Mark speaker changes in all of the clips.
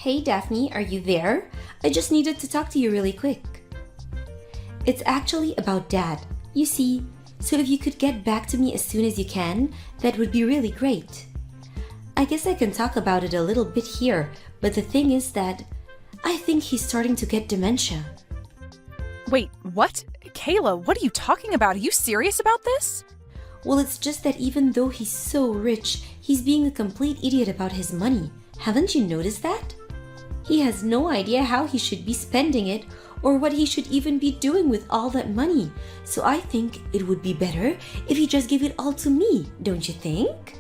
Speaker 1: Hey Daphne, are you there? I just needed to talk to you really quick. It's actually about Dad. You see, so if you could get back to me as soon as you can, that would be really great. I guess I can talk about it a little bit here, but the thing is that I think he's starting to get dementia.
Speaker 2: Wait, what? Kayla, what are you talking about? Are you serious about this?
Speaker 1: Well, it's just that even though he's so rich, he's being a complete idiot about his money. Haven't you noticed that? He has no idea how he should be spending it or what he should even be doing with all that money. So I think it would be better if he just gave it all to me, don't you think?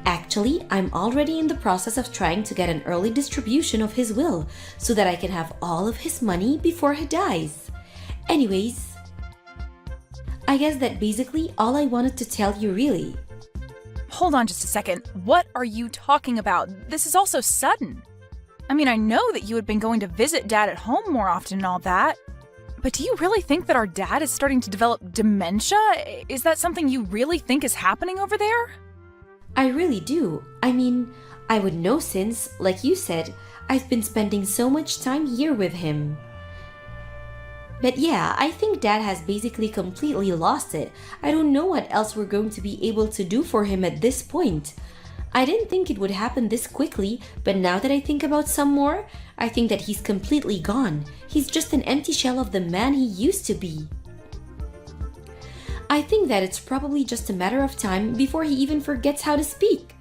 Speaker 1: Actually, I'm already in the process of trying to get an early distribution of his will so that I can have all of his money before he dies. Anyways, I guess that basically all I wanted to tell you really.
Speaker 2: Hold on just a second. What are you talking about? This is all so sudden. I mean, I know that you had been going to visit Dad at home more often and all that, but do you really think that our dad is starting to develop dementia? Is that something you really think is happening over there?
Speaker 1: I really do. I mean, I would know since, like you said, I've been spending so much time here with him. But yeah, I think Dad has basically completely lost it. I don't know what else we're going to be able to do for him at this point. I didn't think it would happen this quickly, but now that I think about some more, I think that he's completely gone. He's just an empty shell of the man he used to be. I think that it's probably just a matter of time before he even forgets how to speak.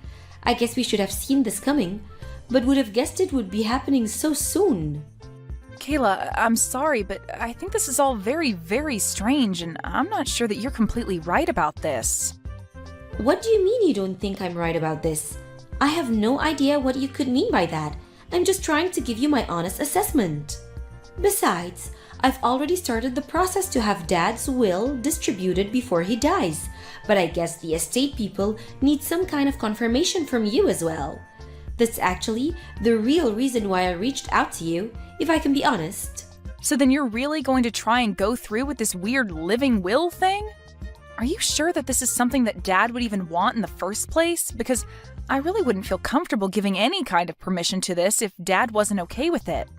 Speaker 1: I guess we should have seen this coming, but would have guessed it would be happening so soon.
Speaker 2: Kayla, I'm sorry, but I think this is all very, very strange, and I'm not sure that you're completely right about this.
Speaker 1: What do you mean you don't think I'm right about this? I have no idea what you could mean by that. I'm just trying to give you my honest assessment. Besides, I've already started the process to have Dad's will distributed before he dies, but I guess the estate people need some kind of confirmation from you as well. That's actually the real reason why I reached out to you, if I can be honest.
Speaker 2: So then you're really going to try and go through with this weird living will thing? Are you sure that this is something that Dad would even want in the first place? Because I really wouldn't feel comfortable giving any kind of permission to this if Dad wasn't okay with it.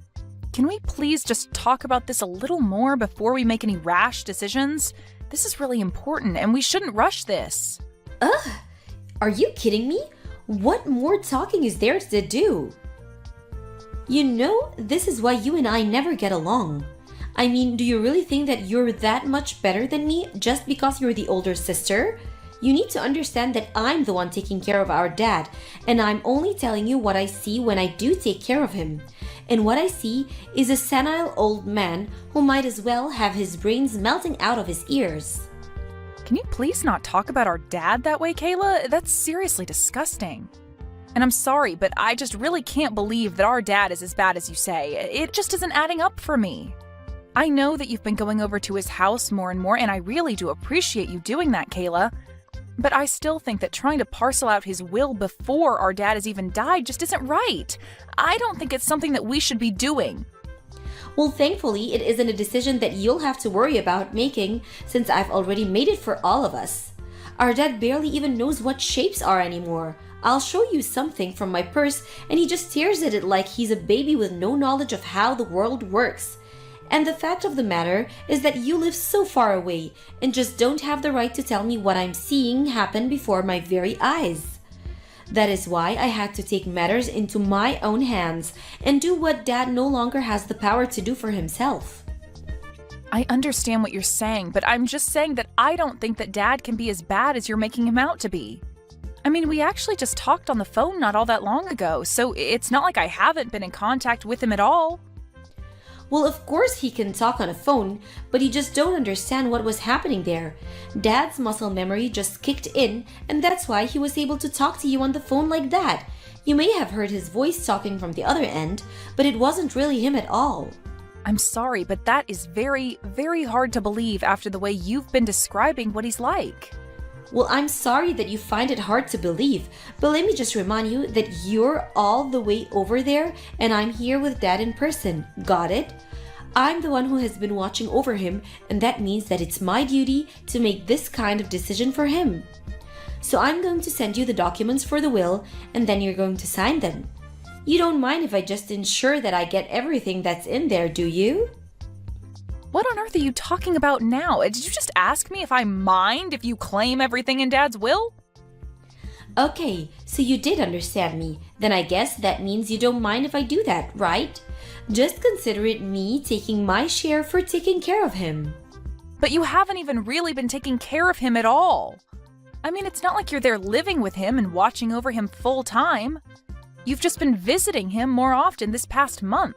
Speaker 2: Can we please just talk about this a little more before we make any rash decisions? This is really important and we shouldn't rush this.
Speaker 1: Ugh! Are you kidding me? What more talking is there to do? You know, this is why you and I never get along. I mean, do you really think that you're that much better than me just because you're the older sister? You need to understand that I'm the one taking care of our dad, and I'm only telling you what I see when I do take care of him. And what I see is a senile old man who might as well have his brains melting out of his ears.
Speaker 2: Can you please not talk about our dad that way, Kayla? That's seriously disgusting. And I'm sorry, but I just really can't believe that our dad is as bad as you say. It just isn't adding up for me. I know that you've been going over to his house more and more, and I really do appreciate you doing that, Kayla. But I still think that trying to parcel out his will before our dad has even died just isn't right. I don't think it's something that we should be doing.
Speaker 1: Well, thankfully, it isn't a decision that you'll have to worry about making since I've already made it for all of us. Our dad barely even knows what shapes are anymore. I'll show you something from my purse and he just stares at it like he's a baby with no knowledge of how the world works. And the fact of the matter is that you live so far away and just don't have the right to tell me what I'm seeing happen before my very eyes. That is why I had to take matters into my own hands and do what Dad no longer has the power to do for himself.
Speaker 2: I understand what you're saying, but I'm just saying that I don't think that Dad can be as bad as you're making him out to be. I mean, we actually just talked on the phone not all that long ago, so it's not like I haven't been in contact with him at all.
Speaker 1: Well, of course he can talk on a phone, but you just don't understand what was happening there. Dad's muscle memory just kicked in, and that's why he was able to talk to you on the phone like that. You may have heard his voice talking from the other end, but it wasn't really him at all.
Speaker 2: I'm sorry, but that is very, very hard to believe after the way you've been describing what he's like.
Speaker 1: Well, I'm sorry that you find it hard to believe, but let me just remind you that you're all the way over there and I'm here with Dad in person. Got it? I'm the one who has been watching over him, and that means that it's my duty to make this kind of decision for him. So I'm going to send you the documents for the will and then you're going to sign them. You don't mind if I just ensure that I get everything that's in there, do you?
Speaker 2: What on earth are you talking about now? Did you just ask me if I mind if you claim everything in Dad's will?
Speaker 1: Okay, so you did understand me. Then I guess that means you don't mind if I do that, right? Just consider it me taking my share for taking care of him.
Speaker 2: But you haven't even really been taking care of him at all. I mean, it's not like you're there living with him and watching over him full time. You've just been visiting him more often this past month.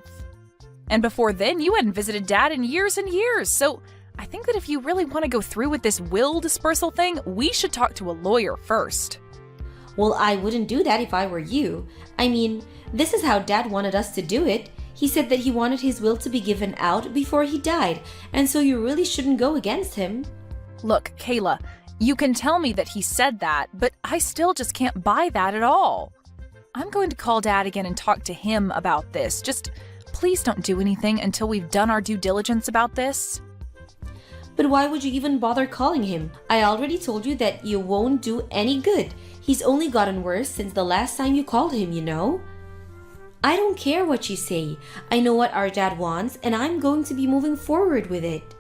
Speaker 2: And before then, you hadn't visited Dad in years and years. So I think that if you really want to go through with this will dispersal thing, we should talk to a lawyer first.
Speaker 1: Well, I wouldn't do that if I were you. I mean, this is how Dad wanted us to do it. He said that he wanted his will to be given out before he died, and so you really shouldn't go against him.
Speaker 2: Look, Kayla, you can tell me that he said that, but I still just can't buy that at all. I'm going to call Dad again and talk to him about this. Just please don't do anything until we've done our due diligence about this.
Speaker 1: But why would you even bother calling him? I already told you that you won't do any good. He's only gotten worse since the last time you called him, you know? I don't care what you say. I know what our dad wants, and I'm going to be moving forward with it.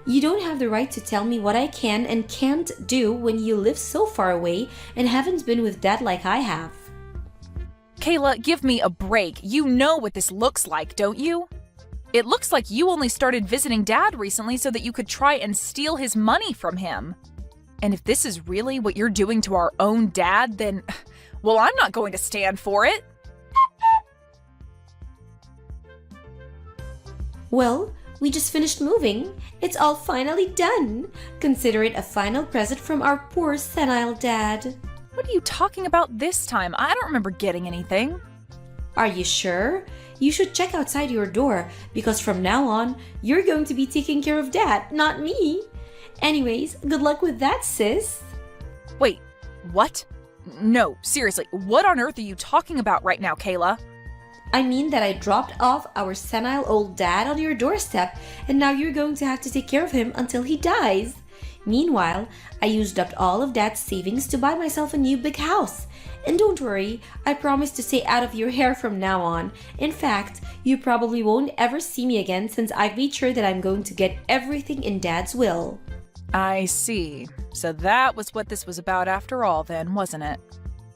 Speaker 1: You don't have the right to tell me what I can and can't do when you live so far away and haven't been with Dad like I have.
Speaker 2: Kayla, give me a break. You know what this looks like, don't you? It looks like you only started visiting Dad recently so that you could try and steal his money from him. And if this is really what you're doing to our own dad, then, well, I'm not going to stand for it.
Speaker 1: Well, we just finished moving. It's all finally done. Consider it a final present from our poor senile dad.
Speaker 2: What are you talking about this time? I don't remember getting anything.
Speaker 1: Are you sure? You should check outside your door because from now on, you're going to be taking care of Dad, not me. Anyways, good luck with that, sis.
Speaker 2: Wait, what? No, seriously, what on earth are you talking about right now, Kayla?
Speaker 1: I mean that I dropped off our senile old dad on your doorstep and now you're going to have to take care of him until he dies. Meanwhile, I used up all of Dad's savings to buy myself a new big house. And don't worry, I promise to stay out of your hair from now on. In fact, you probably won't ever see me again since I've made sure that I'm going to get everything in Dad's will.
Speaker 2: I see. So that was what this was about after all then, wasn't it?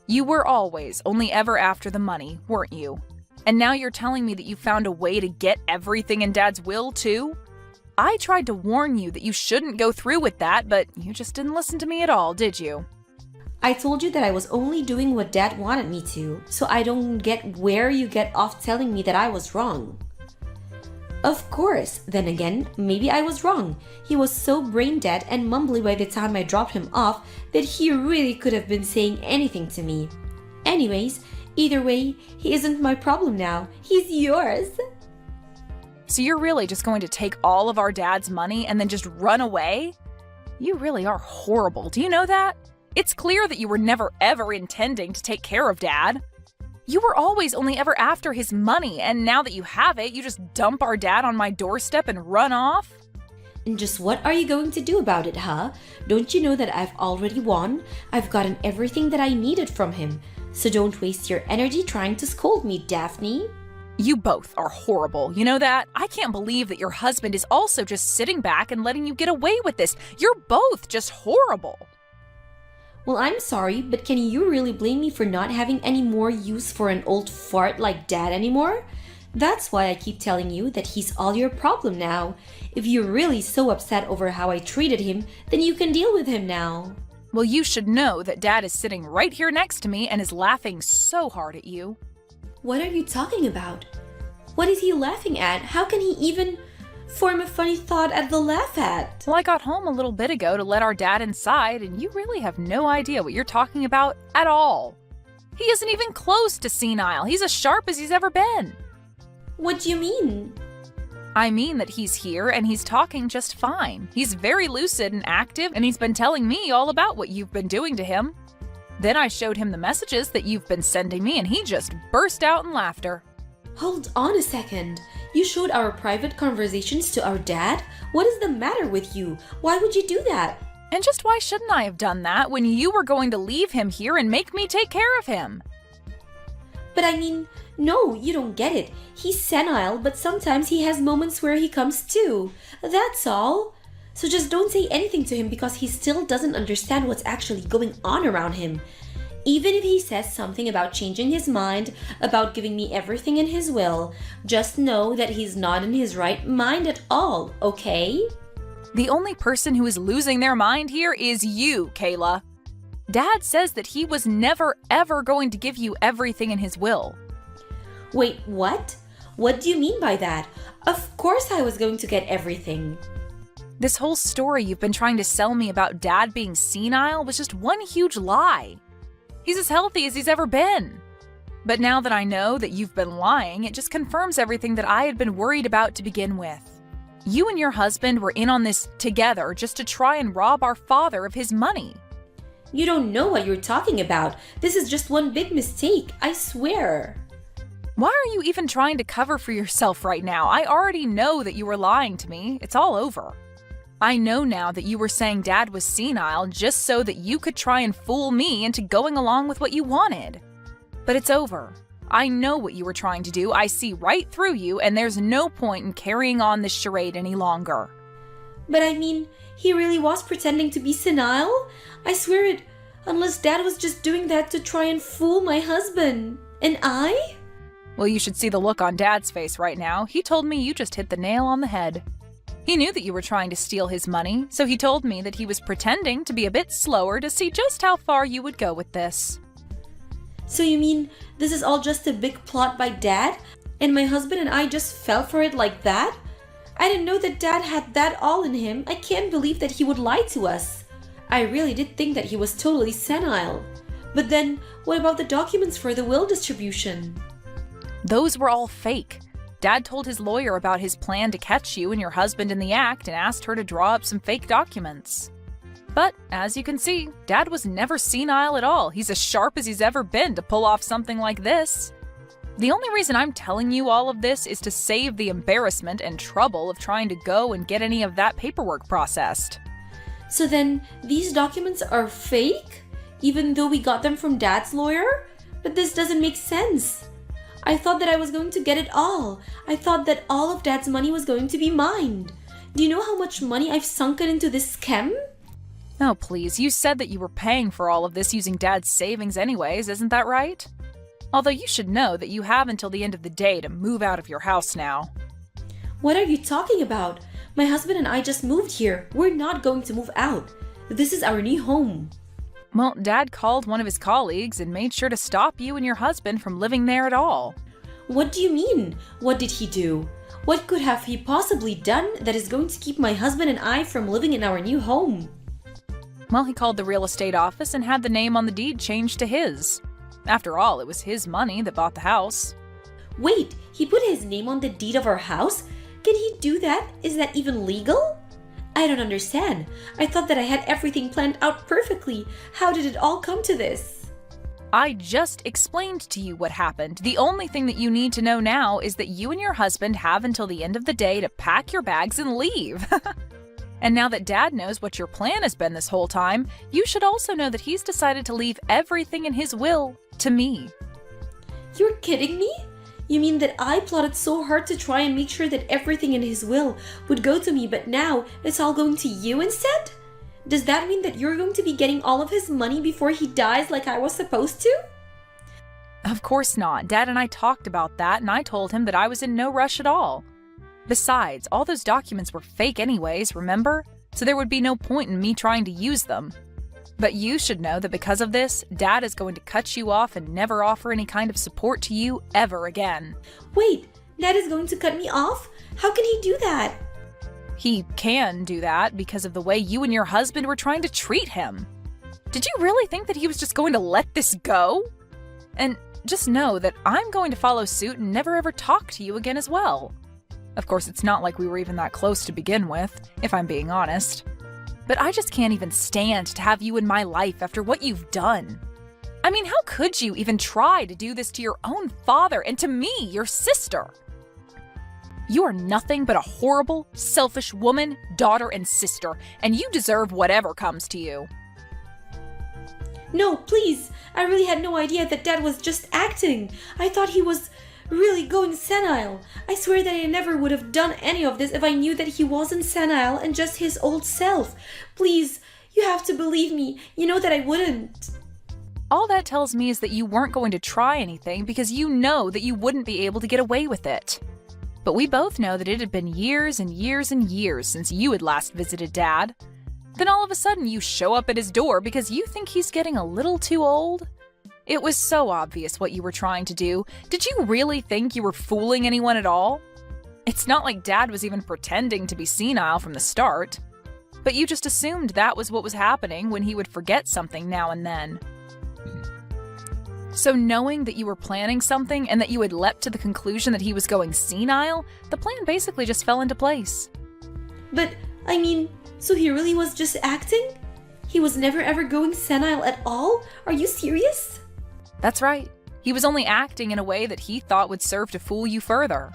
Speaker 2: You were always only ever after the money, weren't you? And now you're telling me that you found a way to get everything in Dad's will too? I tried to warn you that you shouldn't go through with that, but you just didn't listen to me at all, did you?
Speaker 1: I told you that I was only doing what Dad wanted me to, so I don't get where you get off telling me that I was wrong. Of course, then again, maybe I was wrong. He was so brain dead and mumbly by the time I dropped him off that he really could have been saying anything to me. Anyways, either way, he isn't my problem now. He's yours.
Speaker 2: So you're really just going to take all of our Dad's money and then just run away? You really are horrible, do you know that? It's clear that you were never ever intending to take care of Dad. You were always only ever after his money, and now that you have it, you just dump our dad on my doorstep and run off?
Speaker 1: And just what are you going to do about it, huh? Don't you know that I've already won? I've gotten everything that I needed from him. So don't waste your energy trying to scold me, Daphne.
Speaker 2: You both are horrible, you know that? I can't believe that your husband is also just sitting back and letting you get away with this. You're both just horrible.
Speaker 1: Well, I'm sorry, but can you really blame me for not having any more use for an old fart like Dad anymore? That's why I keep telling you that he's all your problem now. If you're really so upset over how I treated him, then you can deal with him now.
Speaker 2: Well, you should know that Dad is sitting right here next to me and is laughing so hard at you.
Speaker 1: What are you talking about? What is he laughing at? How can he even form a funny thought at the laugh at?
Speaker 2: Well, I got home a little bit ago to let our dad inside, and you really have no idea what you're talking about at all. He isn't even close to senile. He's as sharp as he's ever been.
Speaker 1: What do you mean?
Speaker 2: I mean that he's here and he's talking just fine. He's very lucid and active, and he's been telling me all about what you've been doing to him. Then I showed him the messages that you've been sending me, and he just burst out in laughter.
Speaker 1: Hold on a second. You showed our private conversations to our dad? What is the matter with you? Why would you do that?
Speaker 2: And just why shouldn't I have done that when you were going to leave him here and make me take care of him?
Speaker 1: But I mean, no, you don't get it. He's senile, but sometimes he has moments where he comes to. That's all. So just don't say anything to him because he still doesn't understand what's actually going on around him. Even if he says something about changing his mind, about giving me everything in his will, just know that he's not in his right mind at all, okay?
Speaker 2: The only person who is losing their mind here is you, Kayla. Dad says that he was never ever going to give you everything in his will.
Speaker 1: Wait, what? What do you mean by that? Of course I was going to get everything.
Speaker 2: This whole story you've been trying to sell me about Dad being senile was just one huge lie. He's as healthy as he's ever been. But now that I know that you've been lying, it just confirms everything that I had been worried about to begin with. You and your husband were in on this together just to try and rob our father of his money.
Speaker 1: You don't know what you're talking about. This is just one big mistake, I swear.
Speaker 2: Why are you even trying to cover for yourself right now? I already know that you were lying to me. It's all over. I know now that you were saying Dad was senile just so that you could try and fool me into going along with what you wanted. But it's over. I know what you were trying to do. I see right through you, and there's no point in carrying on this charade any longer.
Speaker 1: But I mean, he really was pretending to be senile? I swear it, unless Dad was just doing that to try and fool my husband. And I?
Speaker 2: Well, you should see the look on Dad's face right now. He told me you just hit the nail on the head. He knew that you were trying to steal his money, so he told me that he was pretending to be a bit slower to see just how far you would go with this.
Speaker 1: So you mean this is all just a big plot by Dad? And my husband and I just fell for it like that? I didn't know that Dad had that all in him. I can't believe that he would lie to us. I really did think that he was totally senile. But then, what about the documents for the will distribution?
Speaker 2: Those were all fake. Dad told his lawyer about his plan to catch you and your husband in the act and asked her to draw up some fake documents. But, as you can see, Dad was never senile at all. He's as sharp as he's ever been to pull off something like this. The only reason I'm telling you all of this is to save the embarrassment and trouble of trying to go and get any of that paperwork processed.
Speaker 1: So then, these documents are fake? Even though we got them from Dad's lawyer? But this doesn't make sense. I thought that I was going to get it all. I thought that all of Dad's money was going to be mine. Do you know how much money I've sunken into this scam?
Speaker 2: Oh, please, you said that you were paying for all of this using Dad's savings anyways, isn't that right? Although you should know that you have until the end of the day to move out of your house now.
Speaker 1: What are you talking about? My husband and I just moved here. We're not going to move out. This is our new home.
Speaker 2: Well, Dad called one of his colleagues and made sure to stop you and your husband from living there at all.
Speaker 1: What do you mean? What did he do? What could have he possibly done that is going to keep my husband and I from living in our new home?
Speaker 2: Well, he called the real estate office and had the name on the deed changed to his. After all, it was his money that bought the house.
Speaker 1: Wait, he put his name on the deed of our house? Can he do that? Is that even legal? I don't understand. I thought that I had everything planned out perfectly. How did it all come to this?
Speaker 2: I just explained to you what happened. The only thing that you need to know now is that you and your husband have until the end of the day to pack your bags and leave. And now that Dad knows what your plan has been this whole time, you should also know that he's decided to leave everything in his will to me.
Speaker 1: You're kidding me? You mean that I plotted so hard to try and make sure that everything in his will would go to me, but now it's all going to you instead? Does that mean that you're going to be getting all of his money before he dies like I was supposed to?
Speaker 2: Of course not. Dad and I talked about that, and I told him that I was in no rush at all. Besides, all those documents were fake anyways, remember? So there would be no point in me trying to use them. But you should know that because of this, Dad is going to cut you off and never offer any kind of support to you ever again.
Speaker 1: Wait, Dad is going to cut me off? How can he do that?
Speaker 2: He can do that because of the way you and your husband were trying to treat him. Did you really think that he was just going to let this go? And just know that I'm going to follow suit and never ever talk to you again as well. Of course, it's not like we were even that close to begin with, if I'm being honest. But I just can't even stand to have you in my life after what you've done. I mean, how could you even try to do this to your own father and to me, your sister? You are nothing but a horrible, selfish woman, daughter, and sister, and you deserve whatever comes to you.
Speaker 1: No, please! I really had no idea that Dad was just acting. I thought he was really going senile. I swear that I never would have done any of this if I knew that he wasn't senile and just his old self. Please, you have to believe me. You know that I wouldn't.
Speaker 2: All that tells me is that you weren't going to try anything because you know that you wouldn't be able to get away with it. But we both know that it had been years and years and years since you had last visited Dad. Then all of a sudden you show up at his door because you think he's getting a little too old? It was so obvious what you were trying to do. Did you really think you were fooling anyone at all? It's not like Dad was even pretending to be senile from the start. But you just assumed that was what was happening when he would forget something now and then. So knowing that you were planning something and that you had leapt to the conclusion that he was going senile, the plan basically just fell into place.
Speaker 1: But, I mean, so he really was just acting? He was never ever going senile at all? Are you serious?
Speaker 2: That's right. He was only acting in a way that he thought would serve to fool you further.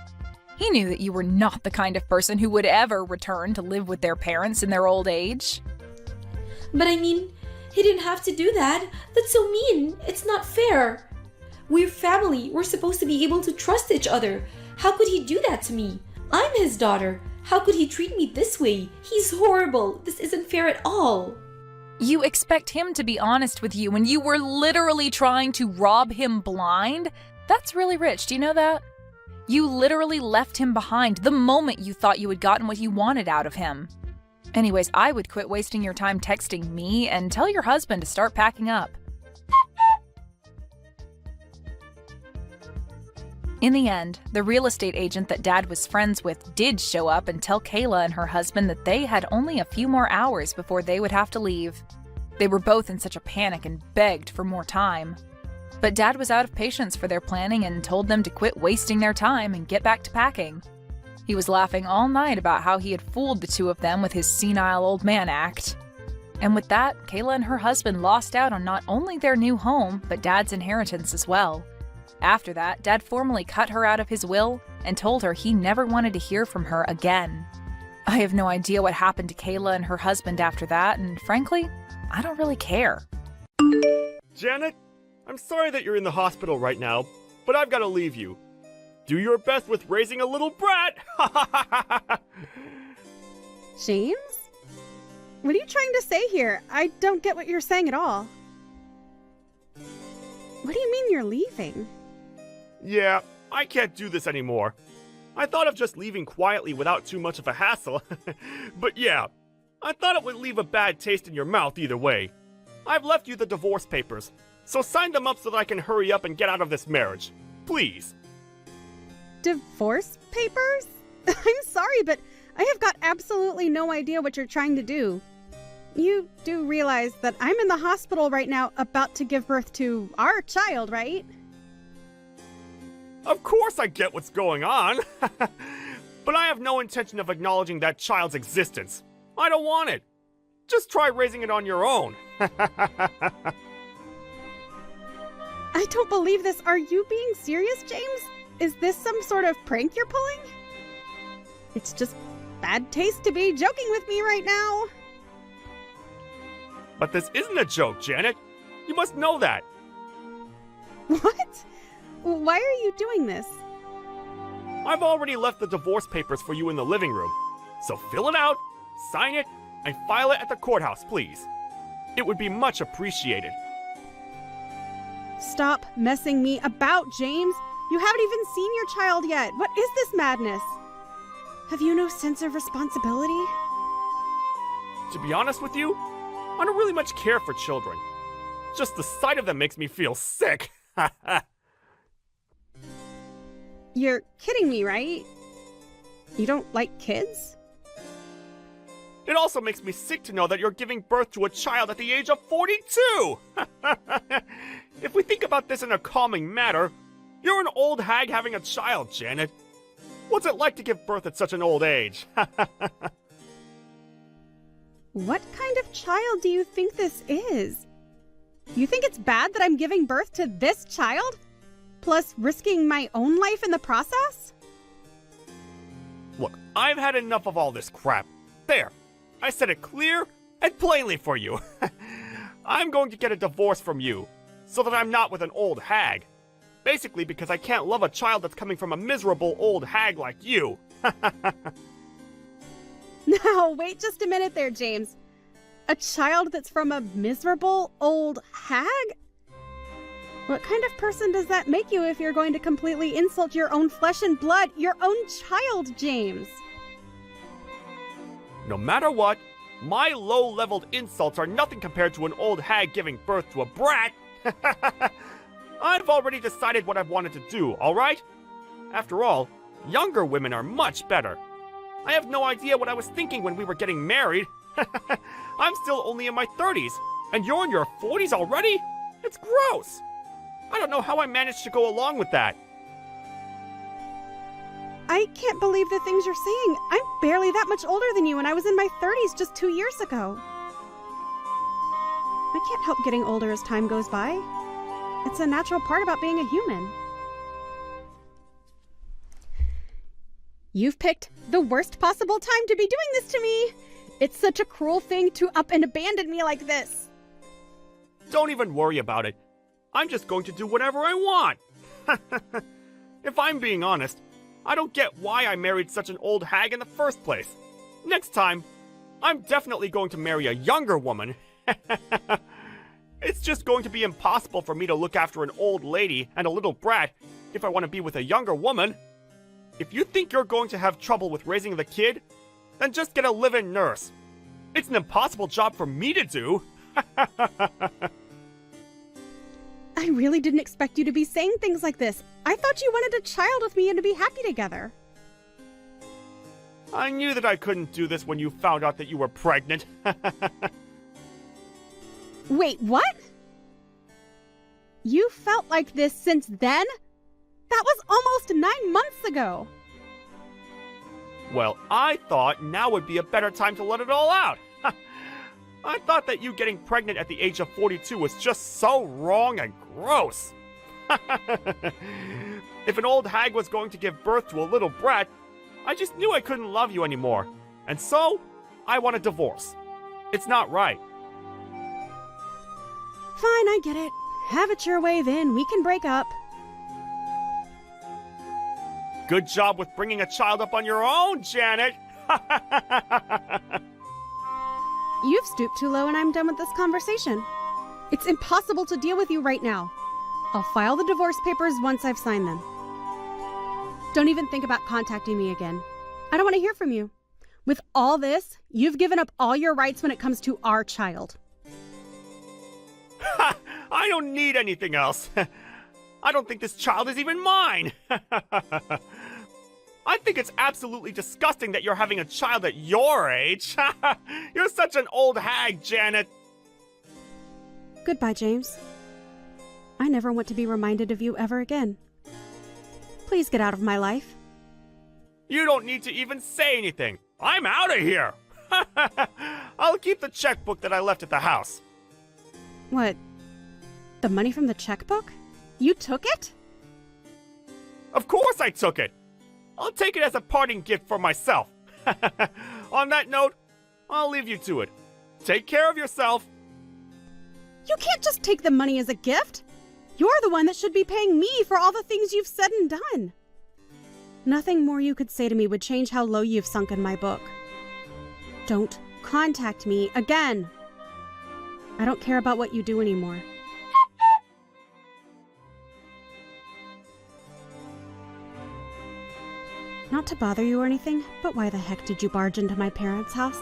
Speaker 2: He knew that you were not the kind of person who would ever return to live with their parents in their old age.
Speaker 1: But I mean, he didn't have to do that. That's so mean. It's not fair. We're family. We're supposed to be able to trust each other. How could he do that to me? I'm his daughter. How could he treat me this way? He's horrible. This isn't fair at all.
Speaker 2: You expect him to be honest with you when you were literally trying to rob him blind? That's really rich, do you know that? You literally left him behind the moment you thought you had gotten what you wanted out of him. Anyways, I would quit wasting your time texting me and tell your husband to start packing up. In the end, the real estate agent that Dad was friends with did show up and tell Kayla and her husband that they had only a few more hours before they would have to leave. They were both in such a panic and begged for more time. But Dad was out of patience for their planning and told them to quit wasting their time and get back to packing. He was laughing all night about how he had fooled the two of them with his senile old man act. And with that, Kayla and her husband lost out on not only their new home, but Dad's inheritance as well. After that, Dad formally cut her out of his will and told her he never wanted to hear from her again. I have no idea what happened to Kayla and her husband after that, and frankly, I don't really care.
Speaker 3: Janet, I'm sorry that you're in the hospital right now, but I've got to leave you. Do your best with raising a little brat!
Speaker 4: James? What are you trying to say here? I don't get what you're saying at all. What do you mean you're leaving?
Speaker 3: Yeah, I can't do this anymore. I thought of just leaving quietly without too much of a hassle. But yeah, I thought it would leave a bad taste in your mouth either way. I've left you the divorce papers, so sign them up so that I can hurry up and get out of this marriage. Please.
Speaker 4: Divorce papers? I'm sorry, but I have got absolutely no idea what you're trying to do. You do realize that I'm in the hospital right now about to give birth to our child, right?
Speaker 3: Of course I get what's going on. But I have no intention of acknowledging that child's existence. I don't want it. Just try raising it on your own.
Speaker 4: I don't believe this. Are you being serious, James? Is this some sort of prank you're pulling? It's just bad taste to be joking with me right now.
Speaker 3: But this isn't a joke, Janet. You must know that.
Speaker 4: What? Why are you doing this?
Speaker 3: I've already left the divorce papers for you in the living room. So fill it out, sign it, and file it at the courthouse, please. It would be much appreciated.
Speaker 4: Stop messing me about, James. You haven't even seen your child yet. What is this madness? Have you no sense of responsibility?
Speaker 3: To be honest with you, I don't really much care for children. Just the sight of them makes me feel sick.
Speaker 4: You're kidding me, right? You don't like kids?
Speaker 3: It also makes me sick to know that you're giving birth to a child at the age of 42! If we think about this in a calming manner, you're an old hag having a child, Janet. What's it like to give birth at such an old age?
Speaker 4: What kind of child do you think this is? You think it's bad that I'm giving birth to this child? Plus risking my own life in the process?
Speaker 3: Look, I've had enough of all this crap. There, I said it clear and plainly for you. I'm going to get a divorce from you, so that I'm not with an old hag. Basically because I can't love a child that's coming from a miserable old hag like you.
Speaker 4: Now, wait just a minute there, James. A child that's from a miserable old hag? What kind of person does that make you if you're going to completely insult your own flesh and blood, your own child, James?
Speaker 3: No matter what, my low-leveled insults are nothing compared to an old hag giving birth to a brat. I've already decided what I've wanted to do, alright? After all, younger women are much better. I have no idea what I was thinking when we were getting married. I'm still only in my 30s, and you're in your 40s already? It's gross. I don't know how I managed to go along with that.
Speaker 4: I can't believe the things you're saying. I'm barely that much older than you, and I was in my 30s just 2 years ago. I can't help getting older as time goes by. It's a natural part about being a human. You've picked the worst possible time to be doing this to me. It's such a cruel thing to up and abandon me like this.
Speaker 3: Don't even worry about it. I'm just going to do whatever I want. If I'm being honest, I don't get why I married such an old hag in the first place. Next time, I'm definitely going to marry a younger woman. It's just going to be impossible for me to look after an old lady and a little brat if I want to be with a younger woman. If you think you're going to have trouble with raising the kid, then just get a live-in nurse. It's an impossible job for me to do.
Speaker 4: I really didn't expect you to be saying things like this. I thought you wanted a child with me and to be happy together.
Speaker 3: I knew that I couldn't do this when you found out that you were pregnant.
Speaker 4: Wait, what? You felt like this since then? That was almost 9 months ago.
Speaker 3: Well, I thought now would be a better time to let it all out. I thought that you getting pregnant at the age of 42 was just so wrong and gross. If an old hag was going to give birth to a little brat, I just knew I couldn't love you anymore. And so, I want a divorce. It's not right.
Speaker 4: Fine, I get it. Have it your way then. We can break up.
Speaker 3: Good job with bringing a child up on your own, Janet.
Speaker 4: You've stooped too low and I'm done with this conversation. It's impossible to deal with you right now. I'll file the divorce papers once I've signed them. Don't even think about contacting me again. I don't want to hear from you. With all this, you've given up all your rights when it comes to our child.
Speaker 3: I don't need anything else. I don't think this child is even mine. I think it's absolutely disgusting that you're having a child at your age. You're such an old hag, Janet.
Speaker 4: Goodbye, James. I never want to be reminded of you ever again. Please get out of my life.
Speaker 3: You don't need to even say anything. I'm out of here. I'll keep the checkbook that I left at the house.
Speaker 4: What? The money from the checkbook? You took it?
Speaker 3: Of course I took it. I'll take it as a parting gift for myself. On that note, I'll leave you to it. Take care of yourself.
Speaker 4: You can't just take the money as a gift. You're the one that should be paying me for all the things you've said and done. Nothing more you could say to me would change how low you've sunk in my book. Don't contact me again. I don't care about what you do anymore. Not to bother you or anything, but why the heck did you barge into my parents' house?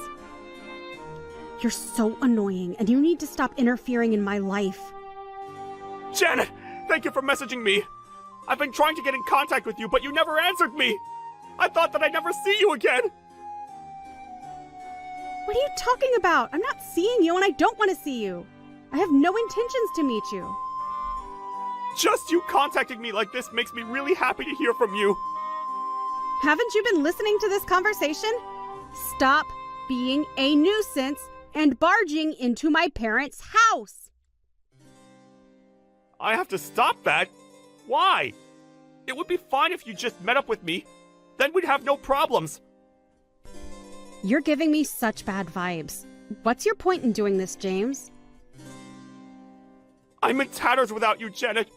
Speaker 4: You're so annoying, and you need to stop interfering in my life.
Speaker 3: Janet, thank you for messaging me. I've been trying to get in contact with you, but you never answered me. I thought that I'd never see you again.
Speaker 4: What are you talking about? I'm not seeing you, and I don't want to see you. I have no intentions to meet you.
Speaker 3: Just you contacting me like this makes me really happy to hear from you.
Speaker 4: Haven't you been listening to this conversation? Stop being a nuisance and barging into my parents' house.
Speaker 3: I have to stop that? Why? It would be fine if you just met up with me. Then we'd have no problems.
Speaker 4: You're giving me such bad vibes. What's your point in doing this, James?
Speaker 3: I'm in tatters without you, Janet.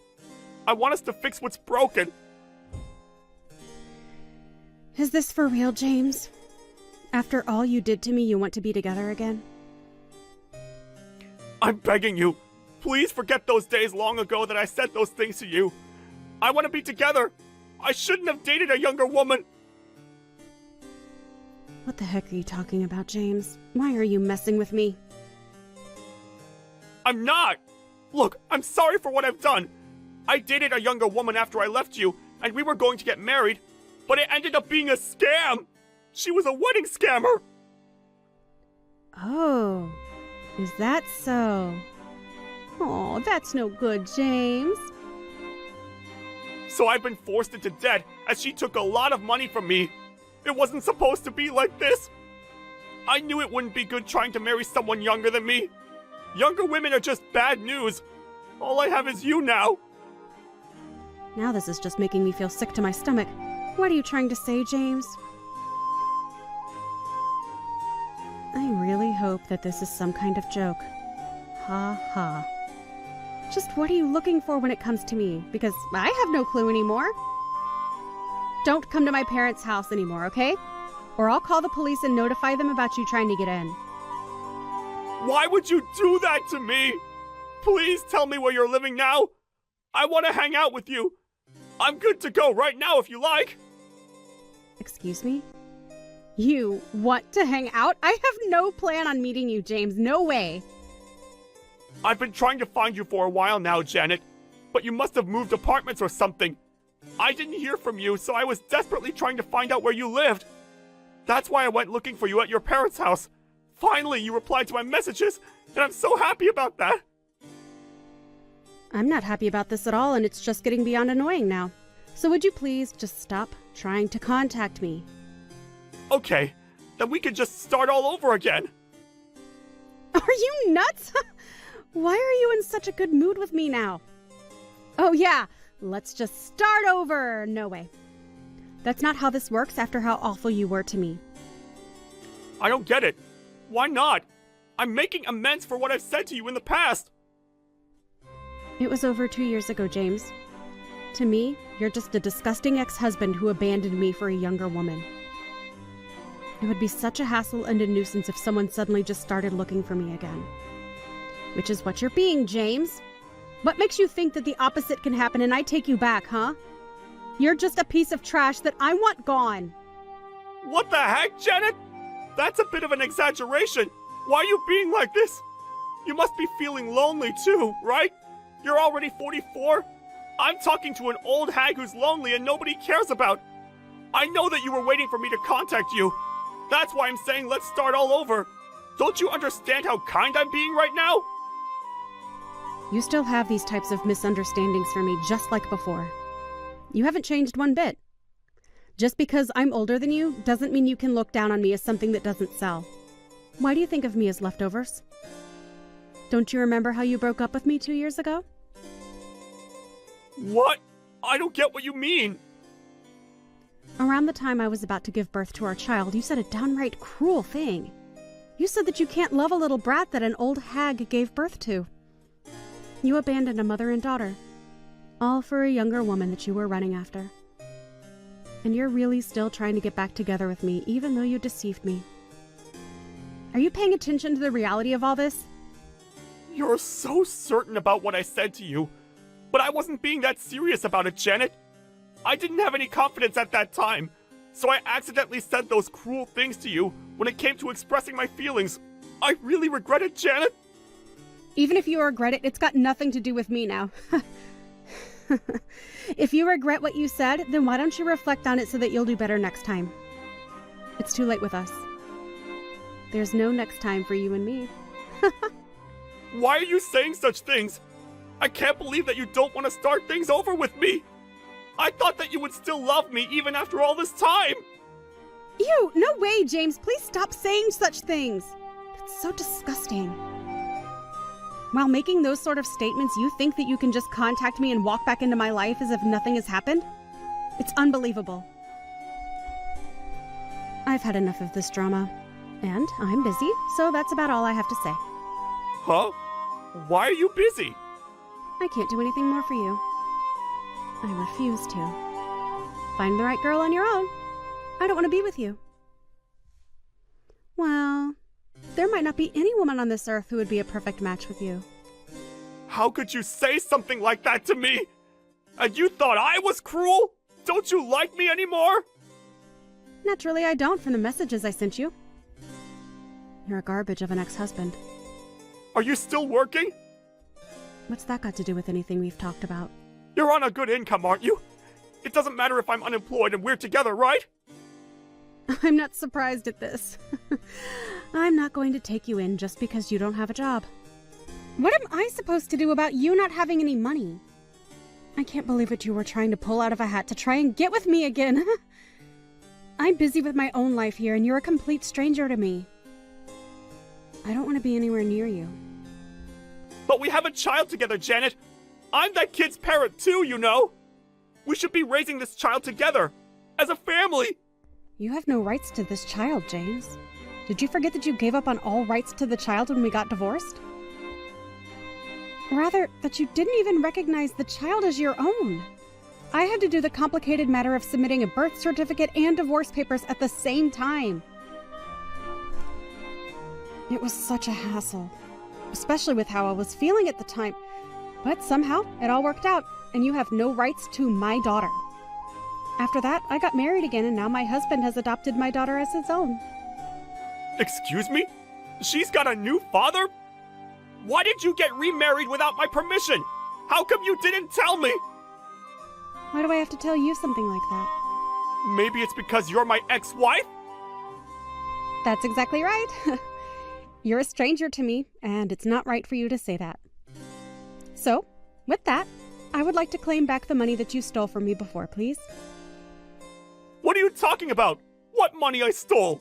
Speaker 3: I want us to fix what's broken.
Speaker 4: Is this for real, James? After all you did to me, you want to be together again?
Speaker 3: I'm begging you. Please forget those days long ago that I said those things to you. I want to be together. I shouldn't have dated a younger woman.
Speaker 4: What the heck are you talking about, James? Why are you messing with me?
Speaker 3: I'm not. Look, I'm sorry for what I've done. I dated a younger woman after I left you, and we were going to get married, but it ended up being a scam. She was a wedding scammer.
Speaker 4: Oh, is that so? Oh, that's no good, James.
Speaker 3: So I've been forced into debt as she took a lot of money from me. It wasn't supposed to be like this. I knew it wouldn't be good trying to marry someone younger than me. Younger women are just bad news. All I have is you now.
Speaker 4: Now this is just making me feel sick to my stomach. What are you trying to say, James? I really hope that this is some kind of joke. Ha ha. Just what are you looking for when it comes to me? Because I have no clue anymore. Don't come to my parents' house anymore, okay? Or I'll call the police and notify them about you trying to get in.
Speaker 3: Why would you do that to me? Please tell me where you're living now. I want to hang out with you. I'm good to go right now if you like.
Speaker 4: Excuse me? You want to hang out? I have no plan on meeting you, James. No way.
Speaker 3: I've been trying to find you for a while now, Janet. But you must have moved apartments or something. I didn't hear from you, so I was desperately trying to find out where you lived. That's why I went looking for you at your parents' house. Finally, you replied to my messages, and I'm so happy about that.
Speaker 4: I'm not happy about this at all, and it's just getting beyond annoying now. So would you please just stop trying to contact me?
Speaker 3: Okay, then we can just start all over again.
Speaker 4: Are you nuts? Why are you in such a good mood with me now? Oh yeah, let's just start over. No way. That's not how this works after how awful you were to me.
Speaker 3: I don't get it. Why not? I'm making amends for what I've said to you in the past.
Speaker 4: It was over 2 years ago, James. To me, you're just a disgusting ex-husband who abandoned me for a younger woman. It would be such a hassle and a nuisance if someone suddenly just started looking for me again. Which is what you're being, James. What makes you think that the opposite can happen and I take you back, huh? You're just a piece of trash that I want gone.
Speaker 3: What the heck, Janet? That's a bit of an exaggeration. Why are you being like this? You must be feeling lonely too, right? You're already 44? I'm talking to an old hag who's lonely and nobody cares about. I know that you were waiting for me to contact you. That's why I'm saying let's start all over. Don't you understand how kind I'm being right now?
Speaker 4: You still have these types of misunderstandings for me just like before. You haven't changed one bit. Just because I'm older than you doesn't mean you can look down on me as something that doesn't sell. Why do you think of me as leftovers? Don't you remember how you broke up with me 2 years ago?
Speaker 3: What? I don't get what you mean.
Speaker 4: Around the time I was about to give birth to our child, you said a downright cruel thing. You said that you can't love a little brat that an old hag gave birth to. You abandoned a mother and daughter, all for a younger woman that you were running after. And you're really still trying to get back together with me, even though you deceived me. Are you paying attention to the reality of all this?
Speaker 3: You're so certain about what I said to you. But I wasn't being that serious about it, Janet. I didn't have any confidence at that time, so I accidentally said those cruel things to you when it came to expressing my feelings. I really regret it, Janet.
Speaker 4: Even if you regret it, it's got nothing to do with me now. If you regret what you said, then why don't you reflect on it so that you'll do better next time? It's too late with us. There's no next time for you and me.
Speaker 3: Why are you saying such things? I can't believe that you don't want to start things over with me. I thought that you would still love me even after all this time.
Speaker 4: Ew, no way, James. Please stop saying such things. That's so disgusting. While making those sort of statements, you think that you can just contact me and walk back into my life as if nothing has happened? It's unbelievable. I've had enough of this drama. And I'm busy, so that's about all I have to say.
Speaker 3: Huh? Why are you busy?
Speaker 4: I can't do anything more for you. I refuse to. Find the right girl on your own. I don't want to be with you. Well, there might not be any woman on this earth who would be a perfect match with you.
Speaker 3: How could you say something like that to me? And you thought I was cruel? Don't you like me anymore?
Speaker 4: Naturally, I don't from the messages I sent you. You're a garbage of an ex-husband.
Speaker 3: Are you still working?
Speaker 4: What's that got to do with anything we've talked about?
Speaker 3: You're on a good income, aren't you? It doesn't matter if I'm unemployed and we're together, right?
Speaker 4: I'm not surprised at this. I'm not going to take you in just because you don't have a job. What am I supposed to do about you not having any money? I can't believe what you were trying to pull out of a hat to try and get with me again. I'm busy with my own life here, and you're a complete stranger to me. I don't want to be anywhere near you.
Speaker 3: But we have a child together, Janet. I'm that kid's parent too, you know. We should be raising this child together, as a family.
Speaker 4: You have no rights to this child, James. Did you forget that you gave up on all rights to the child when we got divorced? Rather, that you didn't even recognize the child as your own. I had to do the complicated matter of submitting a birth certificate and divorce papers at the same time. It was such a hassle, especially with how I was feeling at the time. But somehow, it all worked out, and you have no rights to my daughter. After that, I got married again, and now my husband has adopted my daughter as his own.
Speaker 3: Excuse me? She's got a new father? Why did you get remarried without my permission? How come you didn't tell me?
Speaker 4: Why do I have to tell you something like that?
Speaker 3: Maybe it's because you're my ex-wife?
Speaker 4: That's exactly right. You're a stranger to me, and it's not right for you to say that. So, with that, I would like to claim back the money that you stole from me before, please.
Speaker 3: What are you talking about? What money I stole?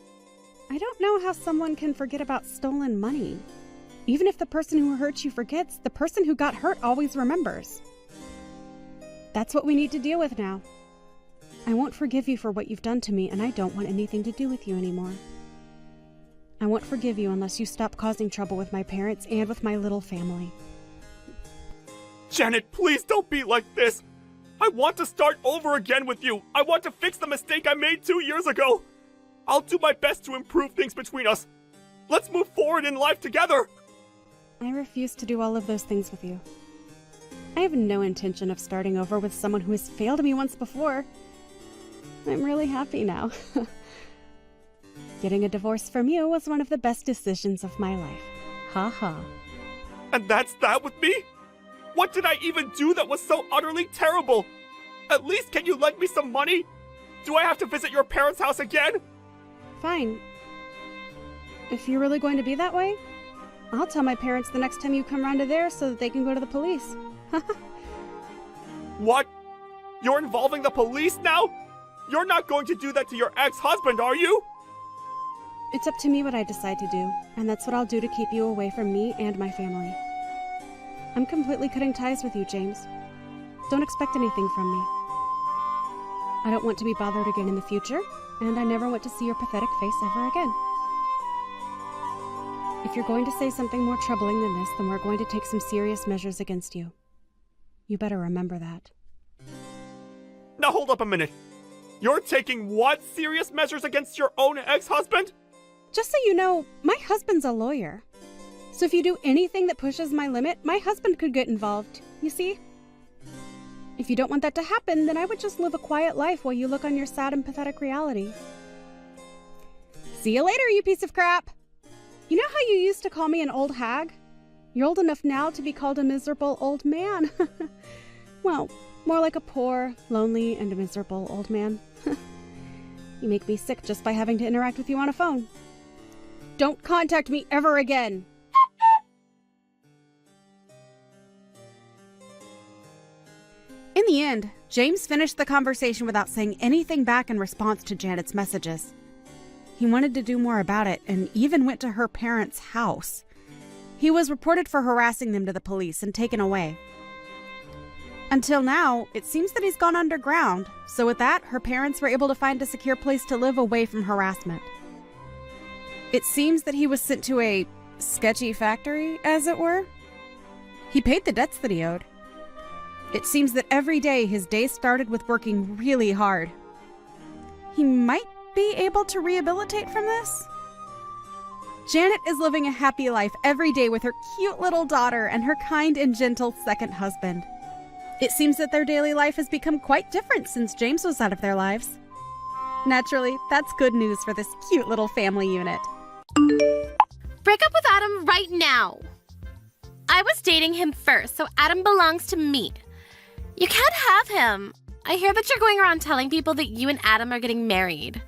Speaker 4: I don't know how someone can forget about stolen money. Even if the person who hurt you forgets, the person who got hurt always remembers. That's what we need to deal with now. I won't forgive you for what you've done to me, and I don't want anything to do with you anymore. I won't forgive you unless you stop causing trouble with my parents and with my little family.
Speaker 3: Janet, please don't be like this. I want to start over again with you. I want to fix the mistake I made 2 years ago. I'll do my best to improve things between us. Let's move forward in life together.
Speaker 4: I refuse to do all of those things with you. I have no intention of starting over with someone who has failed me once before. I'm really happy now. Getting a divorce from you was one of the best decisions of my life. Ha ha.
Speaker 3: And that's that with me? What did I even do that was so utterly terrible? At least can you lend me some money? Do I have to visit your parents' house again?
Speaker 4: Fine. If you're really going to be that way, I'll tell my parents the next time you come round to theirs so that they can go to the police.
Speaker 3: What? You're involving the police now? You're not going to do that to your ex-husband, are you?
Speaker 4: It's up to me what I decide to do, and that's what I'll do to keep you away from me and my family. I'm completely cutting ties with you, James. Don't expect anything from me. I don't want to be bothered again in the future, and I never want to see your pathetic face ever again. If you're going to say something more troubling than this, then we're going to take some serious measures against you. You better remember that.
Speaker 3: Now hold up a minute. You're taking what serious measures against your own ex-husband?
Speaker 4: Just so you know, my husband's a lawyer. So if you do anything that pushes my limit, my husband could get involved, you see? If you don't want that to happen, then I would just live a quiet life while you look on your sad and pathetic reality. See you later, you piece of crap! You know how you used to call me an old hag? You're old enough now to be called a miserable old man. Well, more like a poor, lonely, and miserable old man. You make me sick just by having to interact with you on a phone. Don't contact me ever again! In the end, James finished the conversation without saying anything back in response to Janet's messages. He wanted to do more about it and even went to her parents' house. He was reported for harassing them to the police and taken away. Until now, it seems that he's gone underground, so with that, her parents were able to find a secure place to live away from harassment. It seems that he was sent to a sketchy factory, as it were. He paid the debts that he owed, It seems that every day his day started with working really hard. He might be able to rehabilitate from this? Janet is living a happy life every day with her cute little daughter and her kind and gentle second husband. It seems that their daily life has become quite different since James was out of their lives. Naturally, that's good news for this cute little family unit.
Speaker 5: Break up with Adam right now. I was dating him first, so Adam belongs to me. You can't have him. I hear that you're going around telling people that you and Adam are getting married.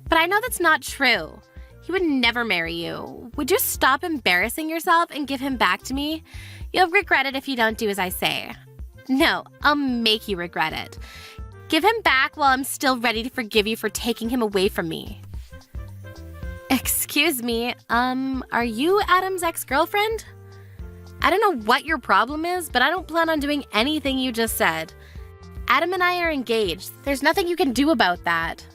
Speaker 5: But I know that's not true. He would never marry you. Would you stop embarrassing yourself and give him back to me? You'll regret it if you don't do as I say. No, I'll make you regret it. Give him back while I'm still ready to forgive you for taking him away from me. Excuse me, are you Adam's ex-girlfriend? I don't know what your problem is, but I don't plan on doing anything you just said. Adam and I are engaged. There's nothing you can do about that.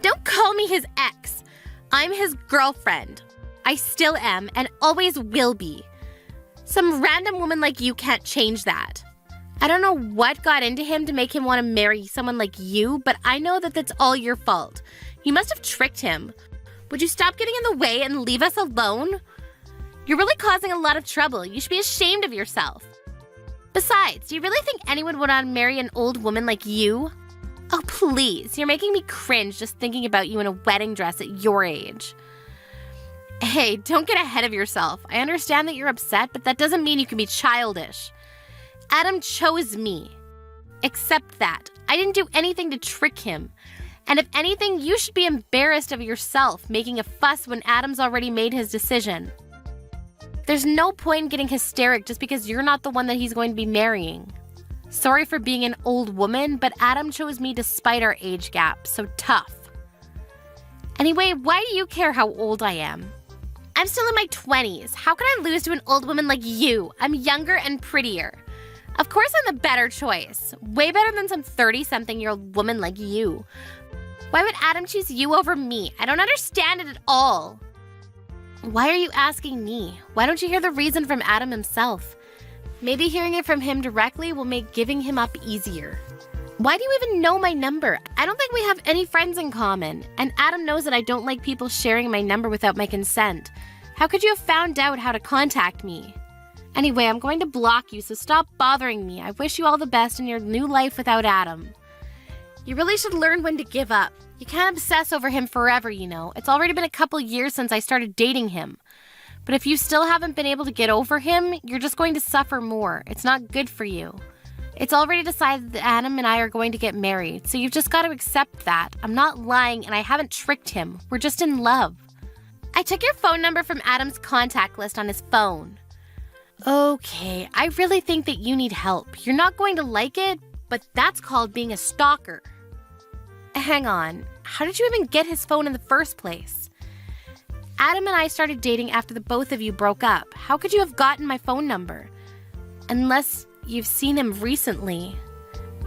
Speaker 5: Don't call me his ex. I'm his girlfriend. I still am and always will be. Some random woman like you can't change that. I don't know what got into him to make him want to marry someone like you, but I know that that's all your fault. You must have tricked him. Would you stop getting in the way and leave us alone? You're really causing a lot of trouble. You should be ashamed of yourself. Besides, do you really think anyone would want to marry an old woman like you? Oh, please. You're making me cringe just thinking about you in a wedding dress at your age. Hey, don't get ahead of yourself. I understand that you're upset, but that doesn't mean you can be childish. Adam chose me. Accept that. I didn't do anything to trick him. And if anything, you should be embarrassed of yourself making a fuss when Adam's already made his decision. There's no point in getting hysteric just because you're not the one that he's going to be marrying. Sorry for being an old woman, but Adam chose me despite our age gap, so tough. Anyway, why do you care how old I am? I'm still in my 20s. How can I lose to an old woman like you? I'm younger and prettier. Of course I'm the better choice. Way better than some 30-something-year-old woman like you. Why would Adam choose you over me? I don't understand it at all. Why are you asking me? Why don't you hear the reason from Adam himself? Maybe hearing it from him directly will make giving him up easier. Why do you even know my number? I don't think we have any friends in common. And Adam knows that I don't like people sharing my number without my consent. How could you have found out how to contact me? Anyway, I'm going to block you, so stop bothering me. I wish you all the best in your new life without Adam. You really should learn when to give up. You can't obsess over him forever, you know. It's already been a couple years since I started dating him. But if you still haven't been able to get over him, you're just going to suffer more. It's not good for you. It's already decided that Adam and I are going to get married, so you've just got to accept that. I'm not lying and I haven't tricked him. We're just in love. I took your phone number from Adam's contact list on his phone. Okay, I really think that you need help. You're not going to like it, but that's called being a stalker. Hang on, how did you even get his phone in the first place? Adam and I started dating after the both of you broke up. How could you have gotten my phone number? Unless you've seen him recently.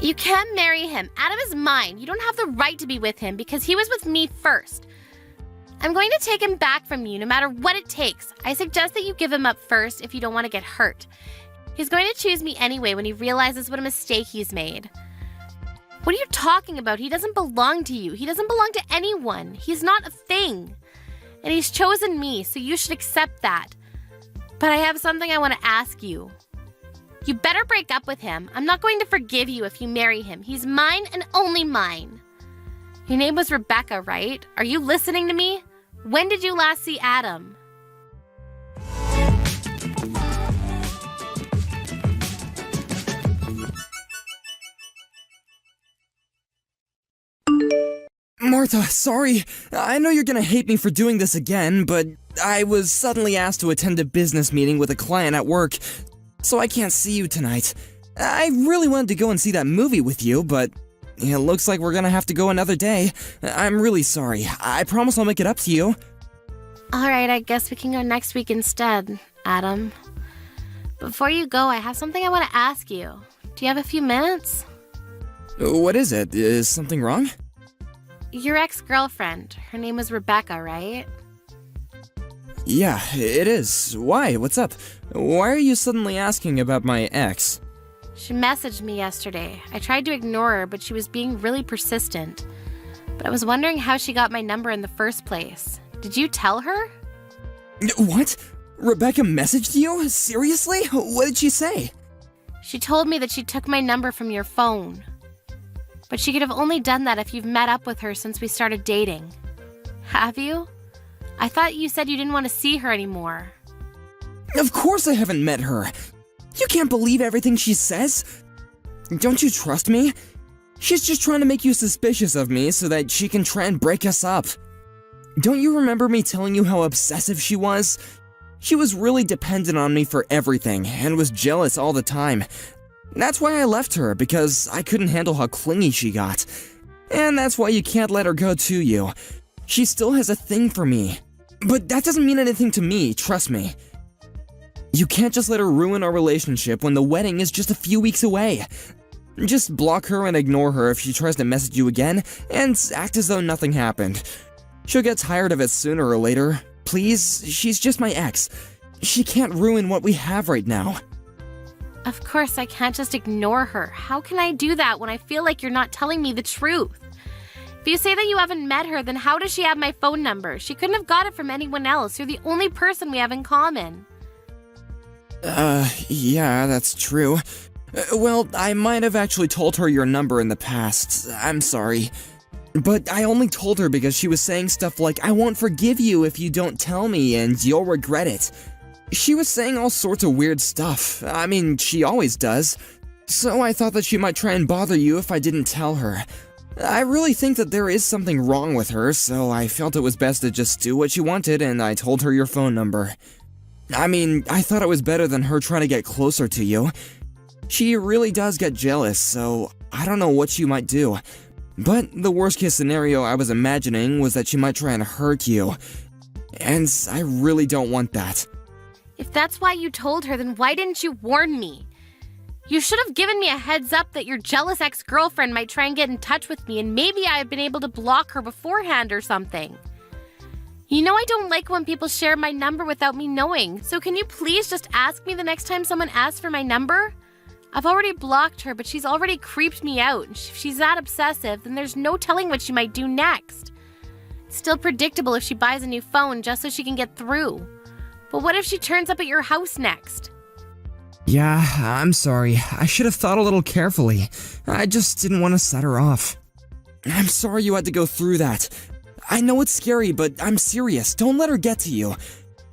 Speaker 5: You can't marry him. Adam is mine. You don't have the right to be with him because he was with me first. I'm going to take him back from you no matter what it takes. I suggest that you give him up first if you don't want to get hurt. He's going to choose me anyway when he realizes what a mistake he's made. What are you talking about? He doesn't belong to you. He doesn't belong to anyone. He's not a thing. And he's chosen me, so you should accept that. But I have something I want to ask you. You better break up with him. I'm not going to forgive you if you marry him. He's mine and only mine. Your name was Rebecca, right? Are you listening to me? When did you last see Adam?
Speaker 6: Martha, sorry. I know you're gonna hate me for doing this again, but I was suddenly asked to attend a business meeting with a client at work, so I can't see you tonight. I really wanted to go and see that movie with you, but it looks like we're gonna have to go another day. I'm really sorry. I promise I'll make it up to you.
Speaker 5: Alright, I guess we can go next week instead, Adam. Before you go, I have something I want to ask you. Do you have a few minutes?
Speaker 6: What is it? Is something wrong?
Speaker 5: Your ex-girlfriend. Her name was Rebecca, right?
Speaker 6: Yeah, it is. Why? What's up? Why are you suddenly asking about my ex?
Speaker 5: She messaged me yesterday. I tried to ignore her, but she was being really persistent. But I was wondering how she got my number in the first place. Did you tell her?
Speaker 6: What? Rebecca messaged you? Seriously? What did she say?
Speaker 5: She told me that she took my number from your phone. But she could have only done that if you've met up with her since we started dating. Have you? I thought you said you didn't want to see her anymore.
Speaker 6: Of course I haven't met her. You can't believe everything she says. Don't you trust me? She's just trying to make you suspicious of me so that she can try and break us up. Don't you remember me telling you how obsessive she was? She was really dependent on me for everything and was jealous all the time. That's why I left her, because I couldn't handle how clingy she got. And that's why you can't let her go to you. She still has a thing for me. But that doesn't mean anything to me, trust me. You can't just let her ruin our relationship when the wedding is just a few weeks away. Just block her and ignore her if she tries to message you again, and act as though nothing happened. She'll get tired of it sooner or later. Please, she's just my ex. She can't ruin what we have right now.
Speaker 5: Of course, I can't just ignore her. How can I do that when I feel like you're not telling me the truth? If you say that you haven't met her, then how does she have my phone number? She couldn't have got it from anyone else. You're the only person we have in common.
Speaker 6: Yeah, that's true. Well, I might have actually told her your number in the past. I'm sorry. But I only told her because she was saying stuff like, I won't forgive you if you don't tell me and you'll regret it. She was saying all sorts of weird stuff. I mean, she always does. So I thought that she might try and bother you if I didn't tell her. I really think that there is something wrong with her, so I felt it was best to just do what she wanted, and I told her your phone number. I mean, I thought it was better than her trying to get closer to you. She really does get jealous, so I don't know what she might do. But the worst case scenario I was imagining was that she might try and hurt you. And I really don't want that.
Speaker 5: If that's why you told her, then why didn't you warn me? You should have given me a heads up that your jealous ex-girlfriend might try and get in touch with me, and maybe I had been able to block her beforehand or something. You know I don't like when people share my number without me knowing, so can you please just ask me the next time someone asks for my number? I've already blocked her, but she's already creeped me out. If she's that obsessive, then there's no telling what she might do next. It's still predictable if she buys a new phone just so she can get through. But what if she turns up at your house next?
Speaker 6: Yeah, I'm sorry. I should have thought a little carefully. I just didn't want to set her off. I'm sorry you had to go through that. I know it's scary, but I'm serious. Don't let her get to you.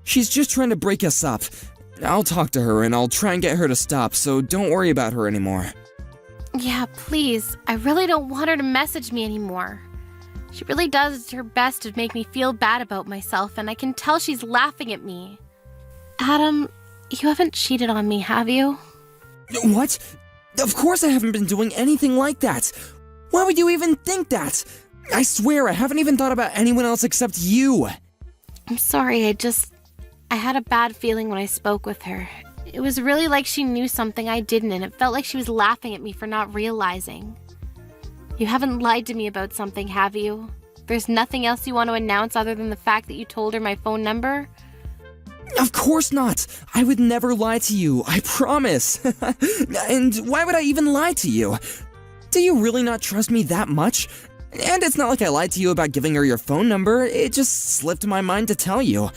Speaker 6: She's just trying to break us up. I'll talk to her and I'll try and get her to stop, so don't worry about her anymore.
Speaker 5: Yeah, please. I really don't want her to message me anymore. She really does her best to make me feel bad about myself, and I can tell she's laughing at me. Adam, you haven't cheated on me, have you?
Speaker 6: What? Of course I haven't been doing anything like that. Why would you even think that? I swear I haven't even thought about anyone else except you.
Speaker 5: I'm sorry, I had a bad feeling when I spoke with her. It was really like she knew something I didn't, and it felt like she was laughing at me for not realizing. You haven't lied to me about something, have you? There's nothing else you want to announce other than the fact that you told her my phone number?
Speaker 6: Of course not! I would never lie to you, I promise! And why would I even lie to you? Do you really not trust me that much? And it's not like I lied to you about giving her your phone number, it just slipped my mind to tell you.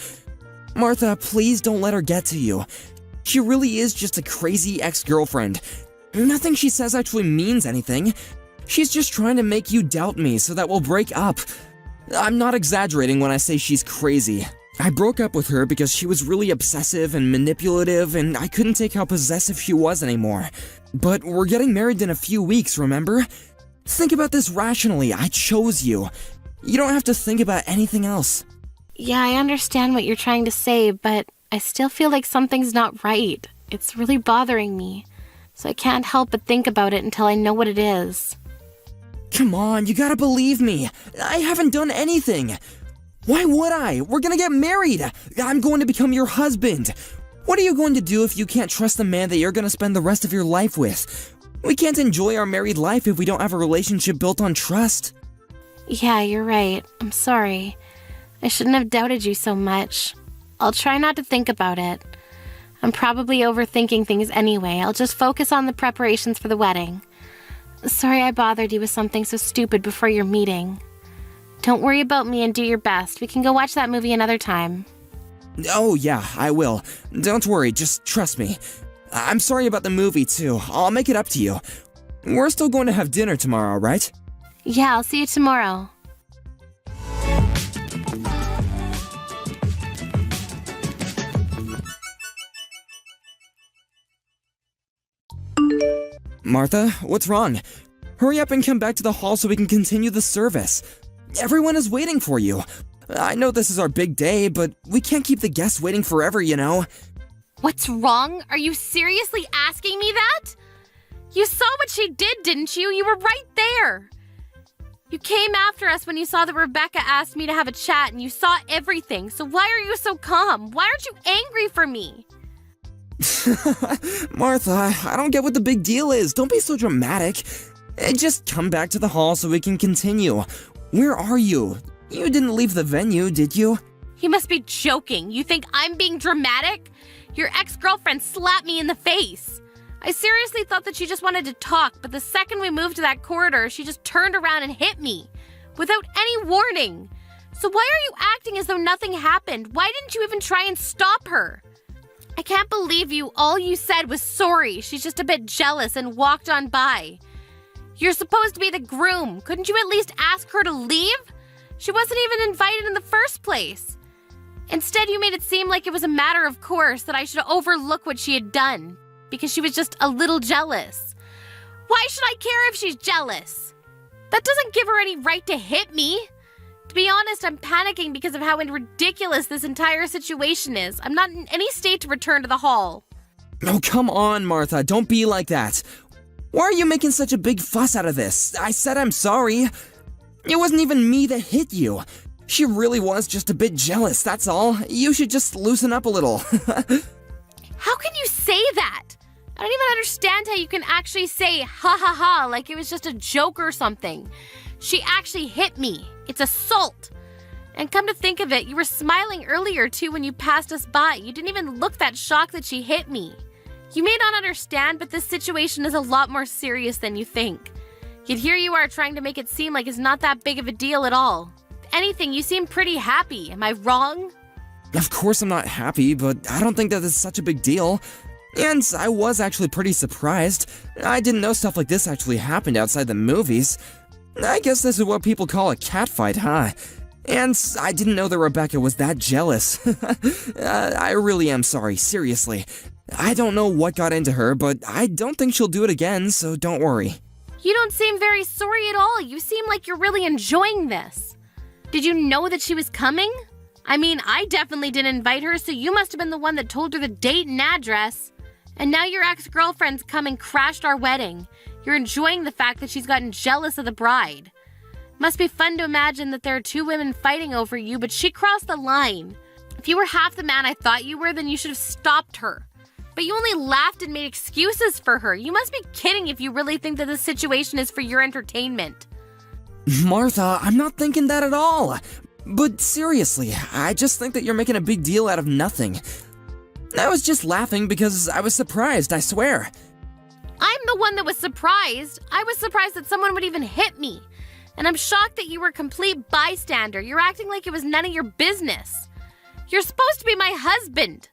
Speaker 6: Martha, please don't let her get to you. She really is just a crazy ex-girlfriend. Nothing she says actually means anything. She's just trying to make you doubt me so that we'll break up. I'm not exaggerating when I say she's crazy. I broke up with her because she was really obsessive and manipulative, and I couldn't take how possessive she was anymore. But we're getting married in a few weeks, remember? Think about this rationally. I chose you. You don't have to think about anything else.
Speaker 5: Yeah, I understand what you're trying to say, but I still feel like something's not right. It's really bothering me, so I can't help but think about it until I know what it is.
Speaker 6: Come on, you gotta believe me. I haven't done anything. Why would I? We're gonna get married. I'm going to become your husband. What are you going to do if you can't trust the man that you're gonna spend the rest of your life with? We can't enjoy our married life if we don't have a relationship built on trust.
Speaker 5: Yeah, you're right. I'm sorry. I shouldn't have doubted you so much. I'll try not to think about it. I'm probably overthinking things anyway. I'll just focus on the preparations for the wedding. Sorry I bothered you with something so stupid before your meeting. Don't worry about me and do your best. We can go watch that movie another time.
Speaker 6: Oh yeah, I will. Don't worry, just trust me. I'm sorry about the movie too. I'll make it up to you. We're still going to have dinner tomorrow, right?
Speaker 5: Yeah, I'll see you tomorrow.
Speaker 6: Martha, what's wrong? Hurry up and come back to the hall so we can continue the service. Everyone is waiting for you. I know this is our big day, but we can't keep the guests waiting forever, you know?
Speaker 5: What's wrong? Are you seriously asking me that? You saw what she did, didn't you? You were right there. You came after us when you saw that Rebecca asked me to have a chat and you saw everything. So why are you so calm? Why aren't you angry for me?
Speaker 6: Martha, I don't get what the big deal is. Don't be so dramatic. Just come back to the hall so we can continue. Where are you? You didn't leave the venue, did you?
Speaker 5: You must be joking. You think I'm being dramatic? Your ex-girlfriend slapped me in the face. I seriously thought that she just wanted to talk, but the second we moved to that corridor, she just turned around and hit me. Without any warning. So why are you acting as though nothing happened? Why didn't you even try and stop her? I can't believe you. All you said was sorry. She's just a bit jealous and walked on by. You're supposed to be the groom. Couldn't you at least ask her to leave? She wasn't even invited in the first place. Instead, you made it seem like it was a matter of course that I should overlook what she had done because she was just a little jealous. Why should I care if she's jealous? That doesn't give her any right to hit me. To be honest, I'm panicking because of how ridiculous this entire situation is. I'm not in any state to return to the hall.
Speaker 6: Oh, come on, Martha. Don't be like that. Why are you making such a big fuss out of this? I said I'm sorry. It wasn't even me that hit you. She really was just a bit jealous, that's all. You should just loosen up a little.
Speaker 5: How can you say that? I don't even understand how you can actually say ha ha ha like it was just a joke or something. She actually hit me. It's assault. And come to think of it, you were smiling earlier too when you passed us by. You didn't even look that shocked that she hit me. You may not understand, but this situation is a lot more serious than you think. Yet here you are trying to make it seem like it's not that big of a deal at all. If anything, you seem pretty happy. Am I wrong?
Speaker 6: Of course I'm not happy, but I don't think that it's such a big deal. And I was actually pretty surprised. I didn't know stuff like this actually happened outside the movies. I guess this is what people call a catfight, huh? And I didn't know that Rebecca was that jealous. I really am sorry, seriously. I don't know what got into her, but I don't think she'll do it again, so don't worry.
Speaker 5: You don't seem very sorry at all. You seem like you're really enjoying this. Did you know that she was coming? I mean, I definitely didn't invite her, so you must have been the one that told her the date and address. And now your ex-girlfriend's come and crashed our wedding. You're enjoying the fact that she's gotten jealous of the bride. Must be fun to imagine that there are two women fighting over you, but she crossed the line. If you were half the man I thought you were, then you should have stopped her. But you only laughed and made excuses for her. You must be kidding if you really think that this situation is for your entertainment.
Speaker 6: Martha, I'm not thinking that at all. But seriously, I just think that you're making a big deal out of nothing. I was just laughing because I was surprised, I swear.
Speaker 5: I'm the one that was surprised. I was surprised that someone would even hit me. And I'm shocked that you were a complete bystander. You're acting like it was none of your business. You're supposed to be my husband.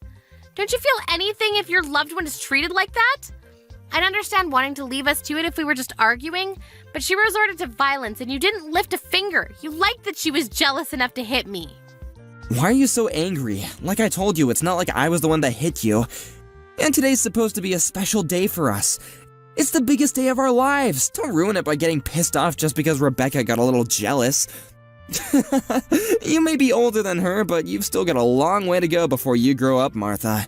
Speaker 5: Don't you feel anything if your loved one is treated like that? I'd understand wanting to leave us to it if we were just arguing, but she resorted to violence and you didn't lift a finger. You liked that she was jealous enough to hit me.
Speaker 6: Why are you so angry? Like I told you, it's not like I was the one that hit you. And today's supposed to be a special day for us. It's the biggest day of our lives. Don't ruin it by getting pissed off just because Rebecca got a little jealous. You may be older than her, but you've still got a long way to go before you grow up, Martha.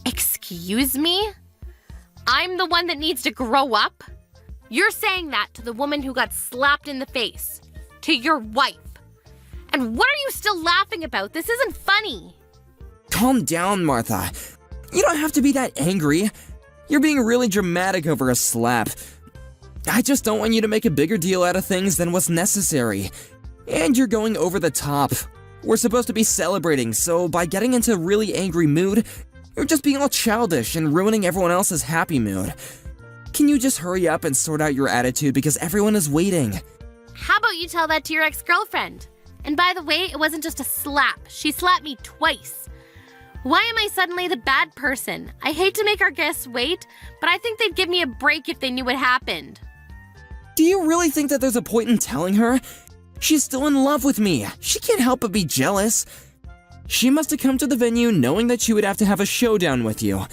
Speaker 5: Excuse me? I'm the one that needs to grow up? You're saying that to the woman who got slapped in the face. To your wife. And what are you still laughing about? This isn't funny.
Speaker 6: Calm down, Martha. You don't have to be that angry. You're being really dramatic over a slap. I just don't want you to make a bigger deal out of things than what's necessary. And you're going over the top. We're supposed to be celebrating, so by getting into a really angry mood, You're just being all childish and ruining everyone else's happy mood. Can you just hurry up and sort out your attitude because everyone is waiting?
Speaker 5: How about you tell that to your ex-girlfriend? And by the way, it wasn't just a slap. She slapped me twice. Why am I suddenly the bad person? I hate to make our guests wait, but I think they'd give me a break if they knew what happened.
Speaker 6: Do you really think that there's a point in telling her? She's still in love with me. She can't help but be jealous. She must have come to the venue knowing that she would have to have a showdown with you.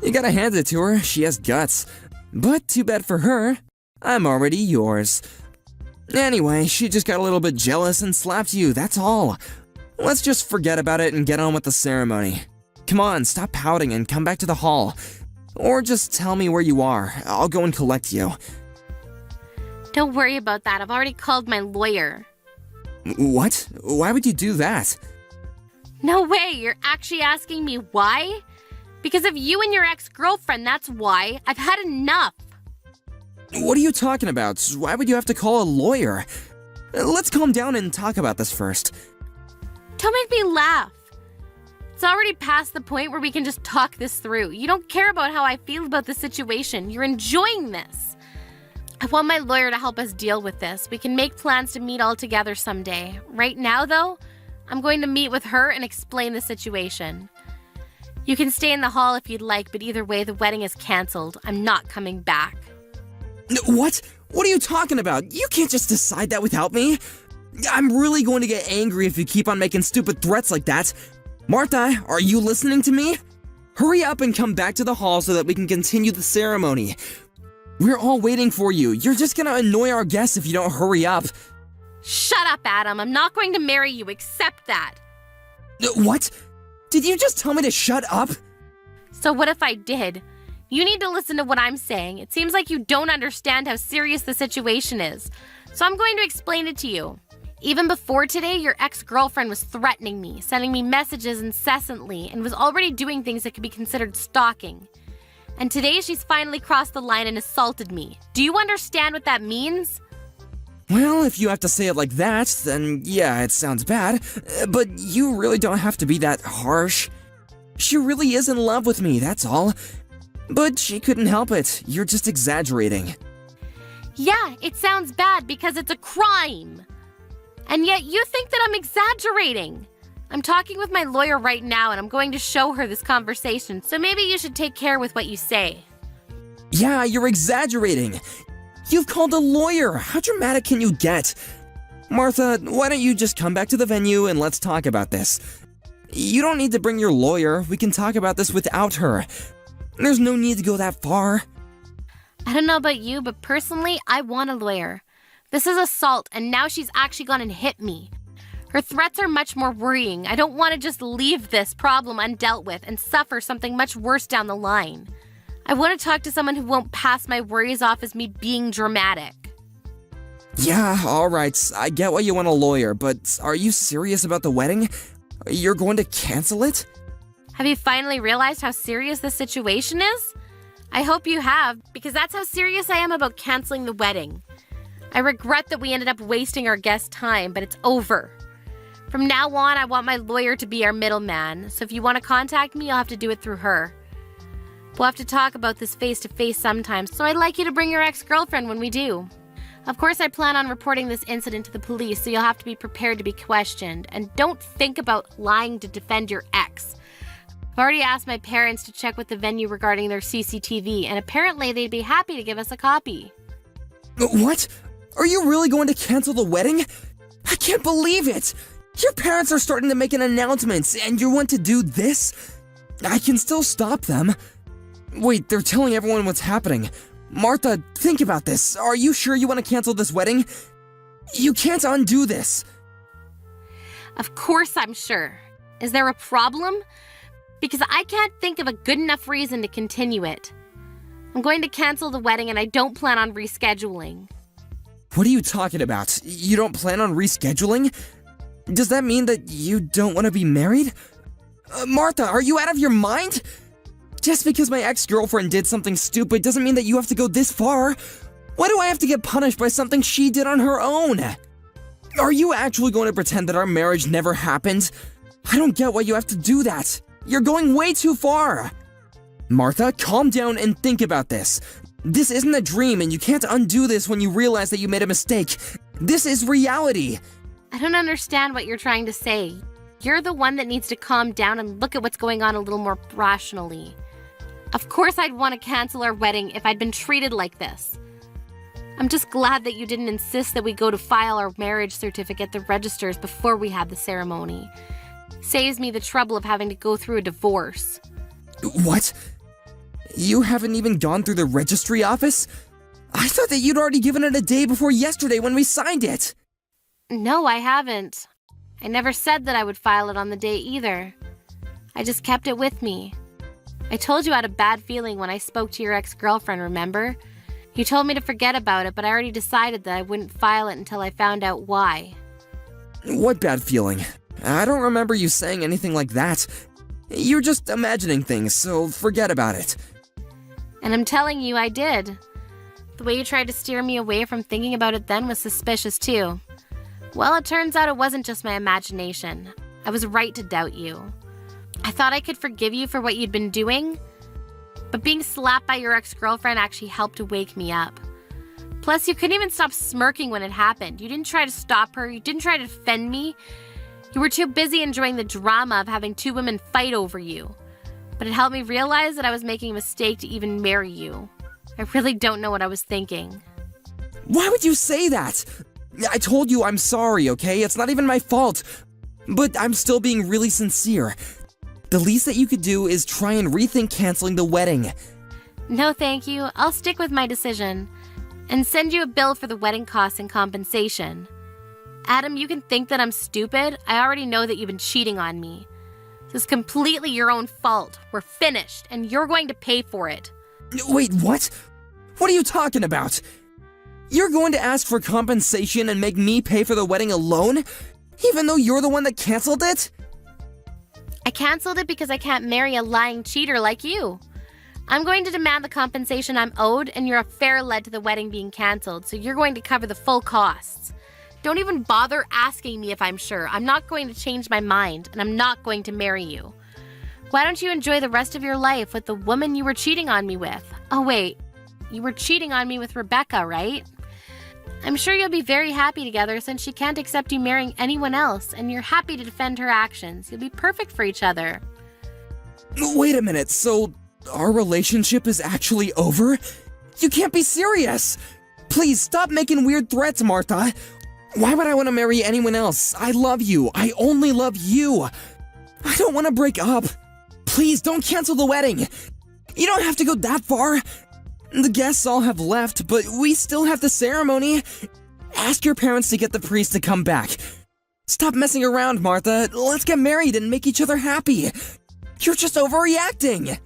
Speaker 6: You gotta hand it to her, she has guts. But too bad for her. I'm already yours. Anyway, she just got a little bit jealous and slapped you, that's all. Let's just forget about it and get on with the ceremony. Come on, stop pouting and come back to the hall. Or just tell me where you are. I'll go and collect you.
Speaker 5: Don't worry about that. I've already called my lawyer.
Speaker 6: What? Why would you do that?
Speaker 5: No way. You're actually asking me why? Because of you and your ex-girlfriend, that's why. I've had enough.
Speaker 6: What are you talking about? Why would you have to call a lawyer? Let's calm down and talk about this first.
Speaker 5: Don't make me laugh. It's already past the point where we can just talk this through. You don't care about how I feel about the situation. You're enjoying this. I want my lawyer to help us deal with this. We can make plans to meet all together someday. Right now, though, I'm going to meet with her and explain the situation. You can stay in the hall if you'd like, but either way, the wedding is canceled. I'm not coming back.
Speaker 6: What? What are you talking about? You can't just decide that without me. I'm really going to get angry if you keep on making stupid threats like that. Martha, are you listening to me? Hurry up and come back to the hall so that we can continue the ceremony. We're all waiting for you. You're just gonna annoy our guests if you don't hurry up.
Speaker 5: Shut up, Adam. I'm not going to marry you. Accept that.
Speaker 6: What? Did you just tell me to shut up?
Speaker 5: So what if I did? You need to listen to what I'm saying. It seems like you don't understand how serious the situation is. So I'm going to explain it to you. Even before today, your ex-girlfriend was threatening me, sending me messages incessantly, and was already doing things that could be considered stalking. And today she's finally crossed the line and assaulted me. Do you understand what that means?
Speaker 6: Well, if you have to say it like that, then yeah, it sounds bad. But you really don't have to be that harsh. She really is in love with me, that's all. But she couldn't help it. You're just exaggerating.
Speaker 5: Yeah, it sounds bad because it's a crime. And yet you think that I'm exaggerating. I'm talking with my lawyer right now and I'm going to show her this conversation, so maybe you should take care with what you say.
Speaker 6: Yeah, you're exaggerating. You've called a lawyer. How dramatic can you get? Martha, why don't you just come back to the venue and let's talk about this? You don't need to bring your lawyer. We can talk about this without her. There's no need to go that far.
Speaker 5: I don't know about you, but personally, I want a lawyer. This is assault, and now she's actually gone and hit me. Her threats are much more worrying. I don't want to just leave this problem undealt with and suffer something much worse down the line. I want to talk to someone who won't pass my worries off as me being dramatic.
Speaker 6: Yeah, alright, I get why you want a lawyer, but are you serious about the wedding? You're going to cancel it?
Speaker 5: Have you finally realized how serious this situation is? I hope you have, because that's how serious I am about canceling the wedding. I regret that we ended up wasting our guests' time, but it's over. From now on, I want my lawyer to be our middleman, so if you want to contact me, you'll have to do it through her. We'll have to talk about this face-to-face sometime, so I'd like you to bring your ex-girlfriend when we do. Of course, I plan on reporting this incident to the police, so you'll have to be prepared to be questioned, and don't think about lying to defend your ex. I've already asked my parents to check with the venue regarding their CCTV, and apparently they'd be happy to give us a copy.
Speaker 6: What? Are you really going to cancel the wedding? I can't believe it! Your parents are starting to make an announcement, and you want to do this? I can still stop them. Wait, they're telling everyone what's happening. Martha, think about this. Are you sure you want to cancel this wedding? You can't undo this.
Speaker 5: Of course I'm sure. Is there a problem? Because I can't think of a good enough reason to continue it. I'm going to cancel the wedding and I don't plan on rescheduling.
Speaker 6: What are you talking about? You don't plan on rescheduling? Does that mean that you don't want to be married? Martha, are you out of your mind? Just because my ex-girlfriend did something stupid doesn't mean that you have to go this far. Why do I have to get punished by something she did on her own? Are you actually going to pretend that our marriage never happened? I don't get why you have to do that. You're going way too far. Martha, calm down and think about this. This isn't a dream, and you can't undo this when you realize that you made a mistake. This is reality.
Speaker 5: I don't understand what you're trying to say. You're the one that needs to calm down and look at what's going on a little more rationally. Of course I'd want to cancel our wedding if I'd been treated like this. I'm just glad that you didn't insist that we go to file our marriage certificate at the registers before we had the ceremony. Saves me the trouble of having to go through a divorce.
Speaker 6: What? You haven't even gone through the registry office? I thought that you'd already given it a day before yesterday when we signed it.
Speaker 5: No, I haven't. I never said that I would file it on the day either. I just kept it with me. I told you I had a bad feeling when I spoke to your ex-girlfriend, remember? You told me to forget about it, but I already decided that I wouldn't file it until I found out why.
Speaker 6: What bad feeling? I don't remember you saying anything like that. You're just imagining things, so forget about it.
Speaker 5: And I'm telling you, I did. The way you tried to steer me away from thinking about it then was suspicious too. Well, it turns out it wasn't just my imagination. I was right to doubt you. I thought I could forgive you for what you'd been doing, but being slapped by your ex-girlfriend actually helped to wake me up. Plus, you couldn't even stop smirking when it happened. You didn't try to stop her. You didn't try to defend me. You were too busy enjoying the drama of having two women fight over you. But it helped me realize that I was making a mistake to even marry you. I really don't know what I was thinking.
Speaker 6: Why would you say that? I told you I'm sorry, okay? It's not even my fault. But I'm still being really sincere. The least that you could do is try and rethink canceling the wedding.
Speaker 5: No, thank you. I'll stick with my decision and send you a bill for the wedding costs and compensation. Adam, you can think that I'm stupid. I already know that you've been cheating on me. This is completely your own fault. We're finished, and you're going to pay for it.
Speaker 6: Wait, what? What are you talking about? You're going to ask for compensation and make me pay for the wedding alone? Even though you're the one that canceled it?
Speaker 5: I canceled it because I can't marry a lying cheater like you. I'm going to demand the compensation I'm owed, and your affair led to the wedding being canceled, so you're going to cover the full costs. Don't even bother asking me if I'm sure. I'm not going to change my mind, and I'm not going to marry you. Why don't you enjoy the rest of your life with the woman you were cheating on me with? Oh wait, you were cheating on me with Rebecca, right? I'm sure you'll be very happy together since she can't accept you marrying anyone else, and you're happy to defend her actions. You'll be perfect for each other.
Speaker 6: Wait a minute, so our relationship is actually over? You can't be serious! Please stop making weird threats, Martha. Why would I want to marry anyone else? I love you. I only love you. I don't want to break up. Please don't cancel the wedding. You don't have to go that far. The guests all have left, but we still have the ceremony. Ask your parents to get the priest to come back. Stop messing around, Martha. Let's get married and make each other happy. You're just overreacting.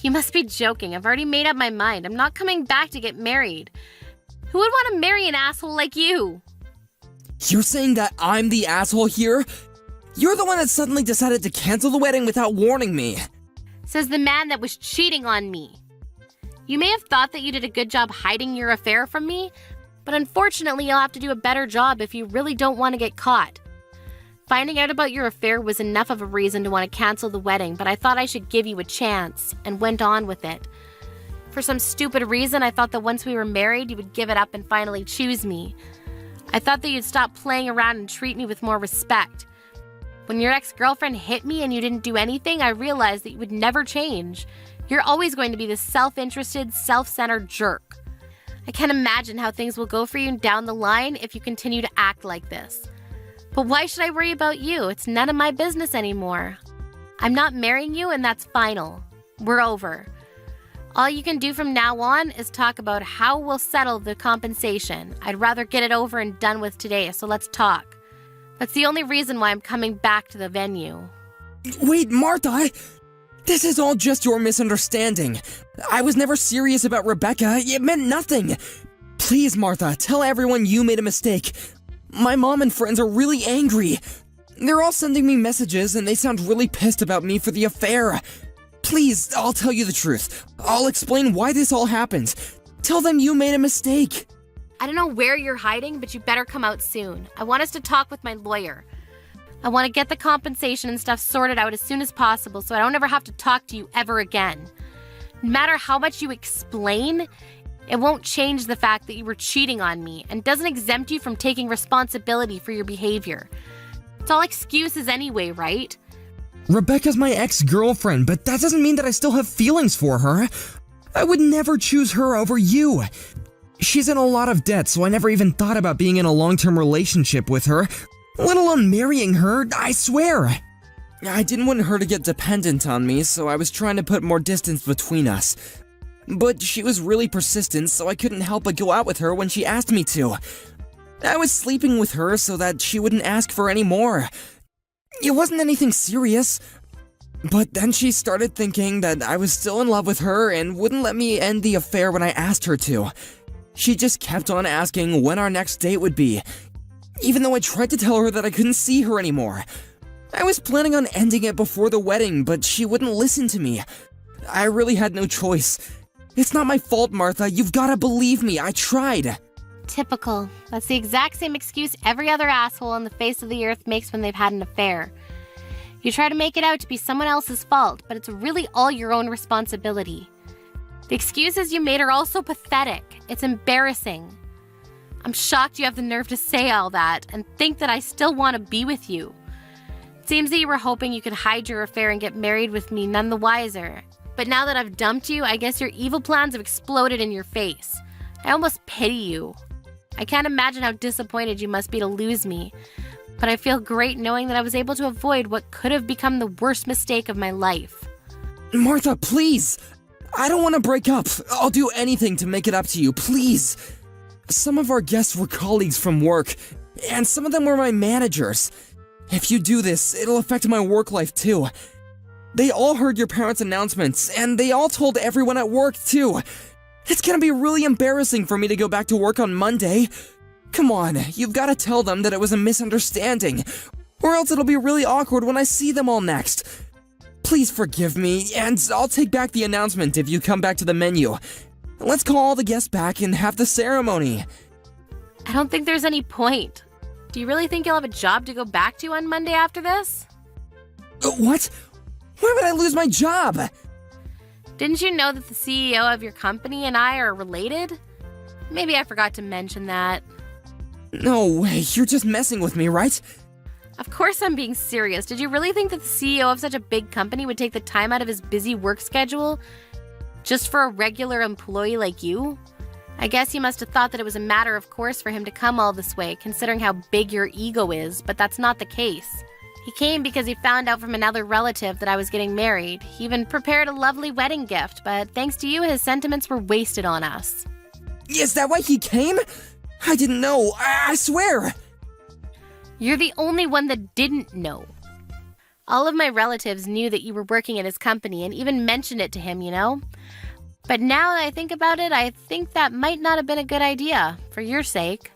Speaker 5: You must be joking. I've already made up my mind. I'm not coming back to get married. Who would want to marry an asshole like you?
Speaker 6: You're saying that I'm the asshole here? You're the one that suddenly decided to cancel the wedding without warning me.
Speaker 5: Says the man that was cheating on me. You may have thought that you did a good job hiding your affair from me, but unfortunately you'll have to do a better job if you really don't want to get caught. Finding out about your affair was enough of a reason to want to cancel the wedding, but I thought I should give you a chance, and went on with it. For some stupid reason, I thought that once we were married, you would give it up and finally choose me. I thought that you'd stop playing around and treat me with more respect. When your ex-girlfriend hit me and you didn't do anything, I realized that you would never change. You're always going to be this self-interested, self-centered jerk. I can't imagine how things will go for you down the line if you continue to act like this. But why should I worry about you? It's none of my business anymore. I'm not marrying you, and that's final. We're over. All you can do from now on is talk about how we'll settle the compensation. I'd rather get it over and done with today, so let's talk. That's the only reason why I'm coming back to the venue.
Speaker 6: Wait, Martha! This is all just your misunderstanding. I was never serious about Rebecca. It meant nothing. Please, Martha, tell everyone you made a mistake. My mom and friends are really angry. They're all sending me messages and they sound really pissed about me for the affair. Please, I'll tell you the truth. I'll explain why this all happened. Tell them you made a mistake.
Speaker 5: I don't know where you're hiding, but you better come out soon. I want us to talk with my lawyer. I want to get the compensation and stuff sorted out as soon as possible so I don't ever have to talk to you ever again. No matter how much you explain, it won't change the fact that you were cheating on me and doesn't exempt you from taking responsibility for your behavior. It's all excuses anyway, right?
Speaker 6: Rebecca's my ex-girlfriend, but that doesn't mean that I still have feelings for her. I would never choose her over you. She's in a lot of debt, so I never even thought about being in a long-term relationship with her, let alone marrying her, I swear. I didn't want her to get dependent on me, so I was trying to put more distance between us. But she was really persistent, so I couldn't help but go out with her when she asked me to. I was sleeping with her so that she wouldn't ask for any more. It wasn't anything serious. But then she started thinking that I was still in love with her and wouldn't let me end the affair when I asked her to. She just kept on asking when our next date would be, even though I tried to tell her that I couldn't see her anymore. I was planning on ending it before the wedding, but she wouldn't listen to me. I really had no choice. It's not my fault, Martha. You've gotta believe me. I tried.
Speaker 5: Typical. That's the exact same excuse every other asshole on the face of the earth makes when they've had an affair. You try to make it out to be someone else's fault, but it's really all your own responsibility. The excuses you made are also pathetic. It's embarrassing. I'm shocked you have the nerve to say all that and think that I still want to be with you. It seems that you were hoping you could hide your affair and get married with me none the wiser. But now that I've dumped you, I guess your evil plans have exploded in your face. I almost pity you. I can't imagine how disappointed you must be to lose me, but I feel great knowing that I was able to avoid what could have become the worst mistake of my life.
Speaker 6: Martha, please! I don't want to break up. I'll do anything to make it up to you, please. Some of our guests were colleagues from work, and some of them were my managers. If you do this, it'll affect my work life too. They all heard your parents' announcements, and they all told everyone at work too. It's gonna be really embarrassing for me to go back to work on Monday. Come on, you've gotta tell them that it was a misunderstanding, or else it'll be really awkward when I see them all next. Please forgive me, and I'll take back the announcement if you come back to the menu. Let's call all the guests back and have the ceremony.
Speaker 5: I don't think there's any point. Do you really think you'll have a job to go back to on Monday after this?
Speaker 6: What? Why would I lose my job?
Speaker 5: Didn't you know that the CEO of your company and I are related? Maybe I forgot to mention that.
Speaker 6: No way, you're just messing with me, right?
Speaker 5: Of course I'm being serious. Did you really think that the CEO of such a big company would take the time out of his busy work schedule just for a regular employee like you? I guess you must have thought that it was a matter of course for him to come all this way, considering how big your ego is, but that's not the case. He came because he found out from another relative that I was getting married. He even prepared a lovely wedding gift, but thanks to you, his sentiments were wasted on us.
Speaker 6: Is that why he came? I didn't know, I swear!
Speaker 5: You're the only one that didn't know. All of my relatives knew that you were working at his company and even mentioned it to him, you know? But now that I think about it, I think that might not have been a good idea, for your sake.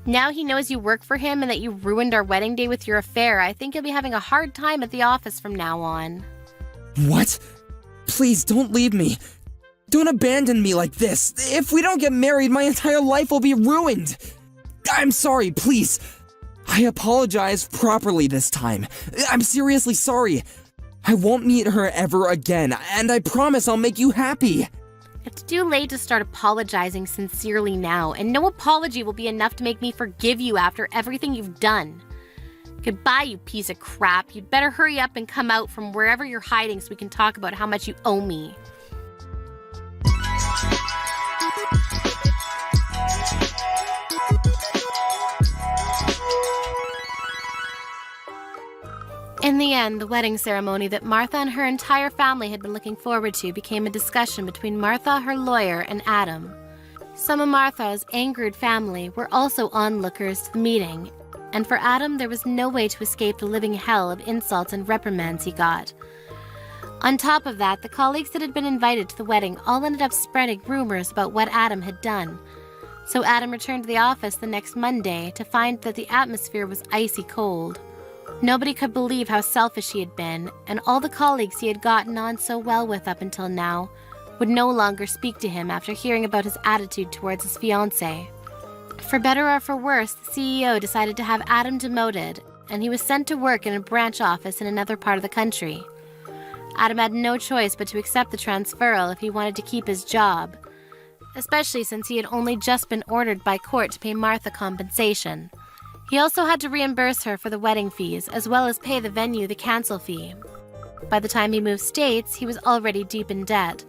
Speaker 5: Now he knows you work for him and that you ruined our wedding day with your affair. I think you'll be having a hard time at the office from now on.
Speaker 6: What? Please don't leave me. Don't abandon me like this. If we don't get married, my entire life will be ruined. I'm sorry, please. I apologize properly this time. I'm seriously sorry. I won't meet her ever again, and I promise I'll make you happy.
Speaker 5: It's too late to start apologizing sincerely now, and no apology will be enough to make me forgive you after everything you've done. Goodbye, you piece of crap. You'd better hurry up and come out from wherever you're hiding so we can talk about how much you owe me. In the end, the wedding ceremony that Martha and her entire family had been looking forward to became a discussion between Martha, her lawyer, and Adam. Some of Martha's angered family were also onlookers to the meeting, and for Adam there was no way to escape the living hell of insults and reprimands he got. On top of that, the colleagues that had been invited to the wedding all ended up spreading rumors about what Adam had done. So Adam returned to the office the next Monday to find that the atmosphere was icy cold. Nobody could believe how selfish he had been, and all the colleagues he had gotten on so well with up until now would no longer speak to him after hearing about his attitude towards his fiancée. For better or for worse, the CEO decided to have Adam demoted, and he was sent to work in a branch office in another part of the country. Adam had no choice but to accept the transferal if he wanted to keep his job, especially since he had only just been ordered by court to pay Martha compensation. He also had to reimburse her for the wedding fees, as well as pay the venue the cancel fee. By the time he moved states, he was already deep in debt.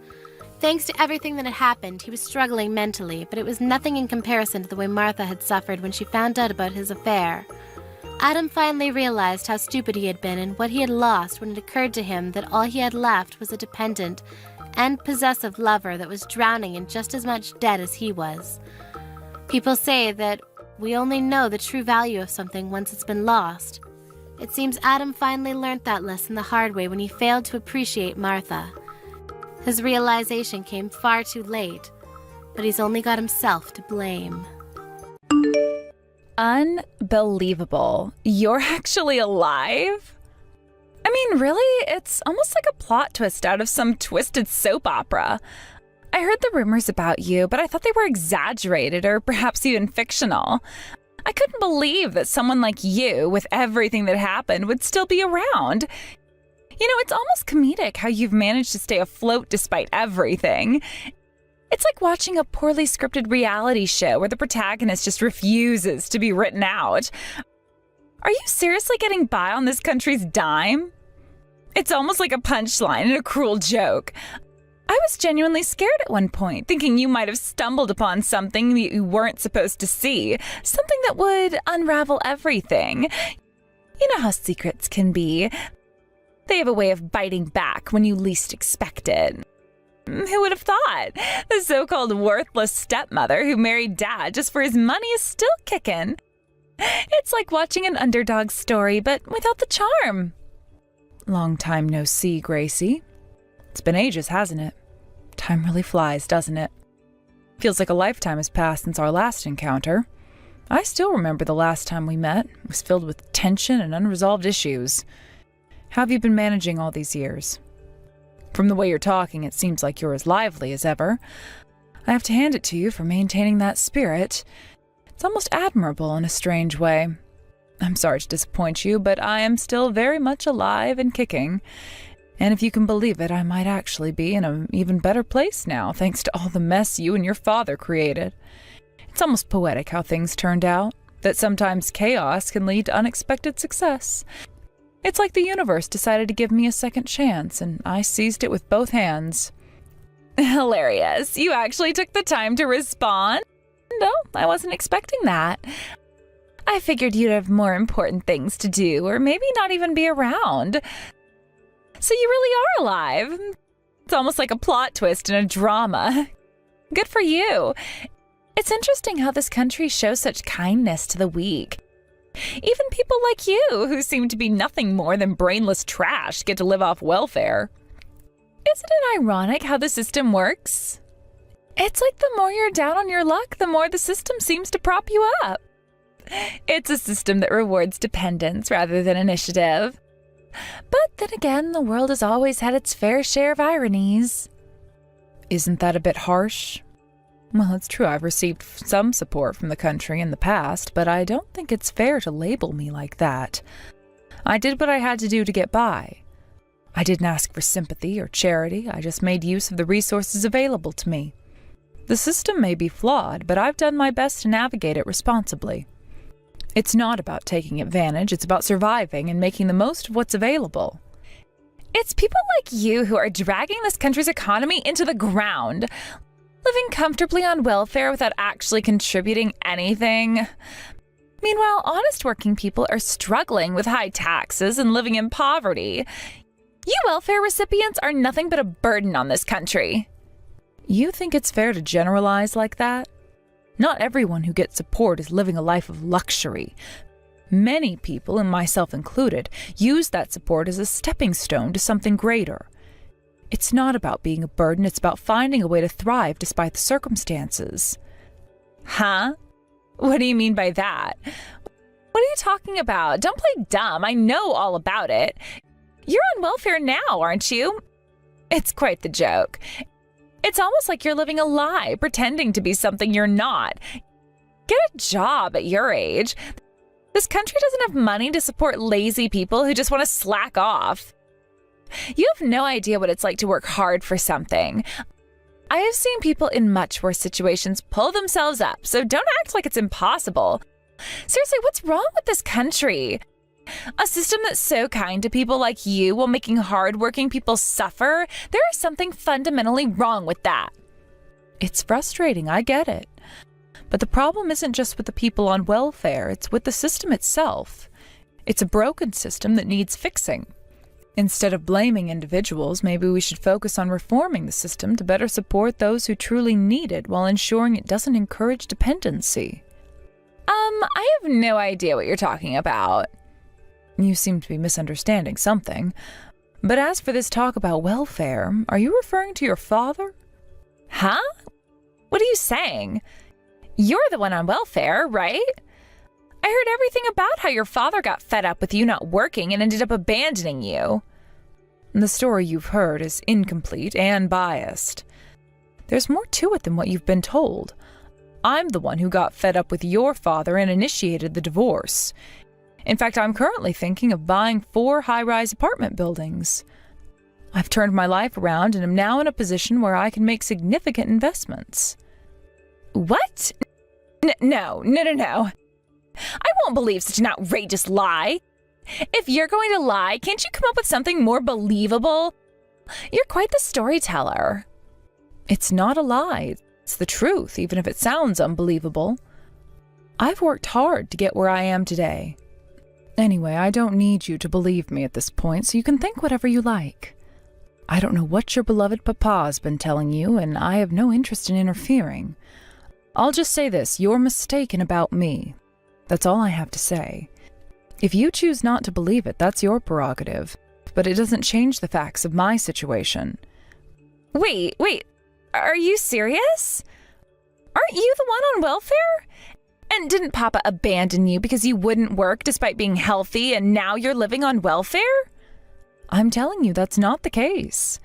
Speaker 5: Thanks to everything that had happened, he was struggling mentally, but it was nothing in comparison to the way Martha had suffered when she found out about his affair. Adam finally realized how stupid he had been and what he had lost when it occurred to him that all he had left was a dependent and possessive lover that was drowning in just as much debt as he was. People say that we only know the true value of something once it's been lost. It seems Adam finally learned that lesson the hard way when he failed to appreciate Martha. His realization came far too late, but he's only got himself to blame.
Speaker 2: Unbelievable. You're actually alive? I mean, really? It's almost like a plot twist out of some twisted soap opera. I heard the rumors about you, but I thought they were exaggerated or perhaps even fictional. I couldn't believe that someone like you, with everything that happened, would still be around. You know, it's almost comedic how you've managed to stay afloat despite everything. It's like watching a poorly scripted reality show where the protagonist just refuses to be written out. Are you seriously getting by on this country's dime? It's almost like a punchline and a cruel joke. I was genuinely scared at one point, thinking you might have stumbled upon something that you weren't supposed to see, something that would unravel everything. You know how secrets can be. They have a way of biting back when you least expect it. Who would have thought? The so-called worthless stepmother who married Dad just for his money is still kicking. It's like watching an underdog story, but without the charm. Long time no see, Gracie. It's been ages, hasn't it? Time really flies, doesn't it? Feels like a lifetime has passed since our last encounter. I still remember the last time we met. It was filled with tension and unresolved issues. How have you been managing all these years? From the way you're talking, it seems like you're as lively as ever. I have to hand it to you for maintaining that spirit. It's almost admirable in a strange way. I'm sorry to disappoint you, but I am still very much alive and kicking. And if you can believe it, I might actually be in an even better place now, thanks to all the mess you and your father created. It's almost poetic how things turned out, that sometimes chaos can lead to unexpected success. It's like the universe decided to give me a second chance, and I seized it with both hands. Hilarious. You actually took the time to respond? No, I wasn't expecting that. I figured you'd have more important things to do, or maybe not even be around. So you really are alive. It's almost like a plot twist in a drama. Good for you. It's interesting how this country shows such kindness to the weak. Even people like you, who seem to be nothing more than brainless trash, get to live off welfare. Isn't it ironic how the system works? It's like the more you're down on your luck, the more the system seems to prop you up. It's a system that rewards dependence rather than initiative. But then again, the world has always had its fair share of ironies. Isn't that a bit harsh? Well, it's true I've received some support from the country in the past, but I don't think it's fair to label me like that. I did what I had to do to get by. I didn't ask for sympathy or charity, I just made use of the resources available to me. The system may be flawed, but I've done my best to navigate it responsibly. It's not about taking advantage, it's about surviving and making the most of what's available. It's people like you who are dragging this country's economy into the ground, living comfortably on welfare without actually contributing anything. Meanwhile, honest working people are struggling with high taxes and living in poverty. You welfare recipients are nothing but a burden on this country. You think it's fair to generalize like that? Not everyone who gets support is living a life of luxury. Many people, and myself included, use that support as a stepping stone to something greater. It's not about being a burden, it's about finding a way to thrive despite the circumstances. Huh? What do you mean by that? What are you talking about? Don't play dumb, I know all about it. You're on welfare now, aren't you? It's quite the joke. It's almost like you're living a lie, pretending to be something you're not. Get a job at your age. This country doesn't have money to support lazy people who just want to slack off. You have no idea what it's like to work hard for something. I have seen people in much worse situations pull themselves up, so don't act like it's impossible. Seriously, what's wrong with this country? A system that's so kind to people like you while making hard-working people suffer? There is something fundamentally wrong with that. It's frustrating, I get it. But the problem isn't just with the people on welfare, it's with the system itself. It's a broken system that needs fixing. Instead of blaming individuals, maybe we should focus on reforming the system to better support those who truly need it while ensuring it doesn't encourage dependency. I have no idea what you're talking about. You seem to be misunderstanding something. But as for this talk about welfare, are you referring to your father? Huh? What are you saying? You're the one on welfare, right? I heard everything about how your father got fed up with you not working and ended up abandoning you. The story you've heard is incomplete and biased. There's more to it than what you've been told. I'm the one who got fed up with your father and initiated the divorce. In fact, I'm currently thinking of buying 4 high-rise apartment buildings. I've turned my life around and am now in a position where I can make significant investments. What? No. I won't believe such an outrageous lie. If you're going to lie, can't you come up with something more believable? You're quite the storyteller. It's not a lie. It's the truth, even if it sounds unbelievable. I've worked hard to get where I am today. Anyway, I don't need you to believe me at this point, so you can think whatever you like. I don't know what your beloved papa's been telling you, and I have no interest in interfering. I'll just say this, you're mistaken about me. That's all I have to say. If you choose not to believe it, that's your prerogative, but it doesn't change the facts of my situation. Wait, are you serious? Aren't you the one on welfare? And didn't Papa abandon you because you wouldn't work despite being healthy and now you're living on welfare? I'm telling you, that's not the case.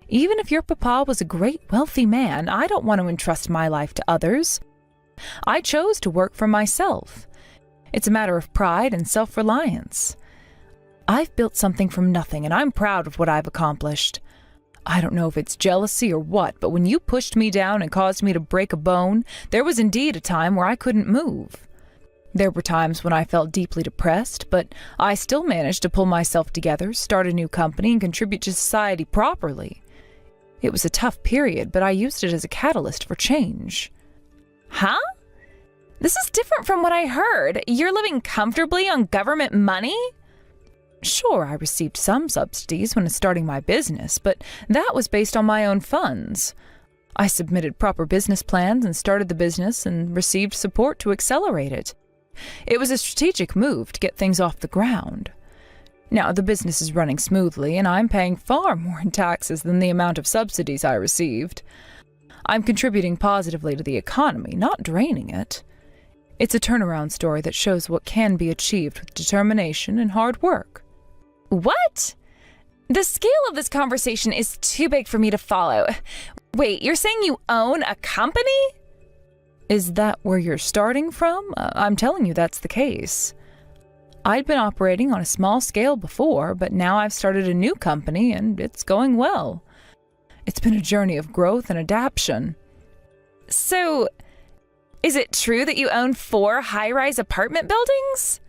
Speaker 2: Even if your papa was a great wealthy man, I don't want to entrust my life to others. I chose to work for myself. It's a matter of pride and self-reliance. I've built something from nothing and I'm proud of what I've accomplished. I don't know if it's jealousy or what, but when you pushed me down and caused me to break a bone, there was indeed a time where I couldn't move. There were times when I felt deeply depressed, but I still managed to pull myself together, start a new company, and contribute to society properly. It was a tough period, but I used it as a catalyst for change. Huh? This is different from what I heard. You're living comfortably on government money? Sure, I received some subsidies when starting my business, but that was based on my own funds. I submitted proper business plans and started the business and received support to accelerate it. It was a strategic move to get things off the ground. Now, the business is running smoothly, and I'm paying far more in taxes than the amount of subsidies I received. I'm contributing positively to the economy, not draining it. It's a turnaround story that shows what can be achieved with determination and hard work. What? The scale of this conversation is too big for me to follow. Wait, you're saying you own a company? Is that where you're starting from? I'm telling you that's the case. I'd been operating on a small scale before, but now I've started a new company and it's going well. It's been a journey of growth and adaptation. So, is it true that you own 4 high-rise apartment buildings?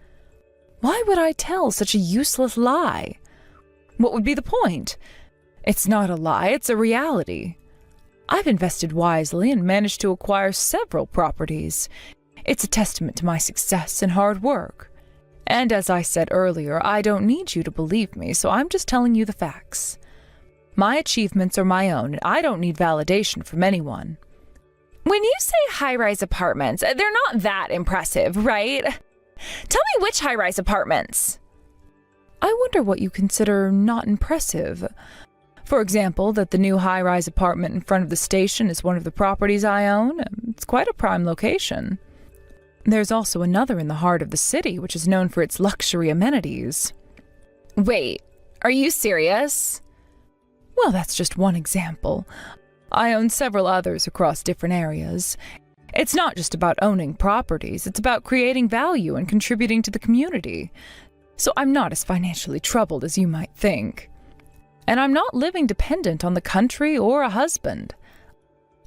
Speaker 2: Why would I tell such a useless lie? What would be the point? It's not a lie, it's a reality. I've invested wisely and managed to acquire several properties. It's a testament to my success and hard work. And as I said earlier, I don't need you to believe me, so I'm just telling you the facts. My achievements are my own, and I don't need validation from anyone. When you say high-rise apartments, they're not that impressive, right? Tell me which high-rise apartments. I wonder what you consider not impressive. For example, that the new high-rise apartment in front of the station is one of the properties I own. It's quite a prime location. There's also another in the heart of the city, which is known for its luxury amenities. Wait, are you serious? Well, that's just one example. I own several others across different areas. It's not just about owning properties, it's about creating value and contributing to the community. So I'm not as financially troubled as you might think. And I'm not living dependent on the country or a husband.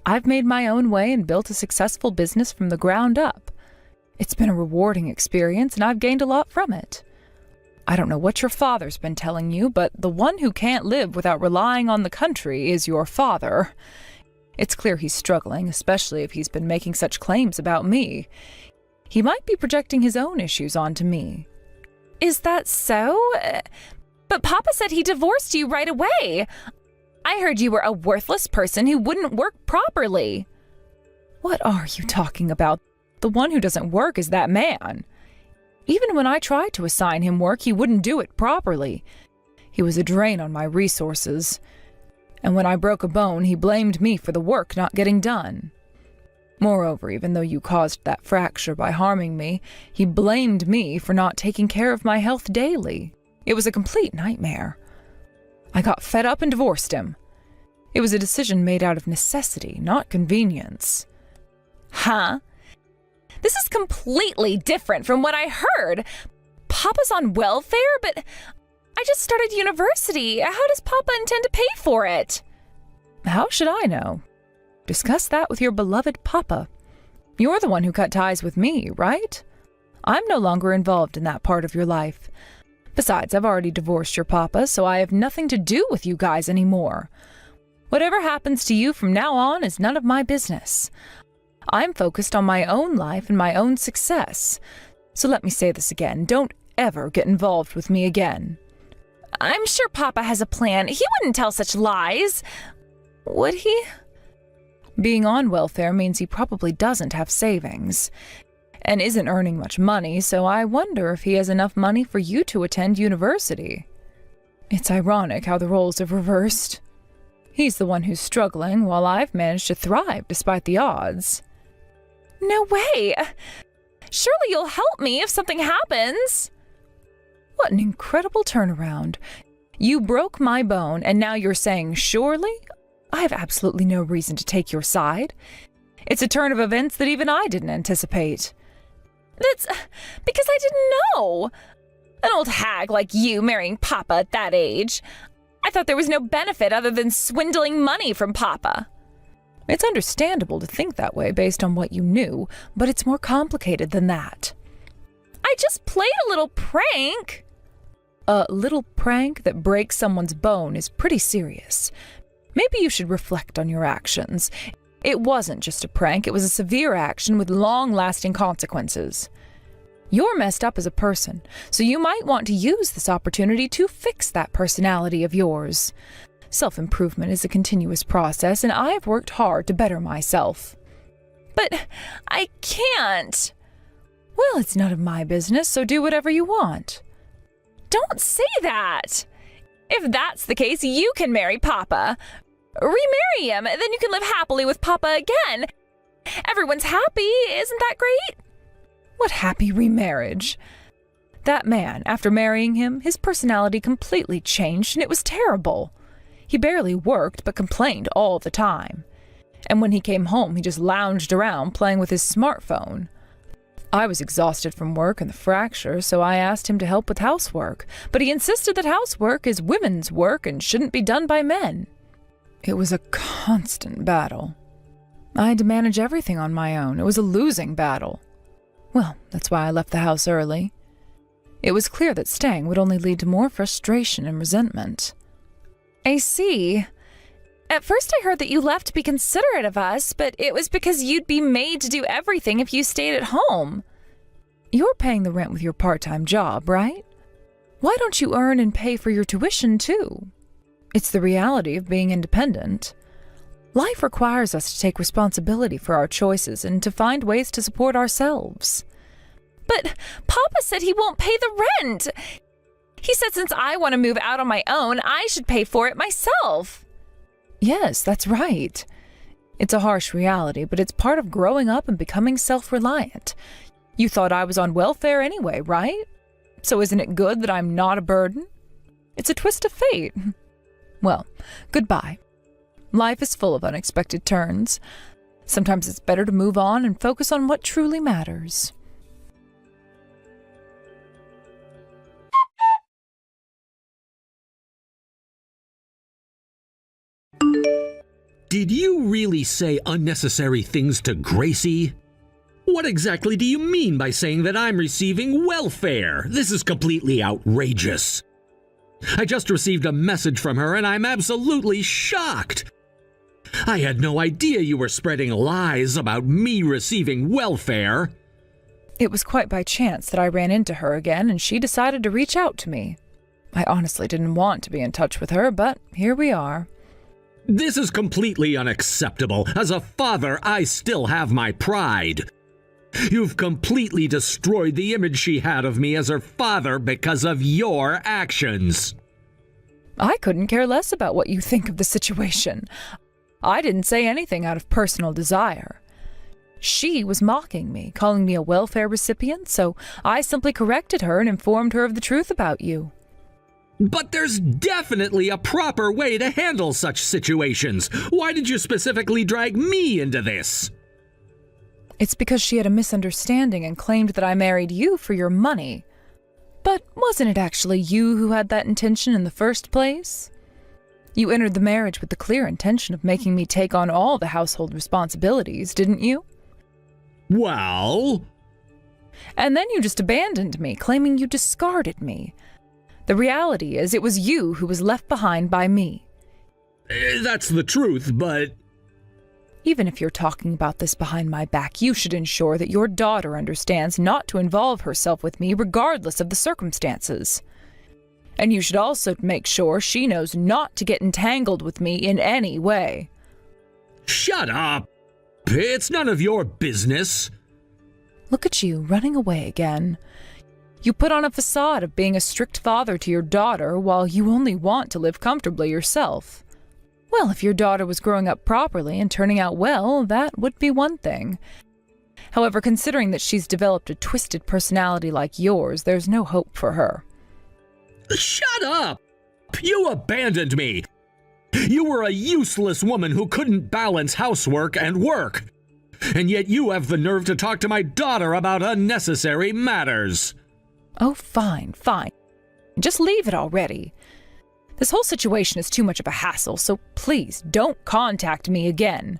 Speaker 2: I've made my own way and built a successful business from the ground up. It's been a rewarding experience, and I've gained a lot from it. I don't know what your father's been telling you, but the one who can't live without relying on the country is your father. It's clear he's struggling, especially if he's been making such claims about me. He might be projecting his own issues onto me.
Speaker 5: Is that so? But Papa said he divorced you right away. I heard you were a worthless person who wouldn't work properly.
Speaker 2: What are you talking about? The one who doesn't work is that man. Even when I tried to assign him work, he wouldn't do it properly. He was a drain on my resources. And when I broke a bone, he blamed me for the work not getting done. Moreover, even though you caused that fracture by harming me, he blamed me for not taking care of my health daily. It was a complete nightmare. I got fed up and divorced him. It was a decision made out of necessity, not convenience.
Speaker 5: Huh? This is completely different from what I heard. Papa's on welfare, but I just started university. How does Papa intend to pay for it?
Speaker 2: How should I know? Discuss that with your beloved Papa. You're the one who cut ties with me, right? I'm no longer involved in that part of your life. Besides, I've already divorced your Papa, so I have nothing to do with you guys anymore. Whatever happens to you from now on is none of my business. I'm focused on my own life and my own success. So let me say this again. Don't ever get involved with me again.
Speaker 5: I'm sure Papa has a plan. He wouldn't tell such lies. Would he?
Speaker 2: Being on welfare means he probably doesn't have savings and isn't earning much money, so I wonder if he has enough money for you to attend university. It's ironic how the roles have reversed. He's the one who's struggling, while I've managed to thrive despite the odds.
Speaker 5: No way! Surely you'll help me if something happens.
Speaker 2: What an incredible turnaround. You broke my bone, and now you're saying surely? I have absolutely no reason to take your side. It's a turn of events that even I didn't anticipate.
Speaker 5: That's because I didn't know. An old hag like you marrying Papa at that age. I thought there was no benefit other than swindling money from Papa.
Speaker 2: It's understandable to think that way based on what you knew, but it's more complicated than that.
Speaker 5: I just played a little prank.
Speaker 2: A little prank that breaks someone's bone is pretty serious. Maybe you should reflect on your actions. It wasn't just a prank, it was a severe action with long-lasting consequences. You're messed up as a person, so you might want to use this opportunity to fix that personality of yours. Self-improvement is a continuous process, and I've worked hard to better myself.
Speaker 5: But I can't.
Speaker 2: Well, it's none of my business, so do whatever you want.
Speaker 5: Don't say that. If that's the case, you can marry Papa. Remarry him, then you can live happily with Papa again. Everyone's happy, isn't that great?
Speaker 2: What happy remarriage? That man, after marrying him, his personality completely changed, and it was terrible. He barely worked, but complained all the time. And when he came home, he just lounged around playing with his smartphone. I was exhausted from work and the fracture, so I asked him to help with housework, but he insisted that housework is women's work and shouldn't be done by men. It was a constant battle. I had to manage everything on my own. It was a losing battle. Well, that's why I left the house early. It was clear that staying would only lead to more frustration and resentment.
Speaker 5: I see. At first I heard that you left to be considerate of us, but it was because you'd be made to do everything if you stayed at home.
Speaker 2: You're paying the rent with your part-time job, right? Why don't you earn and pay for your tuition, too? It's the reality of being independent. Life requires us to take responsibility for our choices and to find ways to support ourselves.
Speaker 5: But Papa said he won't pay the rent. He said since I want to move out on my own, I should pay for it myself.
Speaker 2: Yes, that's right. It's a harsh reality, but it's part of growing up and becoming self-reliant. You thought I was on welfare anyway, right? So isn't it good that I'm not a burden? It's a twist of fate. Well, goodbye. Life is full of unexpected turns. Sometimes it's better to move on and focus on what truly matters.
Speaker 7: Did you really say unnecessary things to Gracie? What exactly do you mean by saying that I'm receiving welfare? This is completely outrageous. I just received a message from her and I'm absolutely shocked. I had no idea you were spreading lies about me receiving welfare.
Speaker 2: It was quite by chance that I ran into her again and she decided to reach out to me. I honestly didn't want to be in touch with her, but here we are.
Speaker 7: This is completely unacceptable. As a father, I still have my pride. You've completely destroyed the image she had of me as her father because of your actions.
Speaker 2: I couldn't care less about what you think of the situation. I didn't say anything out of personal desire. She was mocking me, calling me a welfare recipient, so I simply corrected her and informed her of the truth about you.
Speaker 7: But there's definitely a proper way to handle such situations. Why did you specifically drag me into this?
Speaker 2: It's because she had a misunderstanding and claimed that I married you for your money. But wasn't it actually you who had that intention in the first place? You entered the marriage with the clear intention of making me take on all the household responsibilities, didn't you?
Speaker 7: Well...
Speaker 2: And then you just abandoned me, claiming you discarded me. The reality is, it was you who was left behind by me.
Speaker 7: That's the truth, but...
Speaker 2: Even if you're talking about this behind my back, you should ensure that your daughter understands not to involve herself with me regardless of the circumstances. And you should also make sure she knows not to get entangled with me in any way.
Speaker 7: Shut up! It's none of your business.
Speaker 2: Look at you, running away again. You put on a facade of being a strict father to your daughter while you only want to live comfortably yourself. Well, if your daughter was growing up properly and turning out well, that would be one thing. However, considering that she's developed a twisted personality like yours, there's no hope for her.
Speaker 7: Shut up! You abandoned me! You were a useless woman who couldn't balance housework and work! And yet you have the nerve to talk to my daughter about unnecessary matters!
Speaker 2: Oh, fine. Just leave it already. This whole situation is too much of a hassle, so please don't contact me again.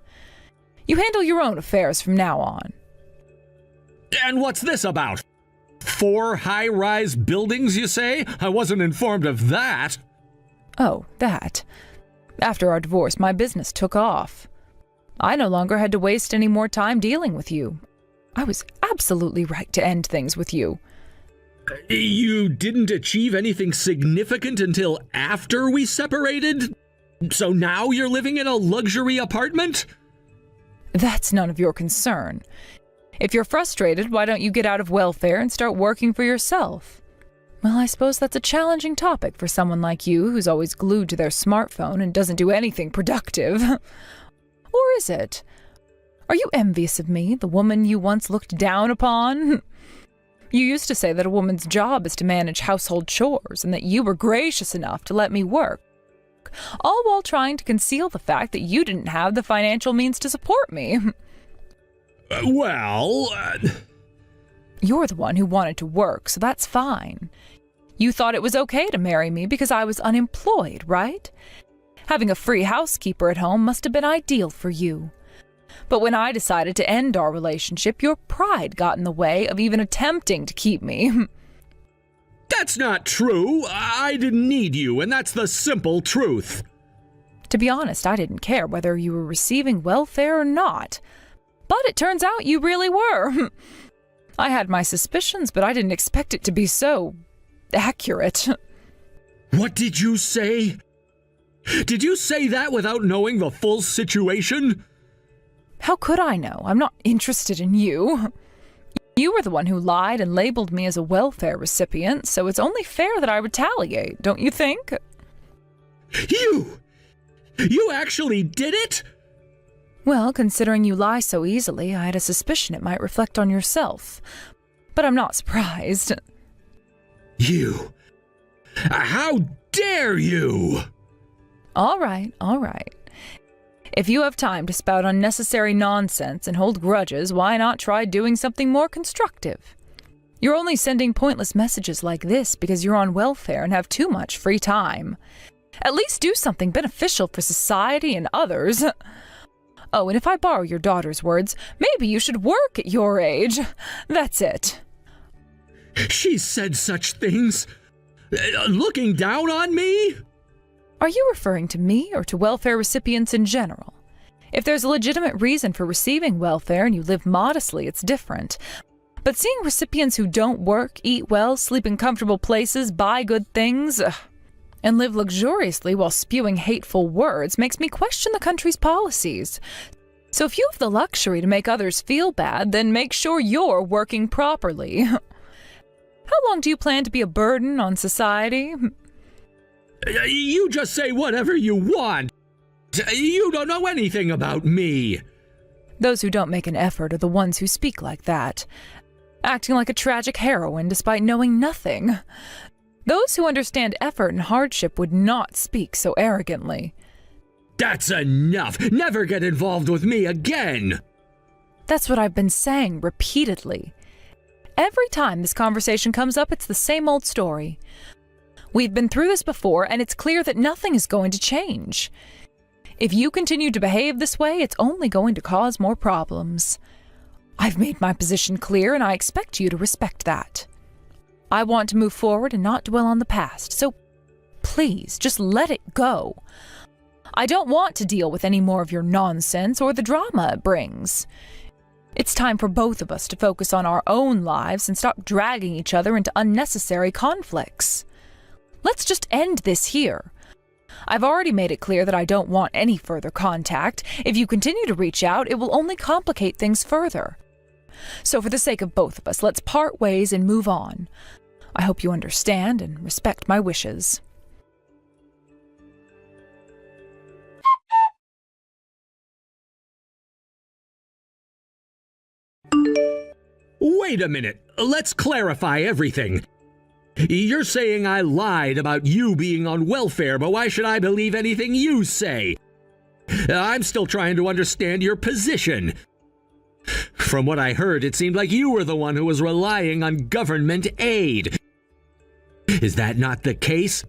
Speaker 2: You handle your own affairs from now on.
Speaker 7: And what's this about? 4 high-rise buildings, you say? I wasn't informed of that.
Speaker 2: Oh, that. After our divorce, my business took off. I no longer had to waste any more time dealing with you. I was absolutely right to end things with you.
Speaker 7: You didn't achieve anything significant until after we separated? So now you're living in a luxury apartment?
Speaker 2: That's none of your concern. If you're frustrated, why don't you get out of welfare and start working for yourself? Well, I suppose that's a challenging topic for someone like you who's always glued to their smartphone and doesn't do anything productive. Or is it? Are you envious of me, the woman you once looked down upon? You used to say that a woman's job is to manage household chores and that you were gracious enough to let me work, all while trying to conceal the fact that you didn't have the financial means to support me. You're the one who wanted to work, so that's fine. You thought it was okay to marry me because I was unemployed, right? Having a free housekeeper at home must have been ideal for you. But when I decided to end our relationship, your pride got in the way of even attempting to keep me.
Speaker 7: That's not true. I didn't need you, and that's the simple truth.
Speaker 2: To be honest, I didn't care whether you were receiving welfare or not. But it turns out you really were. I had my suspicions, but I didn't expect it to be so accurate.
Speaker 7: What did you say? Did you say that without knowing the full situation?
Speaker 2: How could I know? I'm not interested in you. You were the one who lied and labeled me as a welfare recipient, so it's only fair that I retaliate, don't you think?
Speaker 7: You actually did it?
Speaker 2: Well, considering you lie so easily, I had a suspicion it might reflect on yourself. But I'm not surprised.
Speaker 7: You! How dare you!
Speaker 2: All right. If you have time to spout unnecessary nonsense and hold grudges, why not try doing something more constructive? You're only sending pointless messages like this because you're on welfare and have too much free time. At least do something beneficial for society and others. Oh, and if I borrow your daughter's words, maybe you should work at your age. That's it.
Speaker 7: She said such things? Looking down on me?
Speaker 2: Are you referring to me or to welfare recipients in general? If there's a legitimate reason for receiving welfare and you live modestly, it's different. But seeing recipients who don't work, eat well, sleep in comfortable places, buy good things, and live luxuriously while spewing hateful words makes me question the country's policies. So if you have the luxury to make others feel bad, then make sure you're working properly. How long do you plan to be a burden on society?
Speaker 7: You just say whatever you want. You don't know anything about me.
Speaker 2: Those who don't make an effort are the ones who speak like that, acting like a tragic heroine despite knowing nothing. Those who understand effort and hardship would not speak so arrogantly.
Speaker 7: That's enough. Never get involved with me again.
Speaker 2: That's what I've been saying repeatedly. Every time this conversation comes up, it's the same old story. We've been through this before, and it's clear that nothing is going to change. If you continue to behave this way, it's only going to cause more problems. I've made my position clear, and I expect you to respect that. I want to move forward and not dwell on the past, so please, just let it go. I don't want to deal with any more of your nonsense or the drama it brings. It's time for both of us to focus on our own lives and stop dragging each other into unnecessary conflicts. Let's just end this here. I've already made it clear that I don't want any further contact. If you continue to reach out, it will only complicate things further. So for the sake of both of us, let's part ways and move on. I hope you understand and respect my wishes.
Speaker 7: Wait a minute. Let's clarify everything. You're saying I lied about you being on welfare, but why should I believe anything you say? I'm still trying to understand your position. From what I heard, it seemed like you were the one who was relying on government aid. Is that not the case?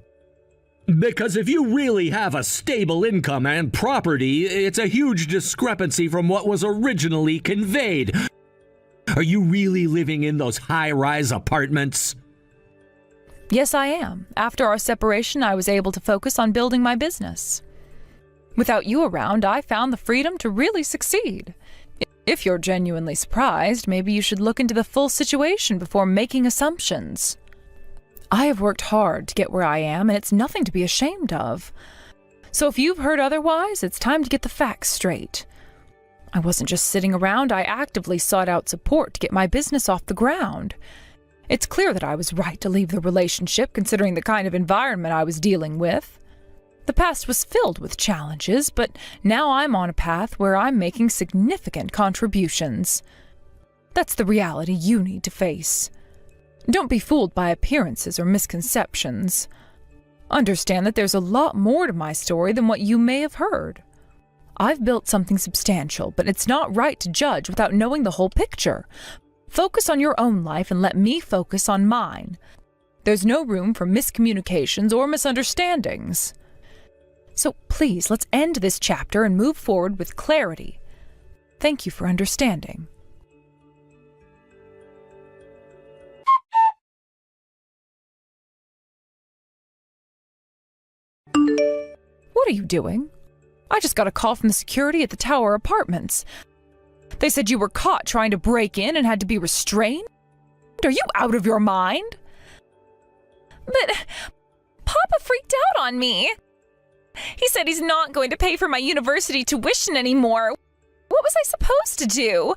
Speaker 7: Because if you really have a stable income and property, it's a huge discrepancy from what was originally conveyed. Are you really living in those high-rise apartments?
Speaker 2: Yes, I am. After our separation, I was able to focus on building my business. Without you around, I found the freedom to really succeed. If you're genuinely surprised, maybe you should look into the full situation before making assumptions. I have worked hard to get where I am, and it's nothing to be ashamed of. So if you've heard otherwise, it's time to get the facts straight. I wasn't just sitting around, I actively sought out support to get my business off the ground. It's clear that I was right to leave the relationship, considering the kind of environment I was dealing with. The past was filled with challenges, but now I'm on a path where I'm making significant contributions. That's the reality you need to face. Don't be fooled by appearances or misconceptions. Understand that there's a lot more to my story than what you may have heard. I've built something substantial, but it's not right to judge without knowing the whole picture. Focus on your own life and let me focus on mine. There's no room for miscommunications or misunderstandings. So please, let's end this chapter and move forward with clarity. Thank you for understanding. What are you doing? I just got a call from the security at the Tower Apartments. They said you were caught trying to break in and had to be restrained? Are you out of your mind? But Papa freaked out on me. He said he's not going to pay for my university tuition anymore. What was I supposed to do?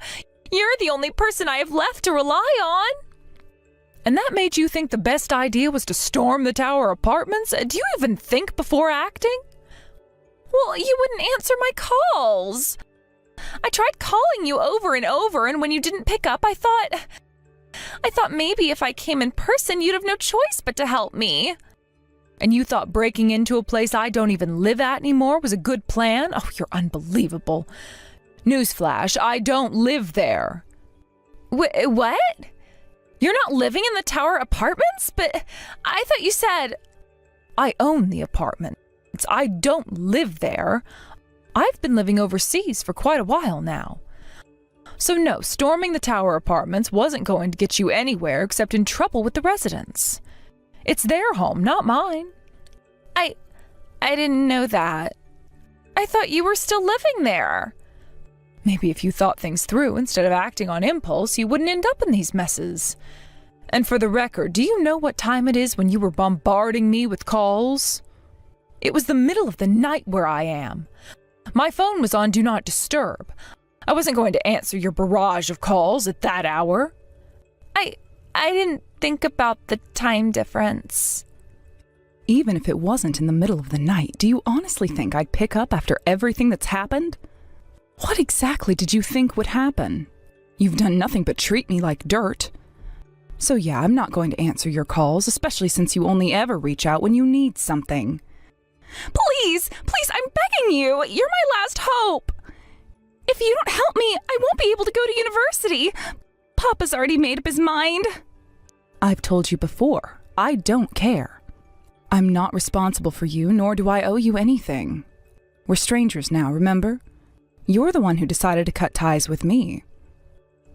Speaker 2: You're the only person I have left to rely on. And that made you think the best idea was to storm the Tower Apartments? Do you even think before acting? Well, you wouldn't answer my calls. I tried calling you over and over, and when you didn't pick up, I thought maybe if I came in person, you'd have no choice but to help me. And you thought breaking into a place I don't even live at anymore was a good plan? Oh, you're unbelievable. Newsflash, I don't live there. What? You're not living in the tower apartments? But I thought you said... I own the apartments. I don't live there. I've been living overseas for quite a while now. So no, storming the tower apartments wasn't going to get you anywhere except in trouble with the residents. It's their home, not mine. I didn't know that. I thought you were still living there. Maybe if you thought things through instead of acting on impulse, you wouldn't end up in these messes. And for the record, do you know what time it is when you were bombarding me with calls? It was the middle of the night where I am. My phone was on Do Not Disturb. I wasn't going to answer your barrage of calls at that hour. I didn't think about the time difference.
Speaker 8: Even if it wasn't in the middle of the night, do you honestly think I'd pick up after everything that's happened? What exactly did you think would happen? You've done nothing but treat me like dirt. So yeah, I'm not going to answer your calls, especially since you only ever reach out when you need something. Please, I'm begging you. You're my last hope. If you don't help me, I won't be able to go to university. Papa's already made up his mind. I've told you before, I don't care. I'm not responsible for you, nor do I owe you anything. We're strangers now, remember? You're the one who decided to cut ties with me.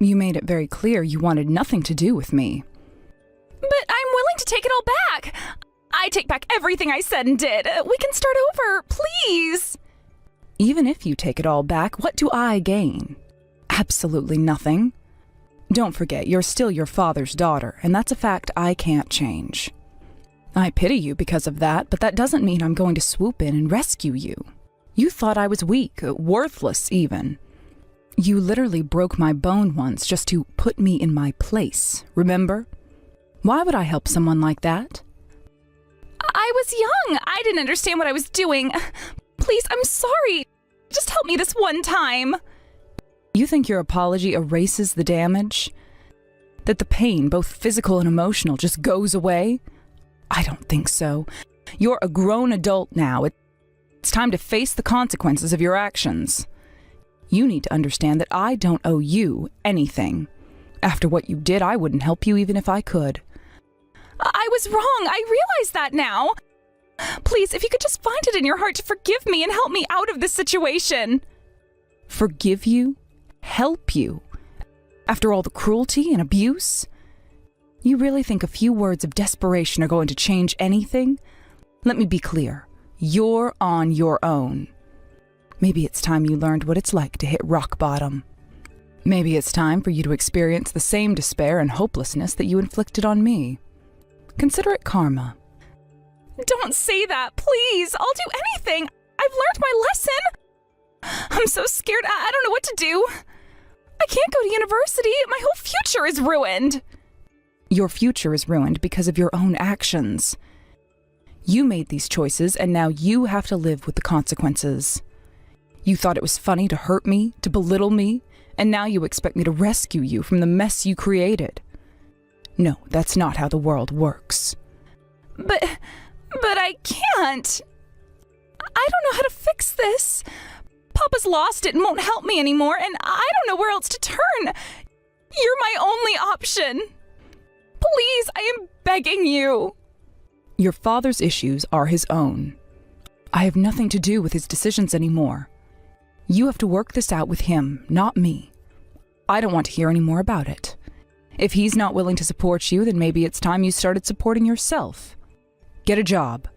Speaker 8: You made it very clear you wanted nothing to do with me. But I'm willing to take it all back. I take back everything I said and did. We can start over, please. Even if you take it all back, what do I gain? Absolutely nothing. Don't forget, you're still your father's daughter, and that's a fact I can't change. I pity you because of that, but that doesn't mean I'm going to swoop in and rescue you. You thought I was weak, worthless even. You literally broke my bone once just to put me in my place, remember? Why would I help someone like that? I was young. I didn't understand what I was doing. Please, I'm sorry. Just help me this one time. You think your apology erases the damage? That the pain, both physical and emotional, just goes away? I don't think so. You're a grown adult now. It's time to face the consequences of your actions. You need to understand that I don't owe you anything. After what you did, I wouldn't help you even if I could. I was wrong. I realize that now. Please, if you could just find it in your heart to forgive me and help me out of this situation. Forgive you? Help you? After all the cruelty and abuse? You really think a few words of desperation are going to change anything? Let me be clear. You're on your own. Maybe it's time you learned what it's like to hit rock bottom. Maybe it's time for you to experience the same despair and hopelessness that you inflicted on me. Consider it karma. Don't say that, please. I'll do anything. I've learned my lesson. I'm so scared. I don't know what to do. I can't go to university. My whole future is ruined. Your future is ruined because of your own actions. You made these choices, and now you have to live with the consequences. You thought it was funny to hurt me, to belittle me, and now you expect me to rescue you from the mess you created. No, that's not how the world works. But I can't. I don't know how to fix this. Papa's lost it and won't help me anymore, and I don't know where else to turn. You're my only option. Please, I am begging you. Your father's issues are his own. I have nothing to do with his decisions anymore. You have to work this out with him, not me. I don't want to hear any more about it. If he's not willing to support you, then maybe it's time you started supporting yourself. Get a job.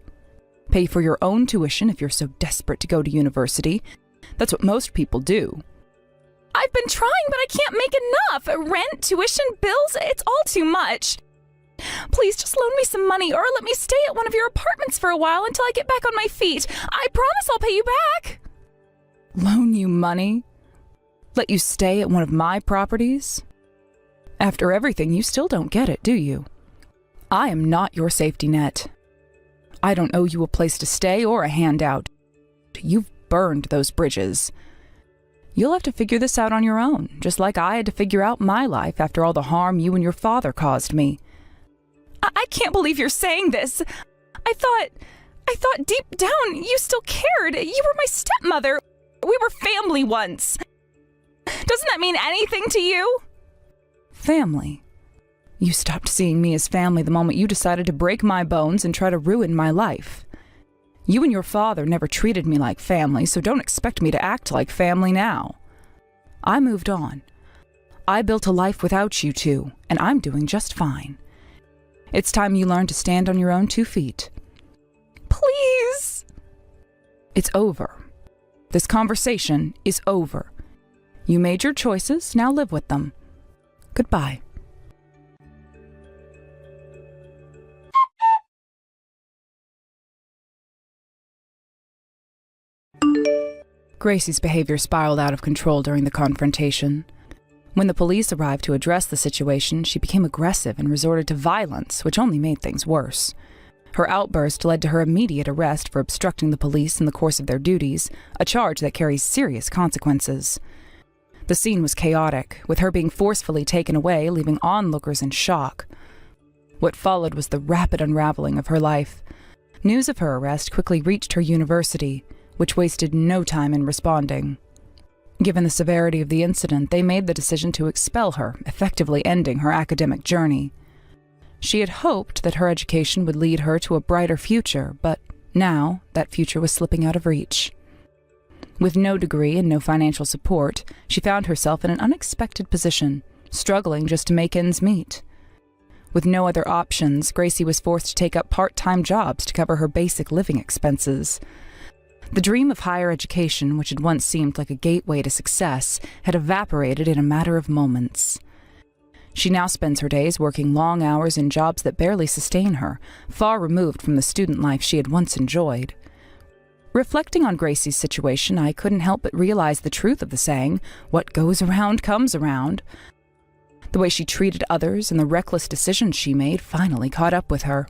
Speaker 8: Pay for your own tuition if you're so desperate to go to university. That's what most people do. I've been trying, but I can't make enough. Rent, tuition, bills, it's all too much. Please just loan me some money or let me stay at one of your apartments for a while until I get back on my feet. I promise I'll pay you back. Loan you money? Let you stay at one of my properties? After everything, you still don't get it, do you? I am not your safety net. I don't owe you a place to stay or a handout. You've burned those bridges. You'll have to figure this out on your own, just like I had to figure out my life after all the harm you and your father caused me. I can't believe you're saying this. I thought deep down you still cared. You were my stepmother. We were family once. Doesn't that mean anything to you? Family? You stopped seeing me as family the moment you decided to break my bones and try to ruin my life. You and your father never treated me like family, so don't expect me to act like family now. I moved on. I built a life without you two, and I'm doing just fine. It's time you learn to stand on your own 2 feet. Please! It's over. This conversation is over. You made your choices, now live with them. Goodbye. Gracie's behavior spiraled out of control during the confrontation. When the police arrived to address the situation, she became aggressive and resorted to violence, which only made things worse. Her outburst led to her immediate arrest for obstructing the police in the course of their duties, a charge that carries serious consequences. The scene was chaotic, with her being forcefully taken away, leaving onlookers in shock. What followed was the rapid unraveling of her life. News of her arrest quickly reached her university, which wasted no time in responding. Given the severity of the incident, they made the decision to expel her, effectively ending her academic journey. She had hoped that her education would lead her to a brighter future, but now that future was slipping out of reach. With no degree and no financial support, she found herself in an unexpected position, struggling just to make ends meet. With no other options, Gracie was forced to take up part-time jobs to cover her basic living expenses. The dream of higher education, which had once seemed like a gateway to success, had evaporated in a matter of moments. She now spends her days working long hours in jobs that barely sustain her, far removed from the student life she had once enjoyed. Reflecting on Gracie's situation, I couldn't help but realize the truth of the saying, "What goes around comes around." The way she treated others and the reckless decisions she made finally caught up with her.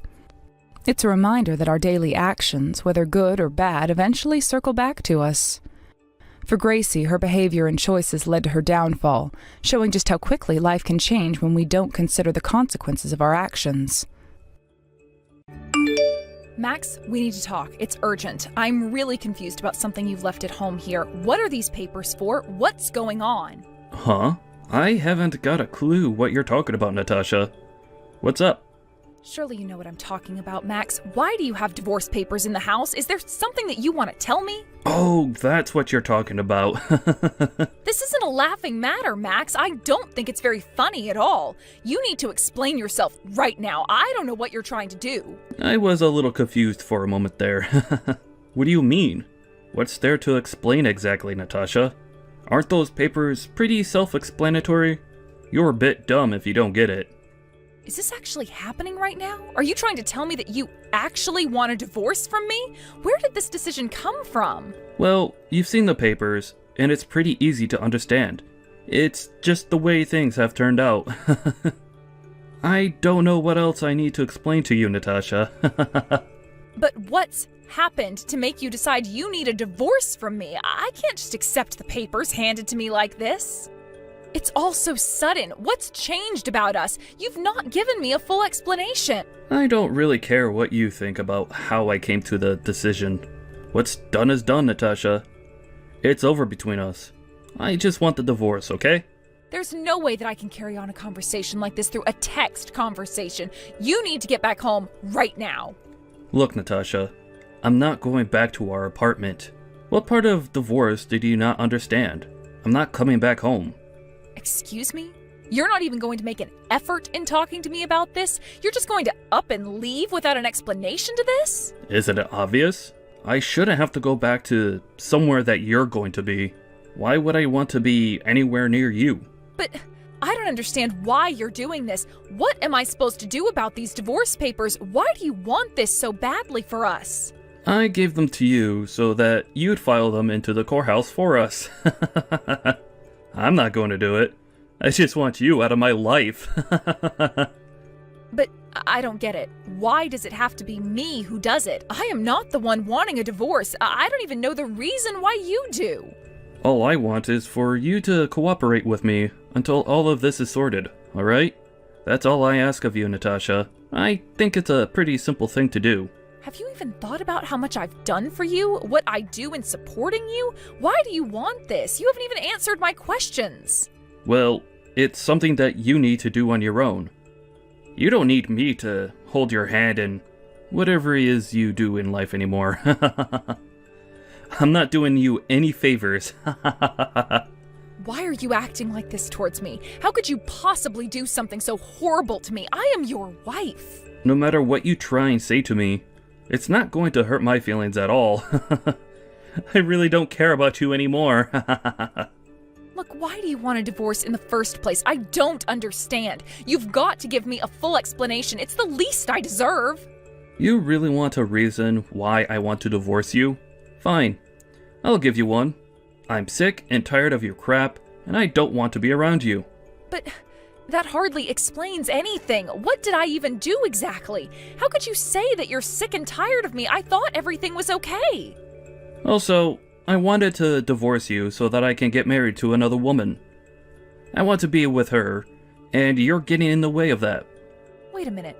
Speaker 8: It's a reminder that our daily actions, whether good or bad, eventually circle back to us. For Gracie, her behavior and choices led to her downfall, showing just how quickly life can change when we don't consider the consequences of our actions.
Speaker 2: Max, we need to talk. It's urgent. I'm really confused about something you've left at home here. What are these papers for? What's going on?
Speaker 9: Huh? I haven't got a clue what you're talking about, Natasha. What's up?
Speaker 2: Surely you know what I'm talking about, Max. Why do you have divorce papers in the house? Is there something that you want to tell me?
Speaker 9: Oh, that's what you're talking about.
Speaker 2: This isn't a laughing matter, Max. I don't think it's very funny at all. You need to explain yourself right now. I don't know what you're trying to do.
Speaker 9: I was a little confused for a moment there. What do you mean? What's there to explain exactly, Natasha? Aren't those papers pretty self-explanatory? You're a bit dumb if you don't get it.
Speaker 2: Is this actually happening right now? Are you trying to tell me that you actually want a divorce from me? Where did this decision come from?
Speaker 9: Well, you've seen the papers, and it's pretty easy to understand. It's just the way things have turned out. I don't know what else I need to explain to you, Natasha.
Speaker 2: But what's happened to make you decide you need a divorce from me? I can't just accept the papers handed to me like this. It's all so sudden. What's changed about us? You've not given me a full explanation.
Speaker 9: I don't really care what you think about how I came to the decision. What's done is done, Natasha. It's over between us. I just want the divorce, okay?
Speaker 2: There's no way that I can carry on a conversation like this through a text conversation. You need to get back home right now.
Speaker 9: Look, Natasha, I'm not going back to our apartment. What part of divorce did you not understand? I'm not coming back home.
Speaker 2: Excuse me? You're not even going to make an effort in talking to me about this? You're just going to up and leave without an explanation to this?
Speaker 9: Isn't it obvious? I shouldn't have to go back to somewhere that you're going to be. Why would I want to be anywhere near you?
Speaker 2: But I don't understand why you're doing this. What am I supposed to do about these divorce papers? Why do you want this so badly for us?
Speaker 9: I gave them to you so that you'd file them into the courthouse for us. I'm not going to do it. I just want you out of my life.
Speaker 2: But I don't get it. Why does it have to be me who does it? I am not the one wanting a divorce. I don't even know the reason why you do.
Speaker 9: All I want is for you to cooperate with me until all of this is sorted, alright? That's all I ask of you, Natasha. I think it's a pretty simple thing to do.
Speaker 2: Have you even thought about how much I've done for you? What I do in supporting you? Why do you want this? You haven't even answered my questions.
Speaker 9: Well, it's something that you need to do on your own. You don't need me to hold your hand in whatever it is you do in life anymore. I'm not doing you any favors.
Speaker 2: Why are you acting like this towards me? How could you possibly do something so horrible to me? I am your wife.
Speaker 9: No matter what you try and say to me, it's not going to hurt my feelings at all. I really don't care about you anymore.
Speaker 2: Look, why do you want a divorce in the first place? I don't understand. You've got to give me a full explanation. It's the least I deserve.
Speaker 9: You really want a reason why I want to divorce you? Fine. I'll give you one. I'm sick and tired of your crap, and I don't want to be around you.
Speaker 2: But that hardly explains anything. What did I even do exactly? How could you say that you're sick and tired of me? I thought everything was okay.
Speaker 9: Also, I wanted to divorce you so that I can get married to another woman. I want to be with her, and you're getting in the way of that.
Speaker 2: Wait a minute.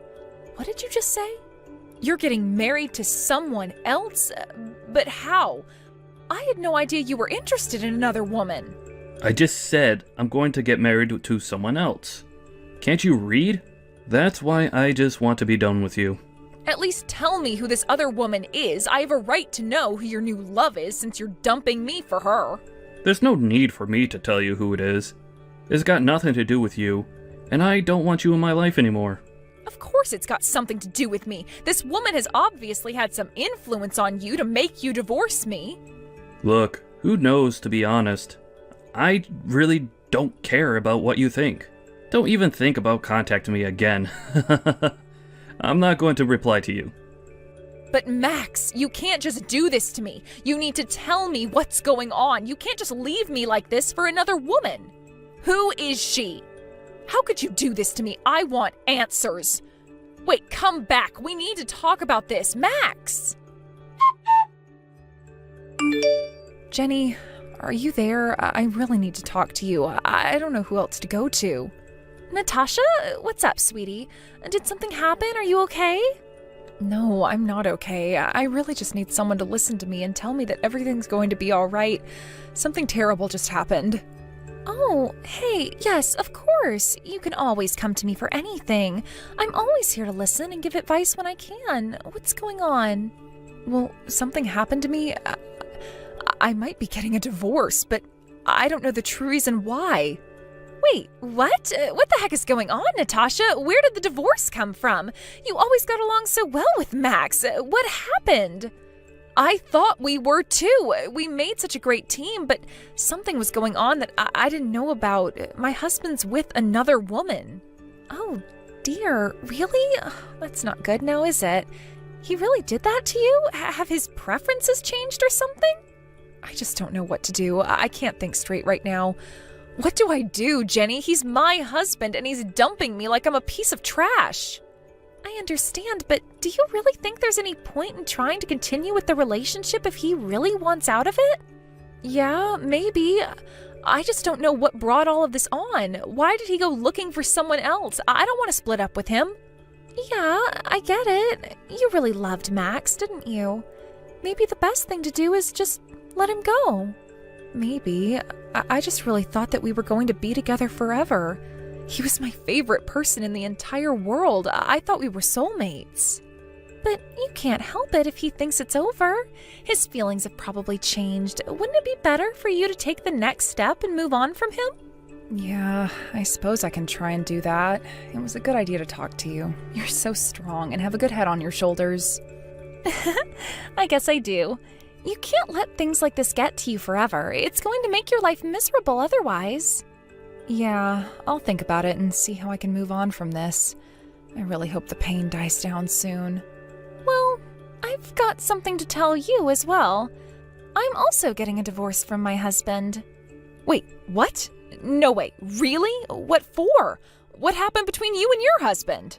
Speaker 2: What did you just say? You're getting married to someone else? But how? I had no idea you were interested in another woman.
Speaker 9: I just said I'm going to get married to someone else. Can't you read? That's why I just want to be done with you.
Speaker 2: At least tell me who this other woman is. I have a right to know who your new love is since you're dumping me for her.
Speaker 9: There's no need for me to tell you who it is. It's got nothing to do with you, and I don't want you in my life anymore.
Speaker 2: Of course it's got something to do with me. This woman has obviously had some influence on you to make you divorce me.
Speaker 9: Look, who knows, to be honest. I really don't care about what you think. Don't even think about contacting me again. I'm not going to reply to you.
Speaker 2: But Max, you can't just do this to me. You need to tell me what's going on. You can't just leave me like this for another woman. Who is she? How could you do this to me? I want answers. Wait, come back. We need to talk about this. Max! Jenny, are you there? I really need to talk to you. I don't know who else to go to. Natasha? What's up, sweetie? Did something happen? Are you okay? No, I'm not okay. I really just need someone to listen to me and tell me that everything's going to be all right. Something terrible just happened. Oh, hey, yes, of course. You can always come to me for anything. I'm always here to listen and give advice when I can. What's going on? Well, something happened to me. I might be getting a divorce, but I don't know the true reason why. Wait, what? What the heck is going on, Natasha? Where did the divorce come from? You always got along so well with Max. What happened? I thought we were too. We made such a great team, but something was going on that I didn't know about. My husband's with another woman. Oh, dear. Really? That's not good now, is it? He really did that to you? Have his preferences changed or something? I just don't know what to do. I can't think straight right now. What do I do, Jenny? He's my husband and he's dumping me like I'm a piece of trash. I understand, but do you really think there's any point in trying to continue with the relationship if he really wants out of it? Yeah, maybe. I just don't know what brought all of this on. Why did he go looking for someone else? I don't want to split up with him. Yeah, I get it. You really loved Max, didn't you? Maybe the best thing to do is just let him go. Maybe. I just really thought that we were going to be together forever. He was my favorite person in the entire world. I thought we were soulmates. But you can't help it if he thinks it's over. His feelings have probably changed. Wouldn't it be better for you to take the next step and move on from him? Yeah, I suppose I can try and do that. It was a good idea to talk to you. You're so strong and have a good head on your shoulders. I guess I do. You can't let things like this get to you forever. It's going to make your life miserable otherwise. Yeah, I'll think about it and see how I can move on from this. I really hope the pain dies down soon. Well, I've got something to tell you as well. I'm also getting a divorce from my husband. Wait, what? No way, really? What for? What happened between you and your husband?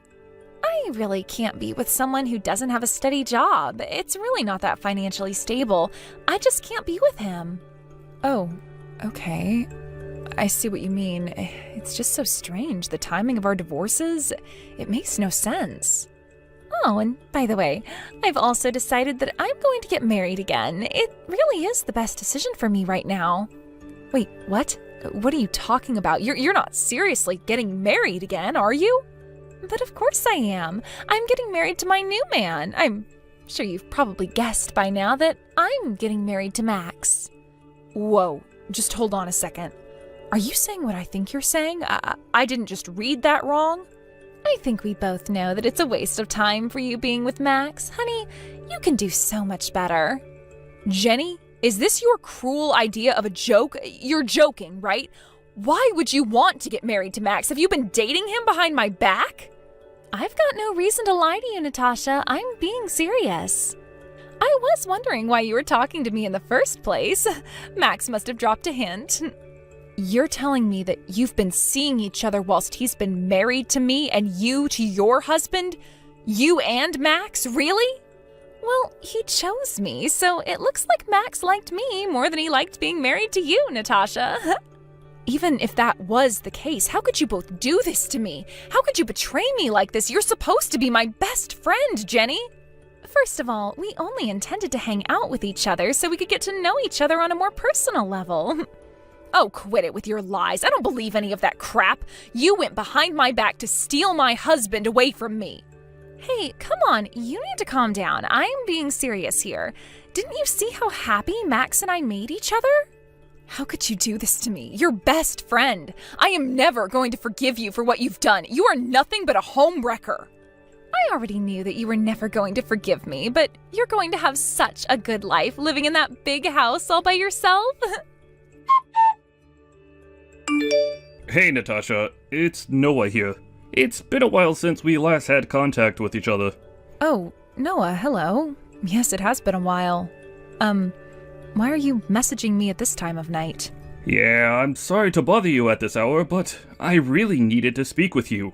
Speaker 2: I really can't be with someone who doesn't have a steady job. It's really not that financially stable. I just can't be with him. Oh, okay. I see what you mean. It's just so strange. The timing of our divorces, it makes no sense. Oh, and by the way, I've also decided that I'm going to get married again. It really is the best decision for me right now. Wait, what? What are you talking about? You're not seriously getting married again, are you? But of course I am. I'm getting married to my new man. I'm sure you've probably guessed by now that I'm getting married to Max. Whoa, just hold on a second. Are you saying what I think you're saying? I didn't just read that wrong? I think we both know that it's a waste of time for you being with Max. Honey, you can do so much better. Jenny, is this your cruel idea of a joke? You're joking, right? Why would you want to get married to Max? Have you been dating him behind my back? I've got no reason to lie to you, Natasha. I'm being serious. I was wondering why you were talking to me in the first place. Max must have dropped a hint. You're telling me that you've been seeing each other whilst he's been married to me and you to your husband? You and Max? Really? Well, he chose me, so it looks like Max liked me more than he liked being married to you, Natasha. Even if that was the case, how could you both do this to me? How could you betray me like this? You're supposed to be my best friend, Jenny. First of all, we only intended to hang out with each other so we could get to know each other on a more personal level. Oh, quit it with your lies. I don't believe any of that crap. You went behind my back to steal my husband away from me. Hey, come on, you need to calm down. I'm being serious here. Didn't you see how happy Max and I made each other? How could you do this to me? Your best friend. I am never going to forgive you for what you've done. You are nothing but a homewrecker. I already knew that you were never going to forgive me, but you're going to have such a good life living in that big house all by yourself.
Speaker 9: Hey, Natasha, it's Noah here. It's been a while since we last had contact with each other.
Speaker 2: Oh, Noah, hello. Yes, it has been a while. Why are you messaging me at this time of night?
Speaker 9: Yeah, I'm sorry to bother you at this hour, but I really needed to speak with you.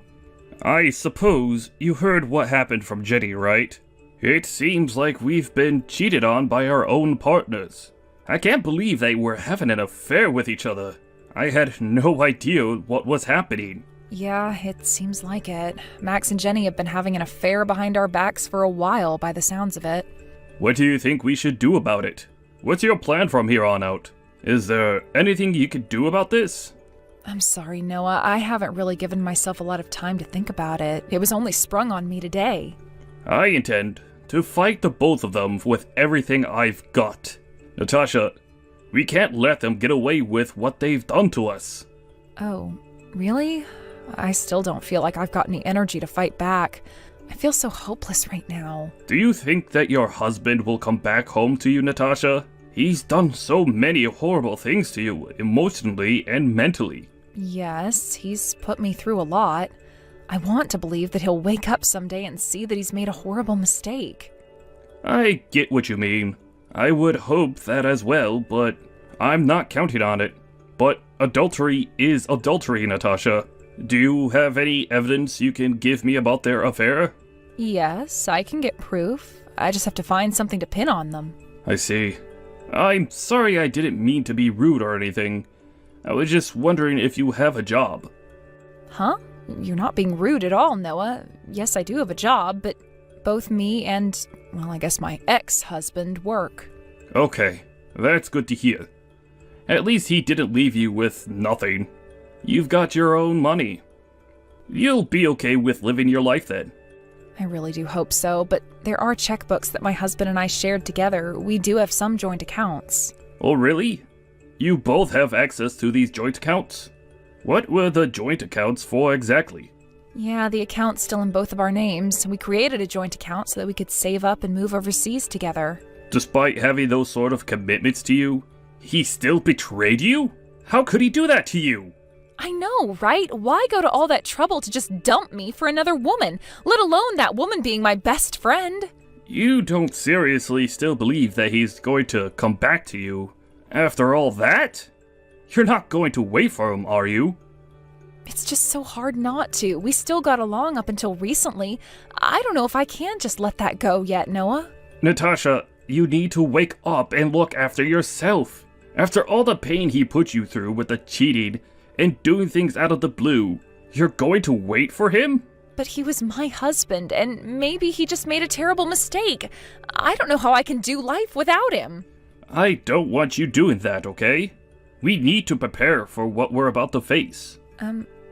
Speaker 9: I suppose you heard what happened from Jenny, right? It seems like we've been cheated on by our own partners. I can't believe they were having an affair with each other. I had no idea what was happening.
Speaker 2: Yeah, it seems like it. Max and Jenny have been having an affair behind our backs for a while, by the sounds of it.
Speaker 9: What do you think we should do about it? What's your plan from here on out? Is there anything you could do about this?
Speaker 2: I'm sorry, Noah. I haven't really given myself a lot of time to think about it. It was only sprung on me today.
Speaker 9: I intend to fight the both of them with everything I've got. Natasha, we can't let them get away with what they've done to us.
Speaker 2: Oh, really? I still don't feel like I've got any energy to fight back. I feel so hopeless right now.
Speaker 9: Do you think that your husband will come back home to you, Natasha? He's done so many horrible things to you, emotionally and mentally.
Speaker 2: Yes, he's put me through a lot. I want to believe that he'll wake up someday and see that he's made a horrible mistake.
Speaker 9: I get what you mean. I would hope that as well, but I'm not counting on it. But adultery is adultery, Natasha. Do you have any evidence you can give me about their affair?
Speaker 2: Yes, I can get proof. I just have to find something to pin on them.
Speaker 9: I see. I'm sorry I didn't mean to be rude or anything. I was just wondering if you have a job.
Speaker 2: Huh? You're not being rude at all, Noah. Yes, I do have a job, but both me and, well, I guess my ex-husband work.
Speaker 9: Okay, that's good to hear. At least he didn't leave you with nothing. You've got your own money. You'll be okay with living your life then.
Speaker 2: I really do hope so, but there are checkbooks that my husband and I shared together. We do have some joint accounts.
Speaker 9: Oh, really? You both have access to these joint accounts? What were the joint accounts for exactly?
Speaker 2: Yeah, the account's still in both of our names. We created a joint account so that we could save up and move overseas together.
Speaker 9: Despite having those sort of commitments to you, he still betrayed you? How could he do that to you?
Speaker 2: I know, right? Why go to all that trouble to just dump me for another woman, let alone that woman being my best friend?
Speaker 9: You don't seriously still believe that he's going to come back to you after all that? You're not going to wait for him, are you?
Speaker 2: It's just so hard not to. We still got along up until recently. I don't know if I can just let that go yet, Noah.
Speaker 9: Natasha, you need to wake up and look after yourself. After all the pain he put you through with the cheating and doing things out of the blue, you're going to wait for him?
Speaker 2: But he was my husband, and maybe he just made a terrible mistake. I don't know how I can do life without him.
Speaker 9: I don't want you doing that, okay? We need to prepare for what we're about to face.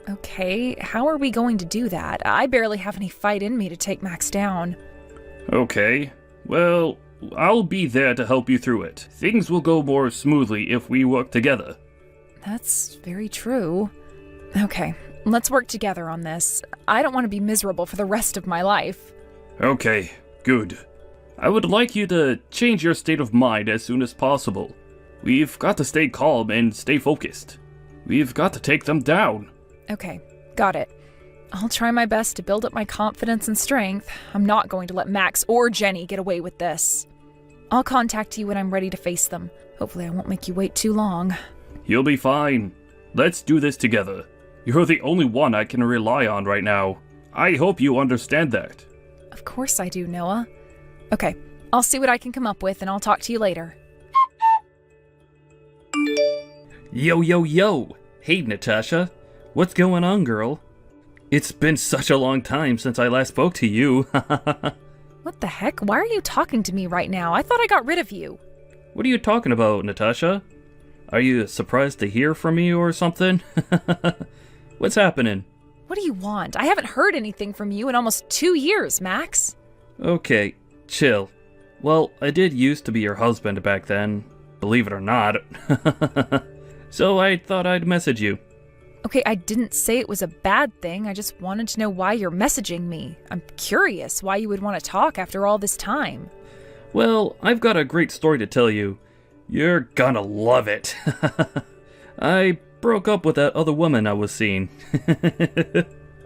Speaker 2: Okay, how are we going to do that? I barely have any fight in me to take Max down.
Speaker 9: Okay, well, I'll be there to help you through it. Things will go more smoothly if we work together.
Speaker 2: That's very true. Okay, let's work together on this. I don't want to be miserable for the rest of my life.
Speaker 9: Okay, good. I would like you to change your state of mind as soon as possible. We've got to stay calm and stay focused. We've got to take them down.
Speaker 2: Okay, got it. I'll try my best to build up my confidence and strength. I'm not going to let Max or Jenny get away with this. I'll contact you when I'm ready to face them. Hopefully I won't make you wait too long.
Speaker 9: You'll be fine. Let's do this together. You're the only one I can rely on right now. I hope you understand that.
Speaker 2: Of course I do, Noah. Okay, I'll see what I can come up with and I'll talk to you later.
Speaker 9: Yo, yo, yo! Hey, Natasha. What's going on, girl? It's been such a long time since I last spoke to you.
Speaker 2: What the heck? Why are you talking to me right now? I thought I got rid of you.
Speaker 9: What are you talking about, Natasha? Are you surprised to hear from me or something? What's happening?
Speaker 2: What do you want? I haven't heard anything from you in almost 2 years, Max.
Speaker 9: Okay, chill. Well, I did used to be your husband back then, believe it or not. So I thought I'd message you.
Speaker 2: Okay, I didn't say it was a bad thing. I just wanted to know why you're messaging me. I'm curious why you would want to talk after all this time.
Speaker 9: Well, I've got a great story to tell you. You're gonna love it. I broke up with that other woman I was seeing.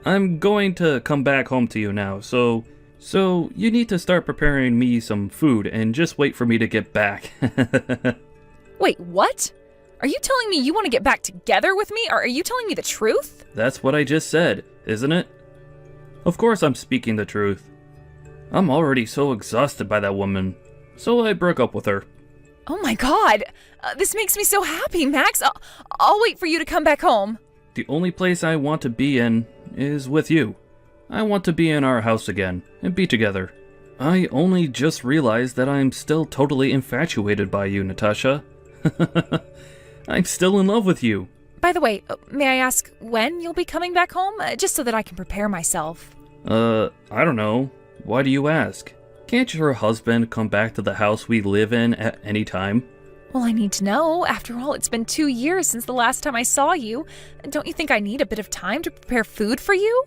Speaker 9: I'm going to come back home to you now, so you need to start preparing me some food and just wait for me to get back.
Speaker 2: Wait, what? Are you telling me you want to get back together with me? Or are you telling me the truth?
Speaker 9: That's what I just said, isn't it? Of course I'm speaking the truth. I'm already so exhausted by that woman, so I broke up with her.
Speaker 2: Oh my god! This makes me so happy, Max! I'll wait for you to come back home.
Speaker 9: The only place I want to be in is with you. I want to be in our house again and be together. I only just realized that I'm still totally infatuated by you, Natasha. I'm still in love with you.
Speaker 2: By the way, may I ask when you'll be coming back home? Just so that I can prepare myself.
Speaker 9: I don't know. Why do you ask? Can't your husband come back to the house we live in at any time?
Speaker 2: Well, I need to know. After all, it's been 2 years since the last time I saw you. Don't you think I need a bit of time to prepare food for you?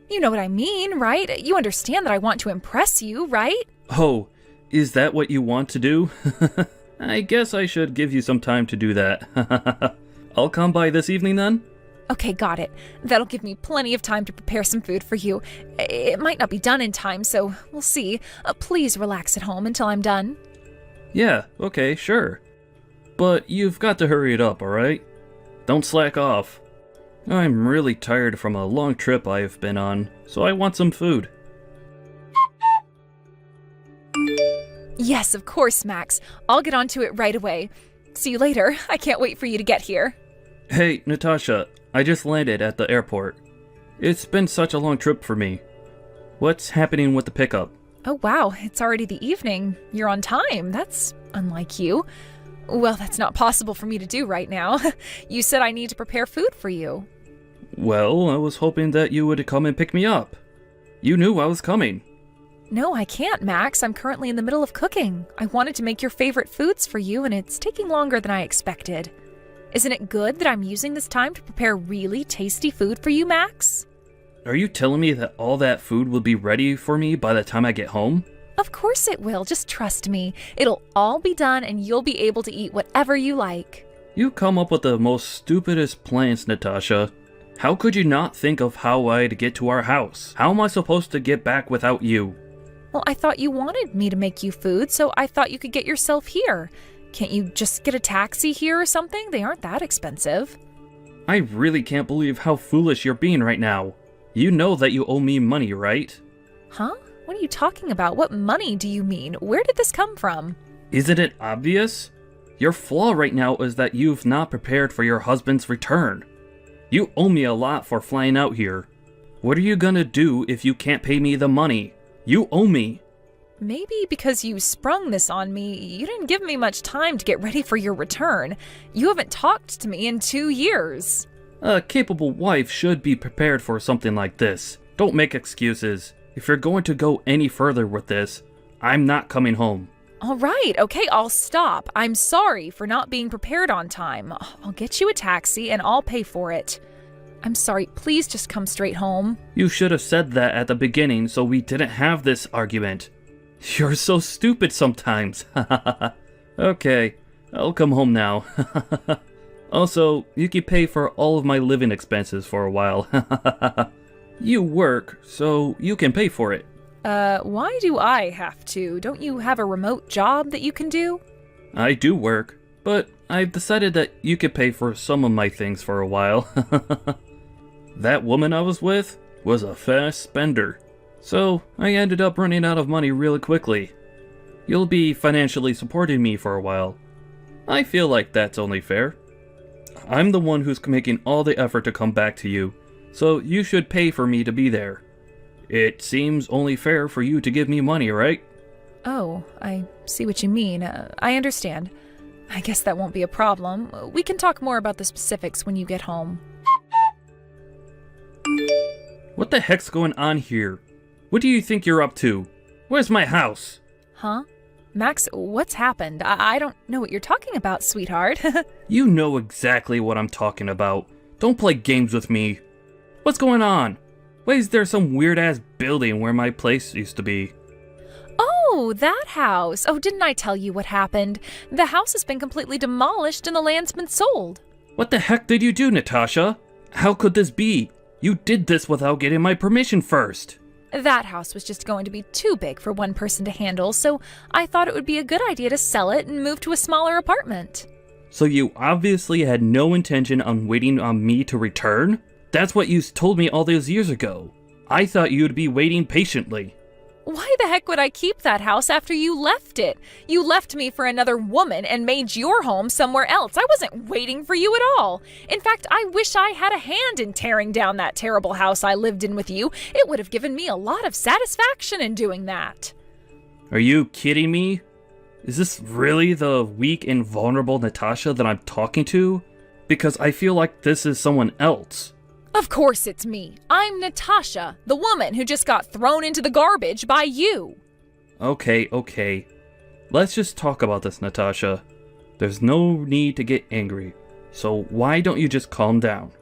Speaker 2: You know what I mean, right? You understand that I want to impress you, right?
Speaker 9: Oh, is that what you want to do? I guess I should give you some time to do that. I'll come by this evening then?
Speaker 2: Okay, got it. That'll give me plenty of time to prepare some food for you. It might not be done in time, so we'll see. Please relax at home until I'm done.
Speaker 9: Yeah, okay, sure. But you've got to hurry it up, alright? Don't slack off. I'm really tired from a long trip I've been on, so I want some food.
Speaker 2: Yes, of course, Max. I'll get onto it right away. See you later. I can't wait for you to get here.
Speaker 9: Hey, Natasha, I just landed at the airport. It's been such a long trip for me. What's happening with the pickup?
Speaker 2: Oh, wow. It's already the evening. You're on time. That's unlike you. Well, that's not possible for me to do right now. You said I need to prepare food for you.
Speaker 9: Well, I was hoping that you would come and pick me up. You knew I was coming.
Speaker 2: No, I can't, Max. I'm currently in the middle of cooking. I wanted to make your favorite foods for you, and it's taking longer than I expected. Isn't it good that I'm using this time to prepare really tasty food for you, Max?
Speaker 9: Are you telling me that all that food will be ready for me by the time I get home?
Speaker 2: Of course it will. Just trust me. It'll all be done, and you'll be able to eat whatever you like.
Speaker 9: You come up with the most stupidest plans, Natasha. How could you not think of how I'd get to our house? How am I supposed to get back without you?
Speaker 2: Well, I thought you wanted me to make you food, so I thought you could get yourself here. Can't you just get a taxi here or something? They aren't that expensive.
Speaker 9: I really can't believe how foolish you're being right now. You know that you owe me money, right?
Speaker 2: Huh? What are you talking about? What money do you mean? Where did this come from?
Speaker 9: Isn't it obvious? Your flaw right now is that you've not prepared for your husband's return. You owe me a lot for flying out here. What are you gonna do if you can't pay me the money? You owe me.
Speaker 2: Maybe because you sprung this on me, you didn't give me much time to get ready for your return. You haven't talked to me in 2 years.
Speaker 9: A capable wife should be prepared for something like this. Don't make excuses. If you're going to go any further with this, I'm not coming home.
Speaker 2: All right, okay, I'll stop. I'm sorry for not being prepared on time. I'll get you a taxi and I'll pay for it. I'm sorry, please just come straight home.
Speaker 9: You should have said that at the beginning so we didn't have this argument. You're so stupid sometimes. Okay, I'll come home now. Also, you can pay for all of my living expenses for a while. You work, so you can pay for it.
Speaker 2: Why do I have to? Don't you have a remote job that you can do?
Speaker 9: I do work, but I've decided that you could pay for some of my things for a while. That woman I was with was a fast spender, so I ended up running out of money really quickly. You'll be financially supporting me for a while. I feel like that's only fair. I'm the one who's making all the effort to come back to you, so you should pay for me to be there. It seems only fair for you to give me money, right?
Speaker 2: Oh, I see what you mean. I understand. I guess that won't be a problem. We can talk more about the specifics when you get home.
Speaker 9: What the heck's going on here? What do you think you're up to? Where's my house?
Speaker 2: Huh? Max, what's happened? I don't know what you're talking about, sweetheart.
Speaker 9: You know exactly what I'm talking about. Don't play games with me. What's going on? Why is there some weird-ass building where my place used to be?
Speaker 2: Oh, that house. Oh, didn't I tell you what happened? The house has been completely demolished and the land's been sold.
Speaker 9: What the heck did you do, Natasha? How could this be? You did this without getting my permission first.
Speaker 2: That house was just going to be too big for one person to handle, so I thought it would be a good idea to sell it and move to a smaller apartment.
Speaker 9: So you obviously had no intention on waiting on me to return? That's what you told me all those years ago. I thought you'd be waiting patiently.
Speaker 2: Why the heck would I keep that house after you left it? You left me for another woman and made your home somewhere else. I wasn't waiting for you at all. In fact, I wish I had a hand in tearing down that terrible house I lived in with you. It would have given me a lot of satisfaction in doing that.
Speaker 9: Are you kidding me? Is this really the weak and vulnerable Natasha that I'm talking to? Because I feel like this is someone else.
Speaker 2: Of course it's me. I'm Natasha, the woman who just got thrown into the garbage by you.
Speaker 9: Okay. Let's just talk about this, Natasha. There's no need to get angry. So why don't you just calm down?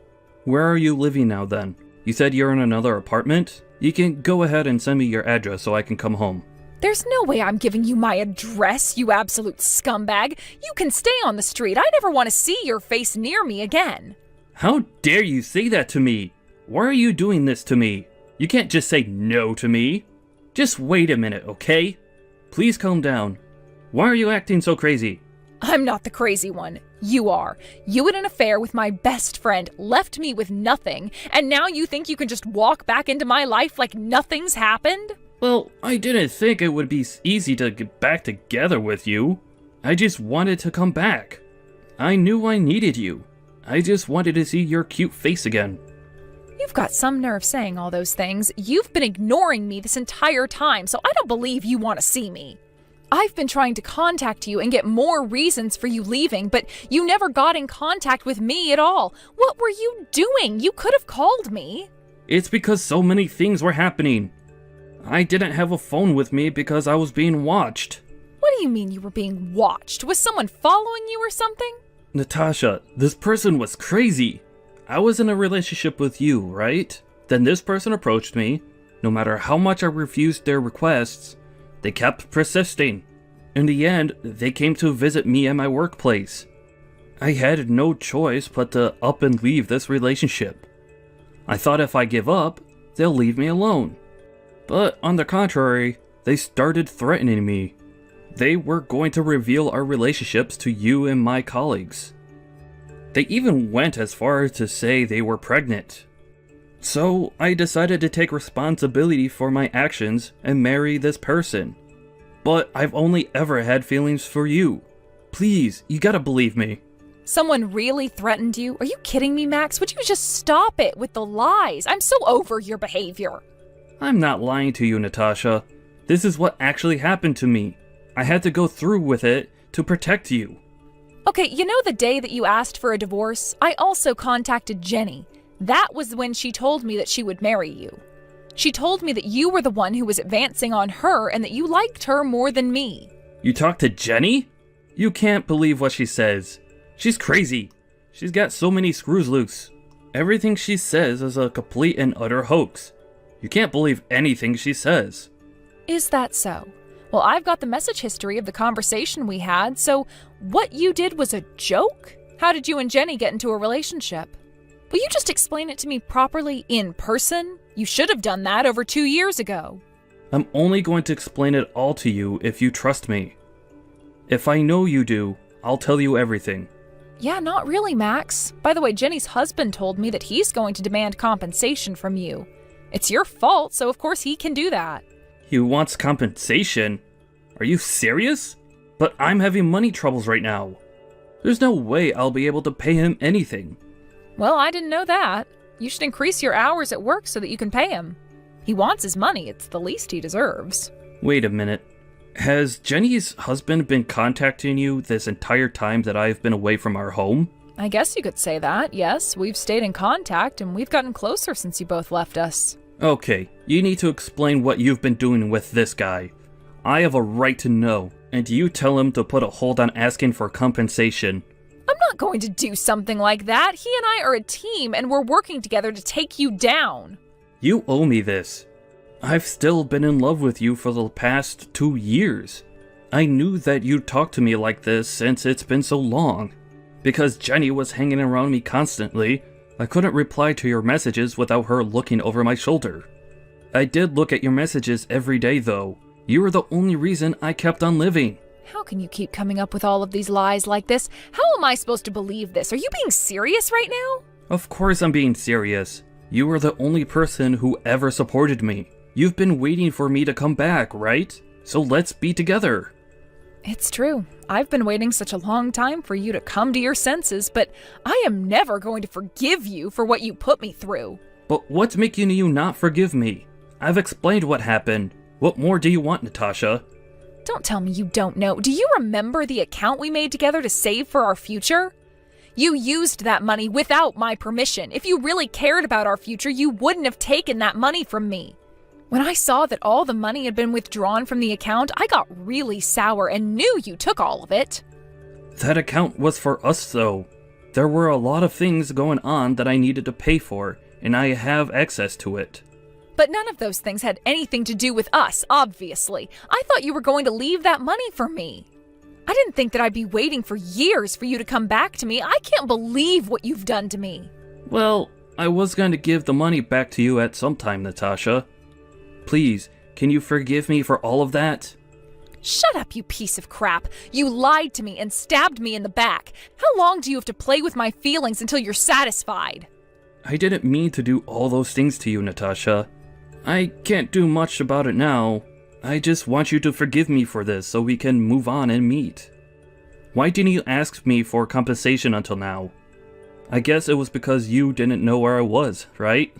Speaker 9: Where are you living now then? You said you're in another apartment? You can go ahead and send me your address so I can come home.
Speaker 2: There's no way I'm giving you my address, you absolute scumbag. You can stay on the street. I never want to see your face near me again.
Speaker 9: How dare you say that to me? Why are you doing this to me? You can't just say no to me. Just wait a minute, okay? Please calm down. Why are you acting so crazy?
Speaker 2: I'm not the crazy one. You are. You had an affair with my best friend, left me with nothing, and now you think you can just walk back into my life like nothing's happened?
Speaker 9: Well, I didn't think it would be easy to get back together with you. I just wanted to come back. I knew I needed you. I just wanted to see your cute face again.
Speaker 2: You've got some nerve saying all those things. You've been ignoring me this entire time, so I don't believe you want to see me. I've been trying to contact you and get more reasons for you leaving, but you never got in contact with me at all. What were you doing? You could have called me.
Speaker 9: It's because so many things were happening. I didn't have a phone with me because I was being watched.
Speaker 2: What do you mean you were being watched? Was someone following you or something?
Speaker 9: Natasha, this person was crazy. I was in a relationship with you, right? Then this person approached me. No matter how much I refused their requests, they kept persisting. In the end, they came to visit me at my workplace. I had no choice but to up and leave this relationship. I thought if I give up, they'll leave me alone. But on the contrary, they started threatening me. They were going to reveal our relationships to you and my colleagues. They even went as far as to say they were pregnant. So I decided to take responsibility for my actions and marry this person. But I've only ever had feelings for you. Please, you gotta believe me.
Speaker 2: Someone really threatened you? Are you kidding me, Max? Would you just stop it with the lies? I'm so over your behavior.
Speaker 9: I'm not lying to you, Natasha. This is what actually happened to me. I had to go through with it to protect you.
Speaker 2: Okay, you know the day that you asked for a divorce? I also contacted Jenny. That was when she told me that she would marry you. She told me that you were the one who was advancing on her and that you liked her more than me.
Speaker 9: You talked to Jenny? You can't believe what she says. She's crazy. She's got so many screws loose. Everything she says is a complete and utter hoax. You can't believe anything she says.
Speaker 2: Is that so? Well, I've got the message history of the conversation we had, so what you did was a joke? How did you and Jenny get into a relationship? Will you just explain it to me properly in person? You should have done that over 2 years ago.
Speaker 9: I'm only going to explain it all to you if you trust me. If I know you do, I'll tell you everything.
Speaker 2: Yeah, not really, Max. By the way, Jenny's husband told me that he's going to demand compensation from you. It's your fault, so of course he can do that.
Speaker 9: He wants compensation? Are you serious? But I'm having money troubles right now. There's no way I'll be able to pay him anything.
Speaker 2: Well, I didn't know that. You should increase your hours at work so that you can pay him. He wants his money. It's the least he deserves.
Speaker 9: Wait a minute. Has Jenny's husband been contacting you this entire time that I've been away from our home?
Speaker 2: I guess you could say that, yes. We've stayed in contact and we've gotten closer since you both left us.
Speaker 9: Okay, you need to explain what you've been doing with this guy. I have a right to know, and you tell him to put a hold on asking for compensation.
Speaker 2: I'm not going to do something like that. He and I are a team and we're working together to take you down.
Speaker 9: You owe me this. I've still been in love with you for the past 2 years. I knew that you'd talk to me like this since it's been so long. Because Jenny was hanging around me constantly, I couldn't reply to your messages without her looking over my shoulder. I did look at your messages every day though. You were the only reason I kept on living.
Speaker 2: How can you keep coming up with all of these lies like this? How am I supposed to believe this? Are you being serious right now?
Speaker 9: Of course I'm being serious. You were the only person who ever supported me. You've been waiting for me to come back, right? So let's be together.
Speaker 2: It's true. I've been waiting such a long time for you to come to your senses, but I am never going to forgive you for what you put me through.
Speaker 9: But what's making you not forgive me? I've explained what happened. What more do you want, Natasha?
Speaker 2: Don't tell me you don't know. Do you remember the account we made together to save for our future? You used that money without my permission. If you really cared about our future, you wouldn't have taken that money from me. When I saw that all the money had been withdrawn from the account, I got really sour and knew you took all of it.
Speaker 9: That account was for us, though. There were a lot of things going on that I needed to pay for, and I have access to it.
Speaker 2: But none of those things had anything to do with us, obviously. I thought you were going to leave that money for me. I didn't think that I'd be waiting for years for you to come back to me. I can't believe what you've done to me.
Speaker 9: Well, I was going to give the money back to you at some time, Natasha. Please, can you forgive me for all of that?
Speaker 2: Shut up, you piece of crap. You lied to me and stabbed me in the back. How long do you have to play with my feelings until you're satisfied?
Speaker 9: I didn't mean to do all those things to you, Natasha. I can't do much about it now. I just want you to forgive me for this so we can move on and meet. Why didn't you ask me for compensation until now? I guess it was because you didn't know where I was, right?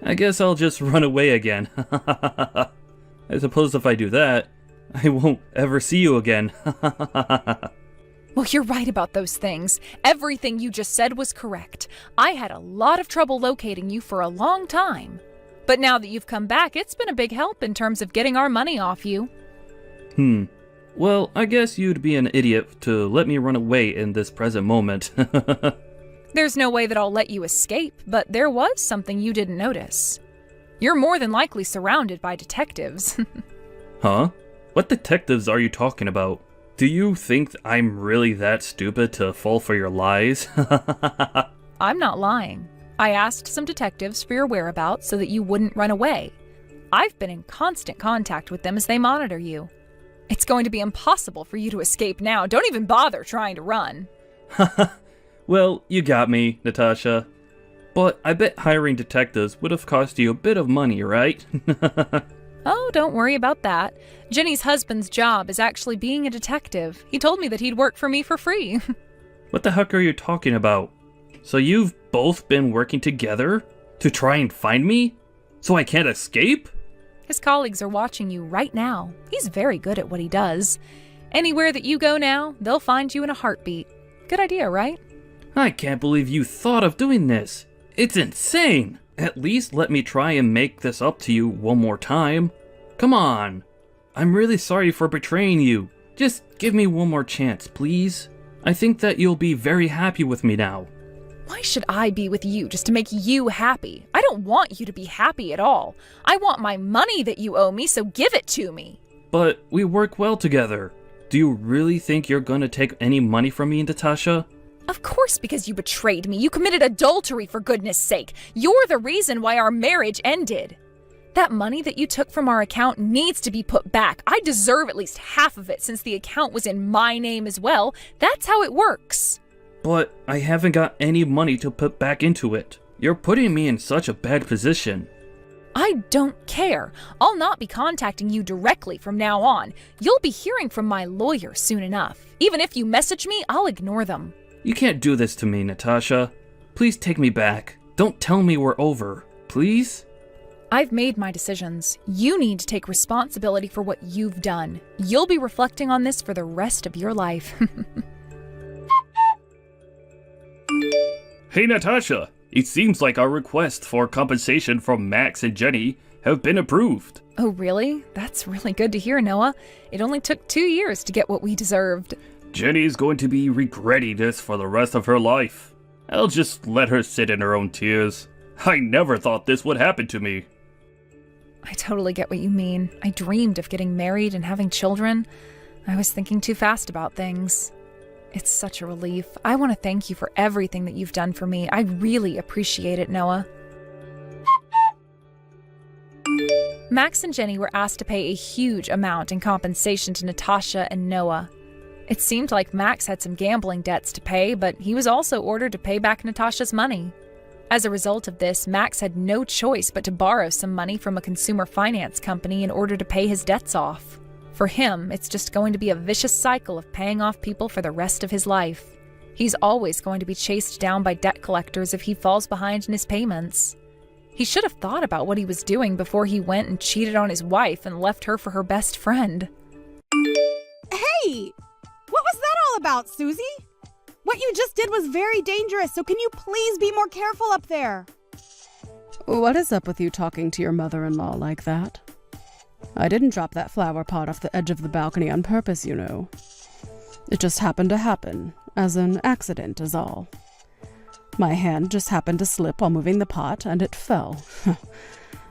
Speaker 9: I guess I'll just run away again. I suppose if I do that, I won't ever see you again.
Speaker 2: Well, you're right about those things. Everything you just said was correct. I had a lot of trouble locating you for a long time. But now that you've come back, it's been a big help in terms of getting our money off you.
Speaker 9: Well, I guess you'd be an idiot to let me run away in this present moment.
Speaker 2: There's no way that I'll let you escape, but there was something you didn't notice. You're more than likely surrounded by detectives.
Speaker 9: Huh? What detectives are you talking about? Do you think I'm really that stupid to fall for your lies?
Speaker 2: I'm not lying. I asked some detectives for your whereabouts so that you wouldn't run away. I've been in constant contact with them as they monitor you. It's going to be impossible for you to escape now. Don't even bother trying to run.
Speaker 9: Well, you got me, Natasha. But I bet hiring detectives would have cost you a bit of money, right?
Speaker 2: Oh, don't worry about that. Jenny's husband's job is actually being a detective. He told me that he'd work for me for free.
Speaker 9: What the heck are you talking about? So you've both been working together to try and find me? So I can't escape?
Speaker 2: His colleagues are watching you right now. He's very good at what he does. Anywhere that you go now, they'll find you in a heartbeat. Good idea, right?
Speaker 9: I can't believe you thought of doing this. It's insane. At least let me try and make this up to you one more time. Come on. I'm really sorry for betraying you. Just give me one more chance, please. I think that you'll be very happy with me now.
Speaker 2: Why should I be with you just to make you happy? I don't want you to be happy at all. I want my money that you owe me, so give it to me.
Speaker 9: But we work well together. Do you really think you're gonna take any money from me, Natasha?
Speaker 2: Of course, because you betrayed me. You committed adultery, for goodness sake. You're the reason why our marriage ended. That money that you took from our account needs to be put back. I deserve at least half of it since the account was in my name as well. That's how it works.
Speaker 9: But I haven't got any money to put back into it. You're putting me in such a bad position.
Speaker 2: I don't care. I'll not be contacting you directly from now on. You'll be hearing from my lawyer soon enough. Even if you message me, I'll ignore them.
Speaker 9: You can't do this to me, Natasha. Please take me back. Don't tell me we're over. Please?
Speaker 2: I've made my decisions. You need to take responsibility for what you've done. You'll be reflecting on this for the rest of your life.
Speaker 9: Hey, Natasha. It seems like our request for compensation from Max and Jenny have been approved.
Speaker 2: Oh, really? That's really good to hear, Noah. It only took 2 years to get what we deserved.
Speaker 9: Jenny's going to be regretting this for the rest of her life. I'll just let her sit in her own tears. I never thought this would happen to me.
Speaker 2: I totally get what you mean. I dreamed of getting married and having children. I was thinking too fast about things. It's such a relief. I want to thank you for everything that you've done for me. I really appreciate it, Noah. Max and Jenny were asked to pay a huge amount in compensation to Natasha and Noah. It seemed like Max had some gambling debts to pay, but he was also ordered to pay back Natasha's money. As a result of this, Max had no choice but to borrow some money from a consumer finance company in order to pay his debts off. For him, it's just going to be a vicious cycle of paying off people for the rest of his life. He's always going to be chased down by debt collectors if he falls behind in his payments. He should have thought about what he was doing before he went and cheated on his wife and left her for her best friend.
Speaker 4: Hey! What was that all about, Susie? What you just did was very dangerous, so can you please be more careful up there? What is up with you talking to your mother-in-law like that? I didn't drop that flower pot off the edge of the balcony on purpose, you know. It just happened to happen, as an accident is all. My hand just happened to slip while moving the pot, and it fell.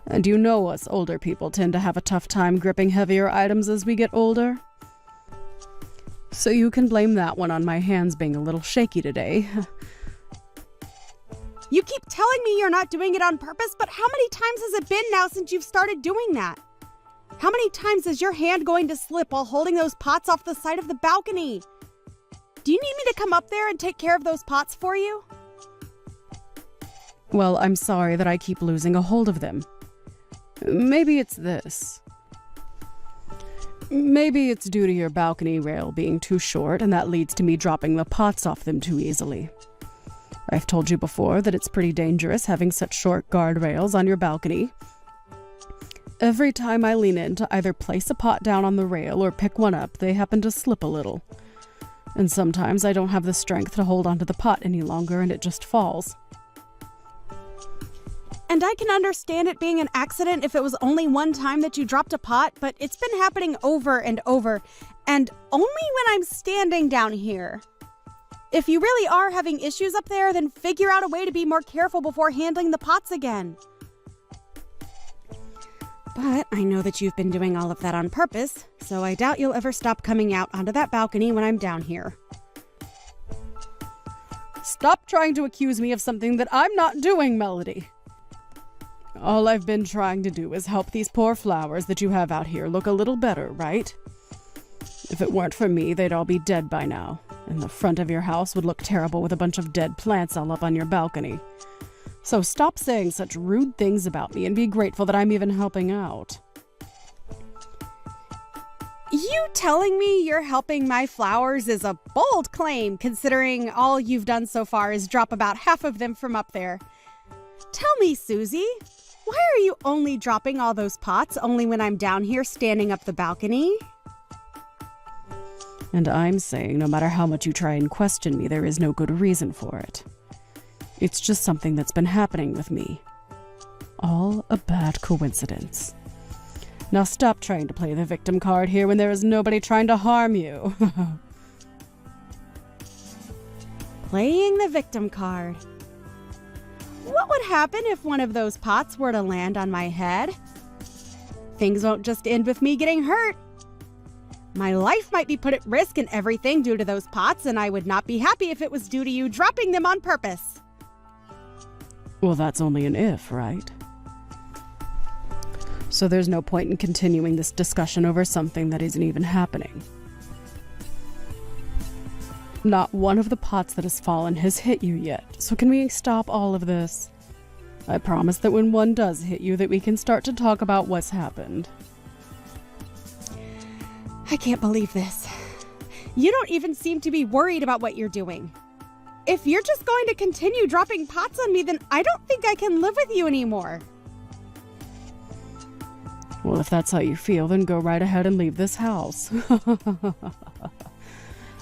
Speaker 4: And you know us older people tend to have a tough time gripping heavier items as we get older. So you can blame that one on my hands being a little shaky today. You keep telling me you're not doing it on purpose, but how many times has it been now since you've started doing that? How many times is your hand going to slip while holding those pots off the side of the balcony? Do you need me to come up there and take care of those pots for you? Well, I'm sorry that I keep losing a hold of them. Maybe it's this. Maybe it's due to your balcony rail being too short, and that leads to me dropping the pots off them too easily. I've told you before that it's pretty dangerous having such short guardrails on your balcony. Every time I lean in to either place a pot down on the rail or pick one up, they happen to slip a little. And sometimes I don't have the strength to hold onto the pot any longer, and it just falls. And I can understand it being an accident if it was only one time that you dropped a pot, but it's been happening over and over, and only when I'm standing down here. If you really are having issues up there, then figure out a way to be more careful before handling the pots again. But I know that you've been doing all of that on purpose, so I doubt you'll ever stop coming out onto that balcony when I'm down here. Stop trying to accuse me of something that I'm not doing, Melody. All I've been trying to do is help these poor flowers that you have out here look a little better, right? If it weren't for me, they'd all be dead by now, and the front of your house would look terrible with a bunch of dead plants all up on your balcony. So stop saying such rude things about me and be grateful that I'm even helping out. You telling me you're helping my flowers is a bold claim, considering all you've done so far is drop about half of them from up there. Tell me, Susie, why are you only dropping all those pots only when I'm down here standing up the balcony? And I'm saying no matter how much you try and question me, there is no good reason for it. It's just something that's been happening with me. All a bad coincidence. Now stop trying to play the victim card here when there is nobody trying to harm you. Playing the victim card. What would happen if one of those pots were to land on my head? Things won't just end with me getting hurt. My life might be put at risk and everything due to those pots, and I would not be happy if it was due to you dropping them on purpose. Well, that's only an if, right? So there's no point in continuing this discussion over something that isn't even happening. Not one of the pots that has fallen has hit you yet, so can we stop all of this? I promise that when one does hit you, that we can start to talk about what's happened. I can't believe this. You don't even seem to be worried about what you're doing. If you're just going to continue dropping pots on me, then I don't think I can live with you anymore. Well, if that's how you feel, then go right ahead and leave this house.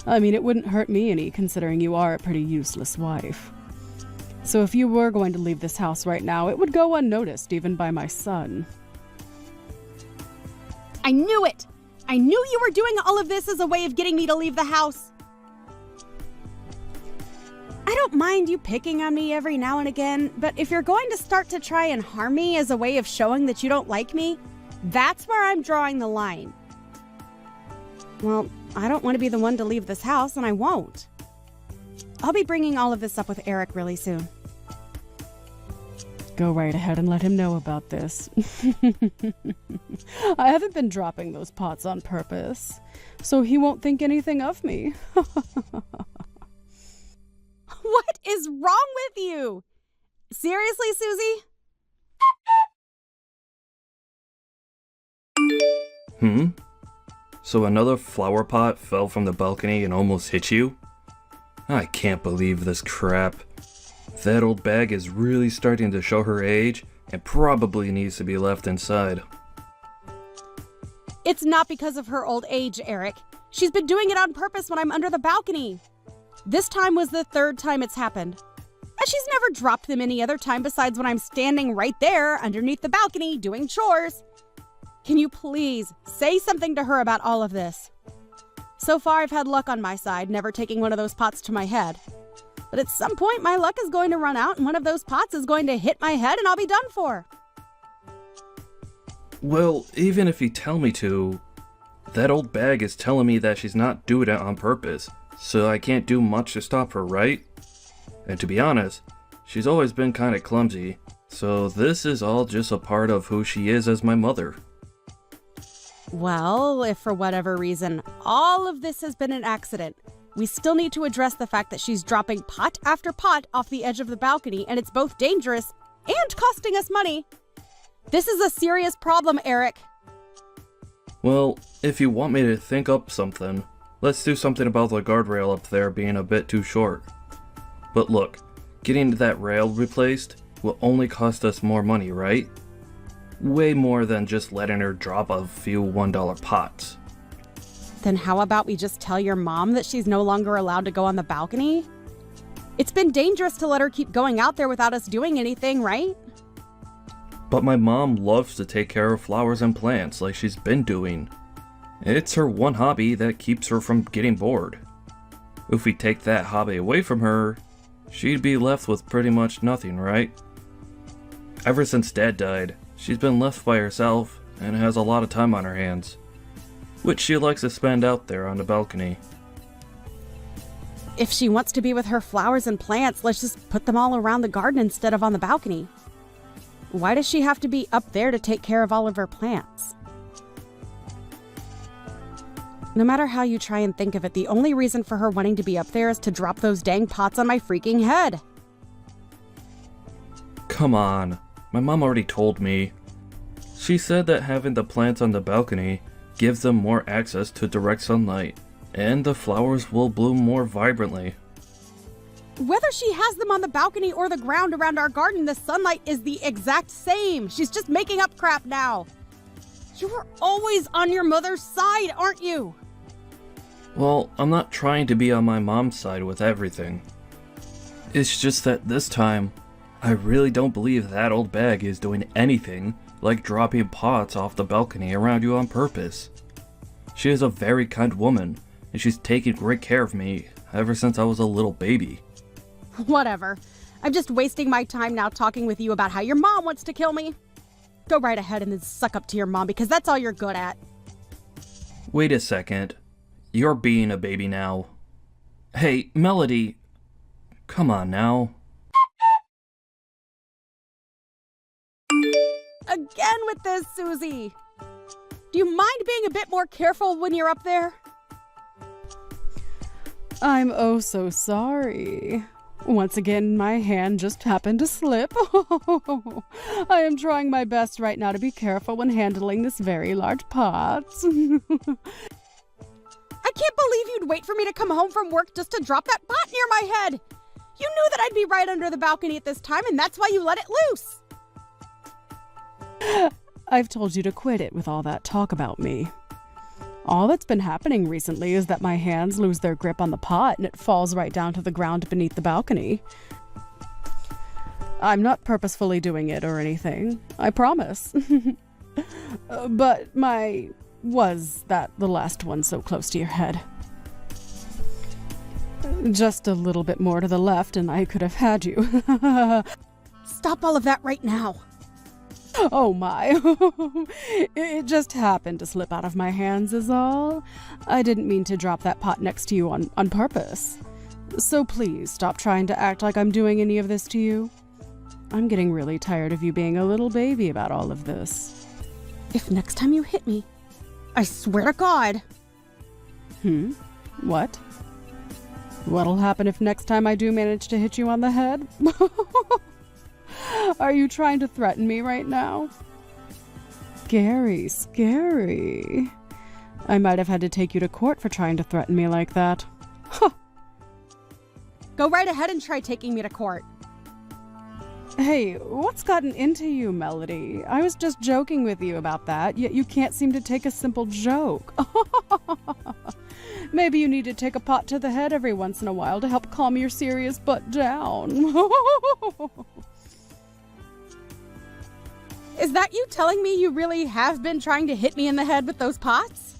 Speaker 4: I mean, it wouldn't hurt me any, considering you are a pretty useless wife. So if you were going to leave this house right now, it would go unnoticed, even by my son. I knew it! I knew you were doing all of this as a way of getting me to leave the house. I don't mind you picking on me every now and again, but if you're going to start to try and harm me as a way of showing that you don't like me, that's where I'm drawing the line. Well, I don't want to be the one to leave this house, and I won't. I'll be bringing all of this up with Eric really soon. Go right ahead and let him know about this. I haven't been dropping those pots on purpose, so he won't think anything of me. What is wrong with you? Seriously, Susie?
Speaker 9: So another flower pot fell from the balcony and almost hit you? I can't believe this crap. That old bag is really starting to show her age and probably needs to be left inside.
Speaker 4: It's not because of her old age, Eric. She's been doing it on purpose when I'm under the balcony. This time was the third time it's happened. And she's never dropped them any other time besides when I'm standing right there underneath the balcony doing chores. Can you please say something to her about all of this? So far, I've had luck on my side, never taking one of those pots to my head. But at some point, my luck is going to run out and one of those pots is going to hit my head and I'll be done for.
Speaker 9: Well, even if you tell me to, that old bag is telling me that she's not doing it on purpose, so I can't do much to stop her, right? And to be honest, she's always been kinda clumsy, so this is all just a part of who she is as my mother.
Speaker 4: Well, if for whatever reason all of this has been an accident, we still need to address the fact that she's dropping pot after pot off the edge of the balcony, and it's both dangerous and costing us money. This is a serious problem, Eric.
Speaker 9: Well, if you want me to think up something, let's do something about the guardrail up there being a bit too short. But look, getting that rail replaced will only cost us more money, right? Way more than just letting her drop a few $1 pots.
Speaker 4: Then how about we just tell your mom that she's no longer allowed to go on the balcony? It's been dangerous to let her keep going out there without us doing anything, right?
Speaker 9: But my mom loves to take care of flowers and plants like she's been doing. It's her one hobby that keeps her from getting bored. If we take that hobby away from her, she'd be left with pretty much nothing, right? Ever since Dad died, she's been left by herself and has a lot of time on her hands, which she likes to spend out there on the balcony.
Speaker 4: If she wants to be with her flowers and plants, let's just put them all around the garden instead of on the balcony. Why does she have to be up there to take care of all of her plants? No matter how you try and think of it, the only reason for her wanting to be up there is to drop those dang pots on my freaking head.
Speaker 9: Come on, my mom already told me. She said that having the plants on the balcony gives them more access to direct sunlight, and the flowers will bloom more vibrantly.
Speaker 4: Whether she has them on the balcony or the ground around our garden, the sunlight is the exact same. She's just making up crap now. You were always on your mother's side, aren't you?
Speaker 9: Well, I'm not trying to be on my mom's side with everything. It's just that this time, I really don't believe that old bag is doing anything like dropping pots off the balcony around you on purpose. She is a very kind woman, and she's taken great care of me ever since I was a little baby.
Speaker 4: Whatever. I'm just wasting my time now talking with you about how your mom wants to kill me. Go right ahead and then suck up to your mom because that's all you're good at.
Speaker 9: Wait a second. You're being a baby now. Hey, Melody. Come on now.
Speaker 4: Again with this, Susie. Do you mind being a bit more careful when you're up there? I'm oh so sorry. Once again, my hand just happened to slip. I am trying my best right now to be careful when handling this very large pot. I can't believe you'd wait for me to come home from work just to drop that pot near my head. You knew that I'd be right under the balcony at this time, and that's why you let it loose. I've told you to quit it with all that talk about me. All that's been happening recently is that my hands lose their grip on the pot and it falls right down to the ground beneath the balcony. I'm not purposefully doing it or anything, I promise. But was that the last one so close to your head? Just a little bit more to the left and I could have had you. Stop all of that right now. Oh my. It just happened to slip out of my hands is all. I didn't mean to drop that pot next to you on purpose. So please stop trying to act like I'm doing any of this to you. I'm getting really tired of you being a little baby about all of this. If next time you hit me, I swear to God. What? What'll happen if next time I do manage to hit you on the head? Are you trying to threaten me right now? Scary. I might have had to take you to court for trying to threaten me like that. Huh. Go right ahead and try taking me to court. Hey, what's gotten into you, Melody? I was just joking with you about that, yet you can't seem to take a simple joke. Maybe you need to take a pot to the head every once in a while to help calm your serious butt down. Is that you telling me you really have been trying to hit me in the head with those pots?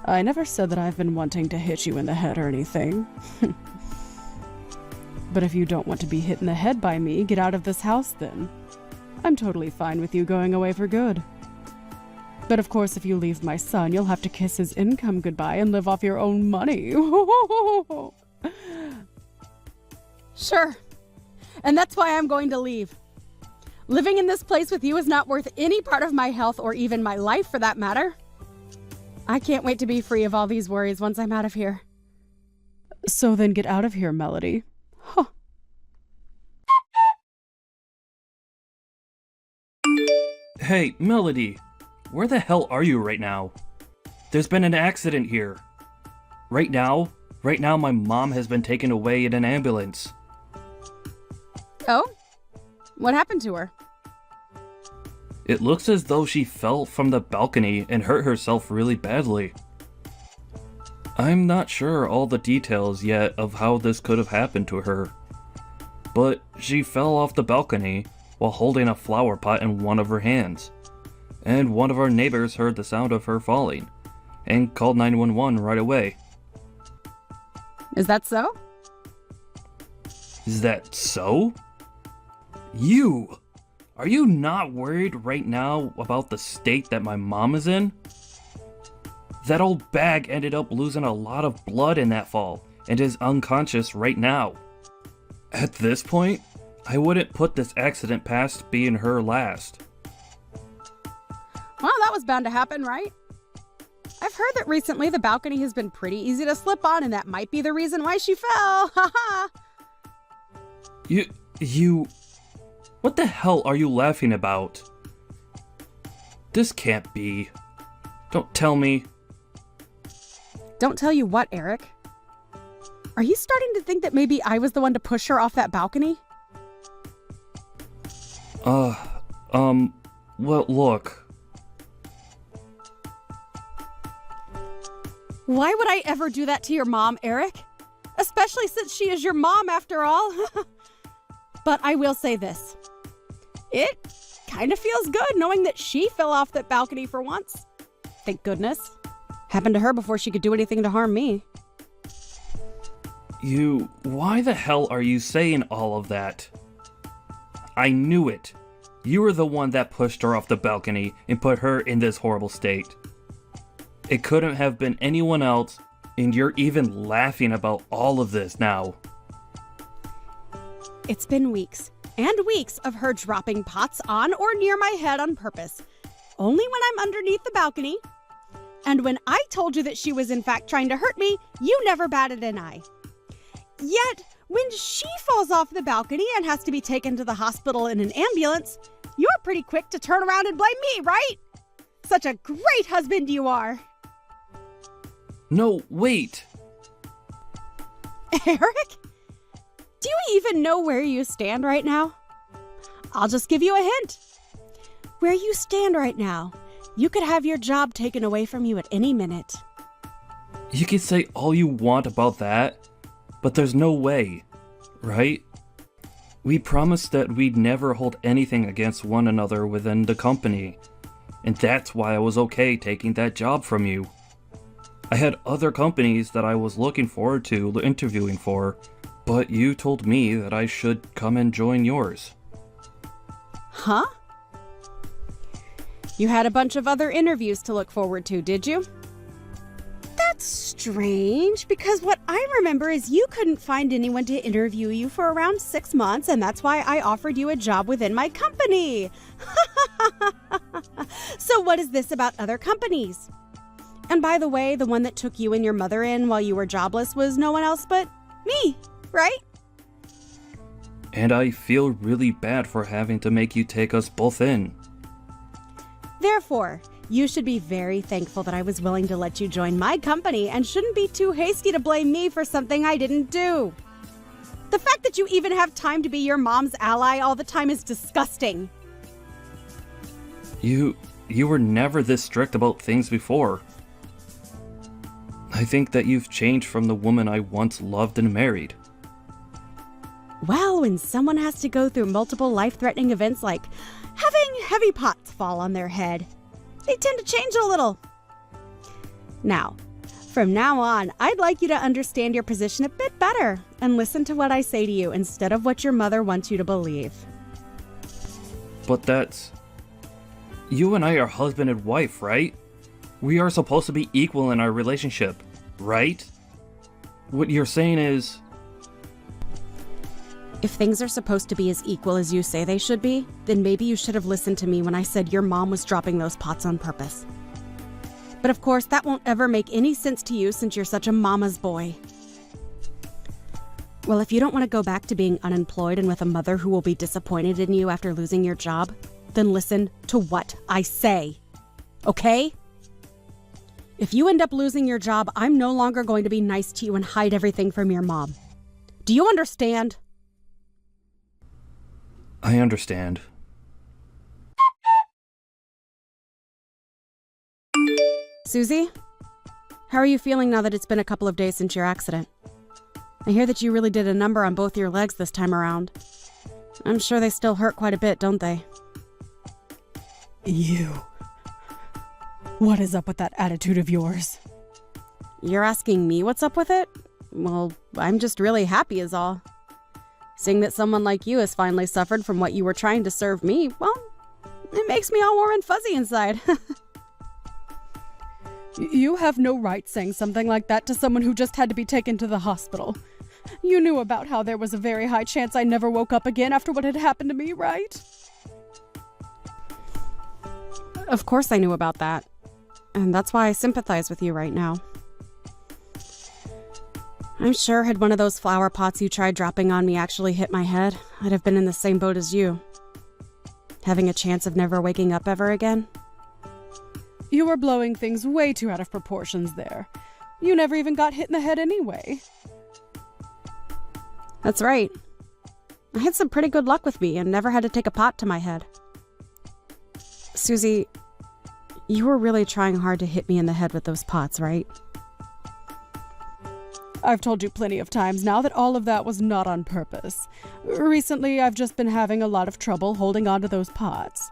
Speaker 4: I never said that I've been wanting to hit you in the head or anything. But if you don't want to be hit in the head by me, get out of this house then. I'm totally fine with you going away for good. But of course, if you leave my son, you'll have to kiss his income goodbye and live off your own money. Sure. And that's why I'm going to leave. Living in this place with you is not worth any part of my health or even my life for that matter. I can't wait to be free of all these worries once I'm out of here. So then get out of here, Melody. Huh.
Speaker 9: Hey, Melody, where the hell are you right now? There's been an accident here. Right now, my mom has been taken away in an ambulance.
Speaker 4: Oh? What happened to her?
Speaker 9: It looks as though she fell from the balcony and hurt herself really badly. I'm not sure all the details yet of how this could have happened to her. But she fell off the balcony while holding a flower pot in one of her hands. And one of our neighbors heard the sound of her falling and called 911 right away.
Speaker 4: Is that so?
Speaker 9: Is that so? Are you not worried right now about the state that my mom is in? That old bag ended up losing a lot of blood in that fall and is unconscious right now. At this point, I wouldn't put this accident past being her last.
Speaker 4: Well, that was bound to happen, right? I've heard that recently the balcony has been pretty easy to slip on, and that might be the reason why she fell. Haha.
Speaker 9: What the hell are you laughing about? This can't be. Don't tell me.
Speaker 4: Don't tell you what, Eric? Are you starting to think that maybe I was the one to push her off that balcony?
Speaker 9: Well, look.
Speaker 4: Why would I ever do that to your mom, Eric? Especially since she is your mom after all. But I will say this. It kind of feels good knowing that she fell off that balcony for once. Thank goodness. Happened to her before she could do anything to harm me.
Speaker 9: Why the hell are you saying all of that? I knew it. You were the one that pushed her off the balcony and put her in this horrible state. It couldn't have been anyone else, and you're even laughing about all of this now.
Speaker 4: It's been weeks and weeks of her dropping pots on or near my head on purpose. Only when I'm underneath the balcony. And when I told you that she was in fact trying to hurt me, you never batted an eye. Yet, when she falls off the balcony and has to be taken to the hospital in an ambulance, you're pretty quick to turn around and blame me, right? Such a great husband you are.
Speaker 9: No, wait.
Speaker 4: Eric? Do you even know where you stand right now? I'll just give you a hint. Where you stand right now, you could have your job taken away from you at any minute.
Speaker 9: You can say all you want about that, but there's no way, right? We promised that we'd never hold anything against one another within the company, and that's why I was okay taking that job from you. I had other companies that I was looking forward to interviewing for, but you told me that I should come and join yours.
Speaker 4: Huh? You had a bunch of other interviews to look forward to, did you? That's strange, because what I remember is you couldn't find anyone to interview you for around 6 months, and that's why I offered you a job within my company. So what is this about other companies? And by the way, the one that took you and your mother in while you were jobless was no one else but me, right?
Speaker 9: And I feel really bad for having to make you take us both in.
Speaker 4: Therefore, you should be very thankful that I was willing to let you join my company and shouldn't be too hasty to blame me for something I didn't do. The fact that you even have time to be your mom's ally all the time is disgusting.
Speaker 9: You were never this strict about things before. I think that you've changed from the woman I once loved and married.
Speaker 4: Well, when someone has to go through multiple life-threatening events like having heavy pots fall on their head, they tend to change a little. Now, from now on, I'd like you to understand your position a bit better and listen to what I say to you instead of what your mother wants you to believe.
Speaker 9: But that's... You and I are husband and wife, right? We are supposed to be equal in our relationship, right? What you're saying is...
Speaker 4: If things are supposed to be as equal as you say they should be, then maybe you should have listened to me when I said your mom was dropping those pots on purpose. But of course, that won't ever make any sense to you since you're such a mama's boy. Well, if you don't want to go back to being unemployed and with a mother who will be disappointed in you after losing your job, then listen to what I say. Okay? If you end up losing your job, I'm no longer going to be nice to you and hide everything from your mom. Do you understand?
Speaker 9: I understand.
Speaker 4: Susie? How are you feeling now that it's been a couple of days since your accident? I hear that you really did a number on both your legs this time around. I'm sure they still hurt quite a bit, don't they?
Speaker 10: You. What is up with that attitude of yours?
Speaker 4: You're asking me what's up with it? Well, I'm just really happy is all. Seeing that someone like you has finally suffered from what you were trying to serve me, well, it makes me all warm and fuzzy inside.
Speaker 10: You have no right saying something like that to someone who just had to be taken to the hospital. You knew about how there was a very high chance I never woke up again after what had happened to me, right?
Speaker 4: Of course I knew about that. And that's why I sympathize with you right now. I'm sure had one of those flower pots you tried dropping on me actually hit my head, I'd have been in the same boat as you. Having a chance of never waking up ever again.
Speaker 10: You were blowing things way too out of proportions there. You never even got hit in the head anyway.
Speaker 4: That's right. I had some pretty good luck with me and never had to take a pot to my head. Susie, you were really trying hard to hit me in the head with those pots, right?
Speaker 10: I've told you plenty of times now that all of that was not on purpose. Recently, I've just been having a lot of trouble holding on to those pots.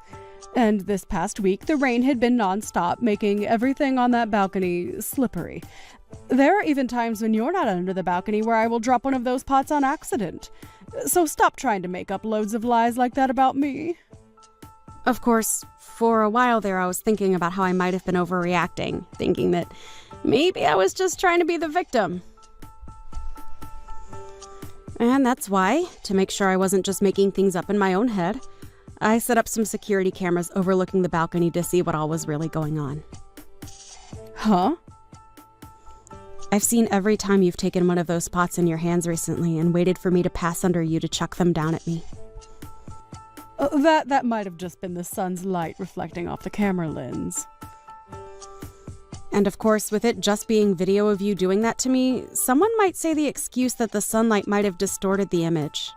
Speaker 10: And this past week, the rain had been nonstop, making everything on that balcony slippery. There are even times when you're not under the balcony where I will drop one of those pots on accident. So stop trying to make up loads of lies like that about me.
Speaker 4: Of course, for a while there I was thinking about how I might have been overreacting, thinking that maybe I was just trying to be the victim. And that's why, to make sure I wasn't just making things up in my own head, I set up some security cameras overlooking the balcony to see what all was really going on.
Speaker 10: Huh?
Speaker 4: I've seen every time you've taken one of those pots in your hands recently and waited for me to pass under you to chuck them down at me.
Speaker 10: That might have just been the sun's light reflecting off the camera lens.
Speaker 4: And of course, with it just being video of you doing that to me, someone might say the excuse that the sunlight might have distorted the image.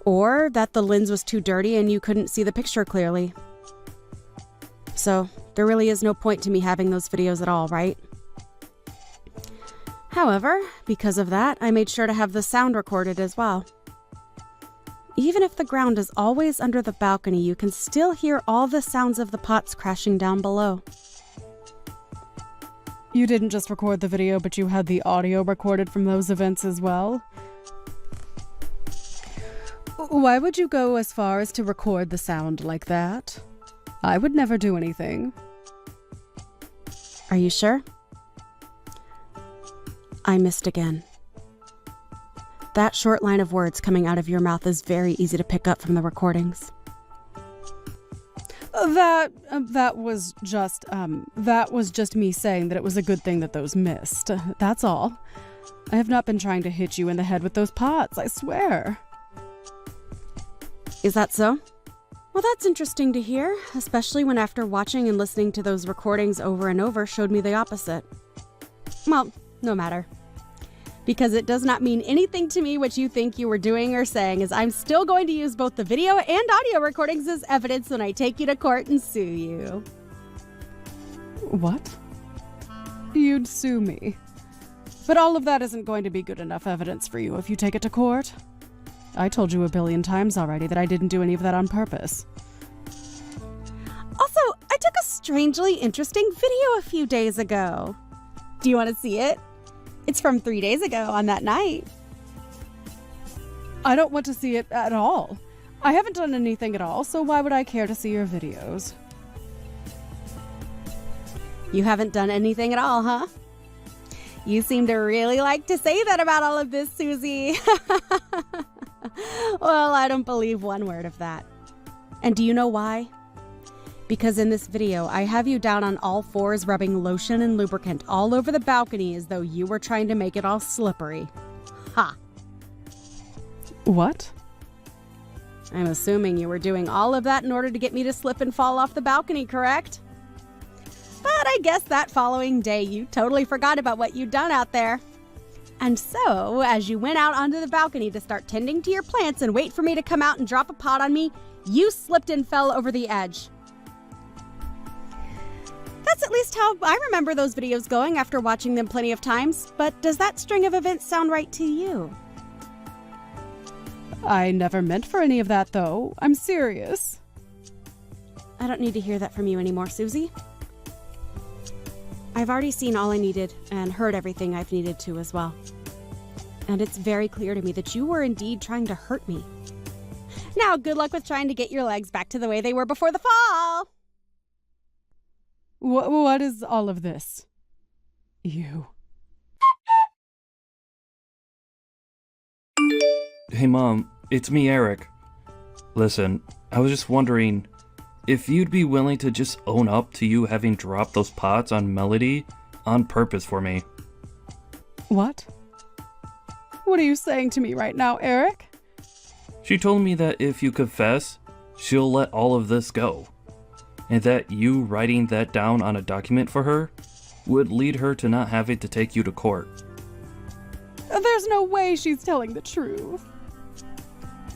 Speaker 4: Or that the lens was too dirty and you couldn't see the picture clearly. So, there really is no point to me having those videos at all, right? However, because of that, I made sure to have the sound recorded as well. Even if the ground is always under the balcony, you can still hear all the sounds of the pots crashing down below.
Speaker 10: You didn't just record the video, but you had the audio recorded from those events as well? Why would you go as far as to record the sound like that? I would never do anything.
Speaker 4: Are you sure? I missed again. That short line of words coming out of your mouth is very easy to pick up from the recordings.
Speaker 10: That was just me saying that it was a good thing that those missed. That's all. I have not been trying to hit you in the head with those pots, I swear.
Speaker 4: Is that so? Well, that's interesting to hear, especially when after watching and listening to those recordings over and over showed me the opposite. Well, no matter. Because it does not mean anything to me what you think you were doing or saying, as I'm still going to use both the video and audio recordings as evidence when I take you to court and sue you.
Speaker 10: What? You'd sue me. But all of that isn't going to be good enough evidence for you if you take it to court. I told you a billion times already that I didn't do any of that on purpose.
Speaker 4: Also, I took a strangely interesting video a few days ago. Do you want to see it? It's from 3 days ago on that night.
Speaker 10: I don't want to see it at all. I haven't done anything at all, so why would I care to see your videos?
Speaker 4: You haven't done anything at all, huh? You seem to really like to say that about all of this, Susie. Well, I don't believe one word of that. And do you know why? Because in this video, I have you down on all fours rubbing lotion and lubricant all over the balcony as though you were trying to make it all slippery. Ha!
Speaker 10: What?
Speaker 4: I'm assuming you were doing all of that in order to get me to slip and fall off the balcony, correct? But I guess that following day you totally forgot about what you'd done out there. And so, as you went out onto the balcony to start tending to your plants and wait for me to come out and drop a pot on me, you slipped and fell over the edge. That's at least how I remember those videos going after watching them plenty of times, but does that string of events sound right to you?
Speaker 10: I never meant for any of that, though. I'm serious.
Speaker 4: I don't need to hear that from you anymore, Susie. I've already seen all I needed and heard everything I've needed to as well. And it's very clear to me that you were indeed trying to hurt me. Now, good luck with trying to get your legs back to the way they were before the fall!
Speaker 10: What is all of this? You.
Speaker 9: Hey Mom, it's me, Eric. Listen, I was just wondering if you'd be willing to just own up to you having dropped those pots on Melody on purpose for me.
Speaker 10: What? What are you saying to me right now, Eric?
Speaker 9: She told me that if you confess, she'll let all of this go. and that you writing that down on a document for her would lead her to not having to take you to court.
Speaker 10: There's no way she's telling the truth.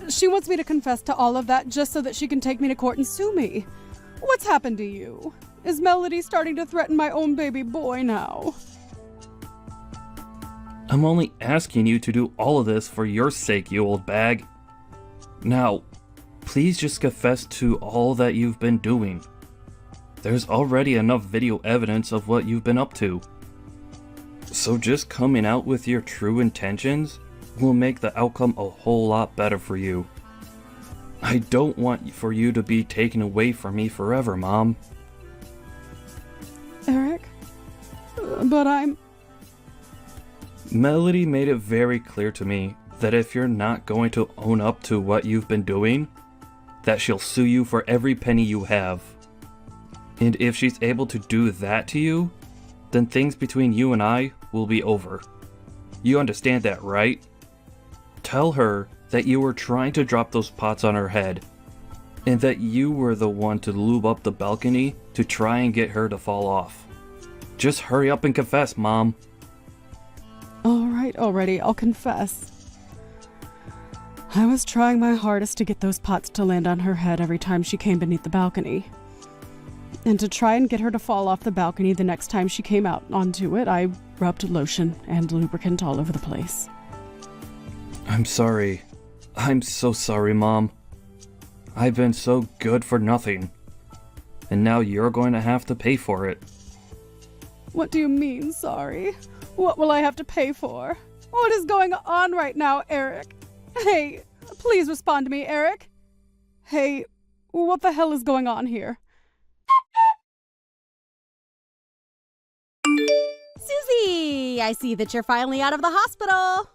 Speaker 10: She wants me to confess to all of that just so that she can take me to court and sue me. What's happened to you? Is Melody starting to threaten my own baby boy now?
Speaker 9: I'm only asking you to do all of this for your sake, you old bag. Now, please just confess to all that you've been doing. There's already enough video evidence of what you've been up to. So just coming out with your true intentions will make the outcome a whole lot better for you. I don't want for you to be taken away from me forever, Mom.
Speaker 10: Eric? But I'm...
Speaker 9: Melody made it very clear to me that if you're not going to own up to what you've been doing, that she'll sue you for every penny you have. And if she's able to do that to you, then things between you and I will be over. You understand that, right? Tell her that you were trying to drop those pots on her head, and that you were the one to lube up the balcony to try and get her to fall off. Just hurry up and confess, Mom.
Speaker 10: All right, already, I'll confess. I was trying my hardest to get those pots to land on her head every time she came beneath the balcony. And to try and get her to fall off the balcony the next time she came out onto it, I rubbed lotion and lubricant all over the place.
Speaker 9: I'm sorry. I'm so sorry, Mom. I've been so good for nothing. And now you're going to have to pay for it.
Speaker 10: What do you mean, sorry? What will I have to pay for? What is going on right now, Eric? Hey, please respond to me, Eric. Hey, what the hell is going on here?
Speaker 4: Susie, I see that you're finally out of the hospital.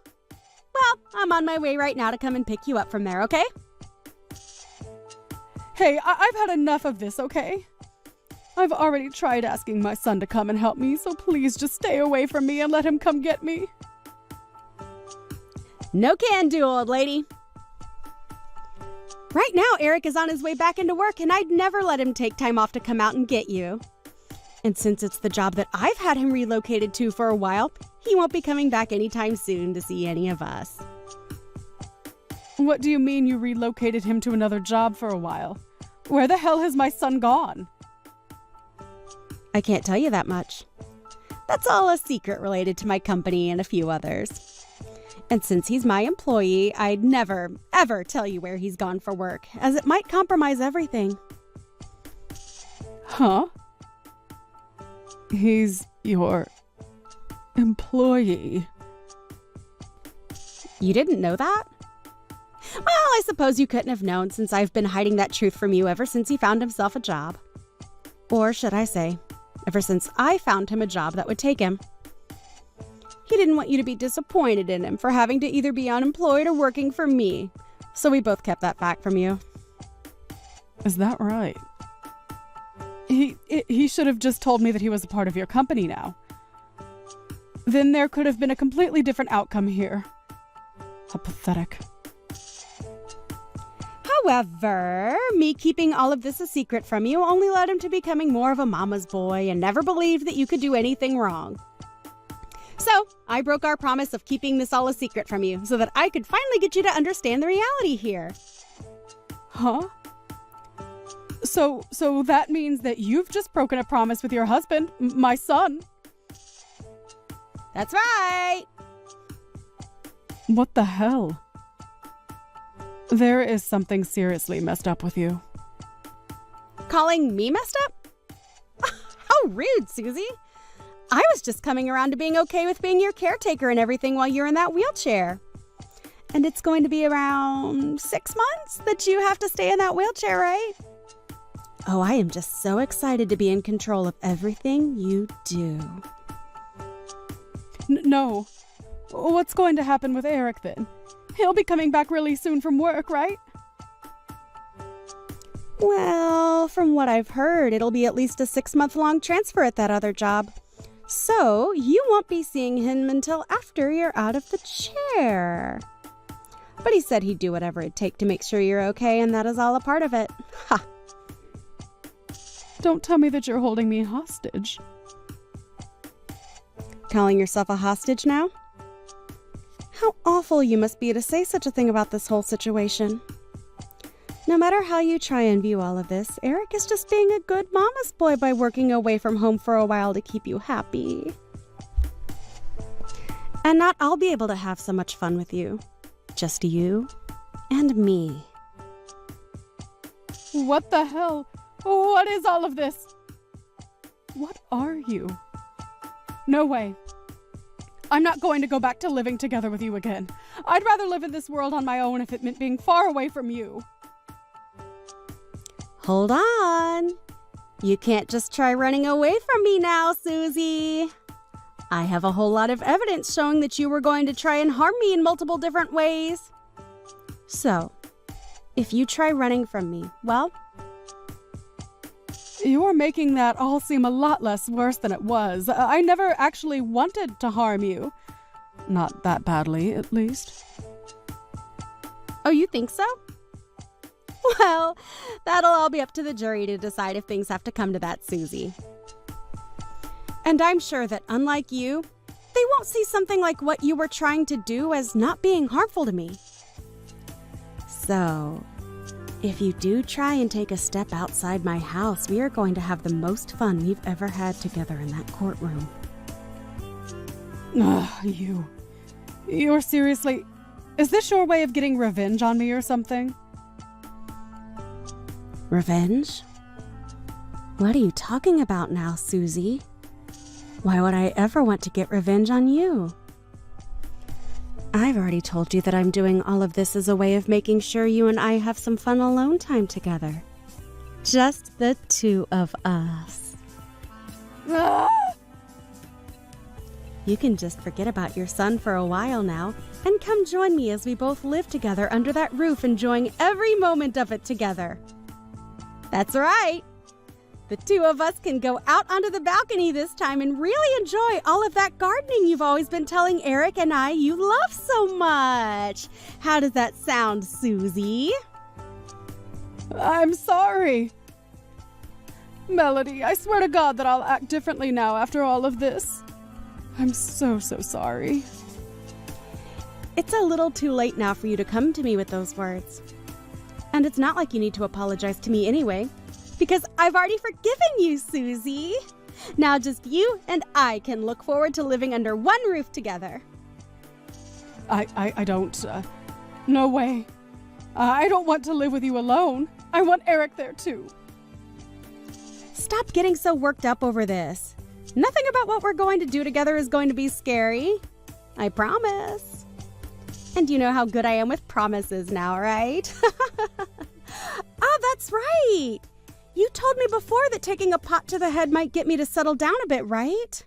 Speaker 4: Well, I'm on my way right now to come and pick you up from there, okay?
Speaker 10: Hey, I've had enough of this, okay? I've already tried asking my son to come and help me, so please just stay away from me and let him come get me.
Speaker 4: No can do, old lady. Right now, Eric is on his way back into work, and I'd never let him take time off to come out and get you. And since it's the job that I've had him relocated to for a while, he won't be coming back anytime soon to see any of us.
Speaker 10: What do you mean you relocated him to another job for a while? Where the hell has my son gone?
Speaker 4: I can't tell you that much. That's all a secret related to my company and a few others. And since he's my employee, I'd never, ever tell you where he's gone for work, as it might compromise everything.
Speaker 10: Huh? He's your employee.
Speaker 4: You didn't know that? Well, I suppose you couldn't have known, since I've been hiding that truth from you ever since he found himself a job. Or should I say, ever since I found him a job that would take him. He didn't want you to be disappointed in him for having to either be unemployed or working for me, so we both kept that back from you.
Speaker 10: Is that right? He should have just told me that he was a part of your company now. Then there could have been a completely different outcome here. How pathetic.
Speaker 4: However, me keeping all of this a secret from you only led him to becoming more of a mama's boy and never believed that you could do anything wrong. So, I broke our promise of keeping this all a secret from you so that I could finally get you to understand the reality here.
Speaker 10: Huh? So that means that you've just broken a promise with your husband, my son.
Speaker 4: That's right.
Speaker 10: What the hell? There is something seriously messed up with you.
Speaker 4: Calling me messed up? How rude, Susie. I was just coming around to being okay with being your caretaker and everything while you're in that wheelchair. And it's going to be around 6 months that you have to stay in that wheelchair, right? Oh, I am just so excited to be in control of everything you do.
Speaker 10: No. What's going to happen with Eric then? He'll be coming back really soon from work, right?
Speaker 4: Well, from what I've heard, it'll be at least a 6-month-long transfer at that other job. So, you won't be seeing him until after you're out of the chair. But he said he'd do whatever it'd take to make sure you're okay, and that is all a part of it. Ha!
Speaker 10: Don't tell me that you're holding me hostage.
Speaker 4: Calling yourself a hostage now? How awful you must be to say such a thing about this whole situation. No matter how you try and view all of this, Eric is just being a good mama's boy by working away from home for a while to keep you happy. And not I'll be able to have so much fun with you. Just you and me.
Speaker 10: What the hell? What is all of this? What are you? No way. I'm not going to go back to living together with you again. I'd rather live in this world on my own if it meant being far away from you.
Speaker 4: Hold on. You can't just try running away from me now, Susie. I have a whole lot of evidence showing that you were going to try and harm me in multiple different ways. So, if you try running from me, well...
Speaker 10: You're making that all seem a lot less worse than it was. I never actually wanted to harm you. Not that badly, at least.
Speaker 4: Oh, you think so? Well, that'll all be up to the jury to decide if things have to come to that, Susie. And I'm sure that, unlike you, they won't see something like what you were trying to do as not being harmful to me. So, if you do try and take a step outside my house, we are going to have the most fun we've ever had together in that courtroom.
Speaker 10: Ugh, You're seriously... Is this your way of getting revenge on me or something?
Speaker 4: Revenge? What are you talking about now, Susie? Why would I ever want to get revenge on you? I've already told you that I'm doing all of this as a way of making sure you and I have some fun alone time together. Just the two of us.
Speaker 10: Ah!
Speaker 4: You can just forget about your son for a while now and come join me as we both live together under that roof, enjoying every moment of it together. That's right. The two of us can go out onto the balcony this time and really enjoy all of that gardening you've always been telling Eric and I you love so much. How does that sound, Susie?
Speaker 10: I'm sorry. Melody, I swear to God that I'll act differently now after all of this. I'm so sorry.
Speaker 4: It's a little too late now for you to come to me with those words. And it's not like you need to apologize to me anyway, because I've already forgiven you, Susie. Now just you and I can look forward to living under one roof together.
Speaker 10: I don't, no way. I don't want to live with you alone. I want Eric there too.
Speaker 4: Stop getting so worked up over this. Nothing about what we're going to do together is going to be scary. I promise. And you know how good I am with promises now, right? Oh, that's right. You told me before that taking a pot to the head might get me to settle down a bit, right?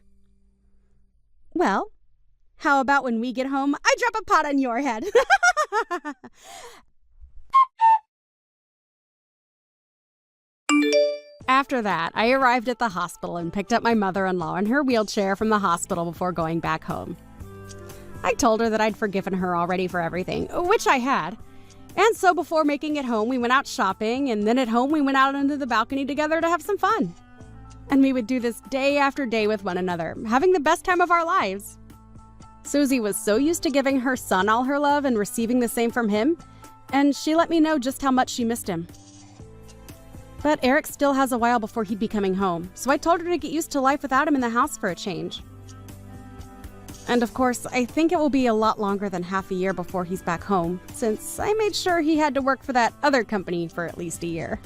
Speaker 4: Well, how about when we get home, I drop a pot on your head? After that, I arrived at the hospital and picked up my mother-in-law in her wheelchair from the hospital before going back home. I told her that I'd forgiven her already for everything, which I had. And so before making it home, we went out shopping, and then at home we went out onto the balcony together to have some fun. And we would do this day after day with one another, having the best time of our lives. Susie was so used to giving her son all her love and receiving the same from him, and she let me know just how much she missed him. But Eric still has a while before he'd be coming home, so I told her to get used to life without him in the house for a change. And of course, I think it will be a lot longer than half a year before he's back home, since I made sure he had to work for that other company for at least a year.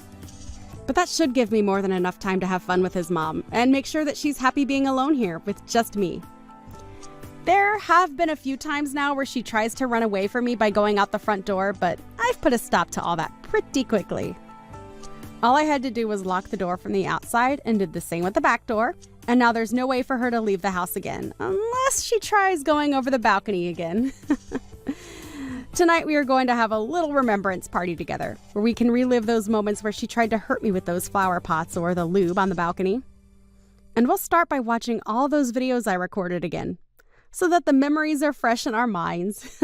Speaker 4: But that should give me more than enough time to have fun with his mom, and make sure that she's happy being alone here with just me. There have been a few times now where she tries to run away from me by going out the front door, but I've put a stop to all that pretty quickly. All I had to do was lock the door from the outside and did the same with the back door, and now there's no way for her to leave the house again, unless she tries going over the balcony again. Tonight we are going to have a little remembrance party together, where we can relive those moments where she tried to hurt me with those flower pots or the lube on the balcony. And we'll start by watching all those videos I recorded again, so that the memories are fresh in our minds.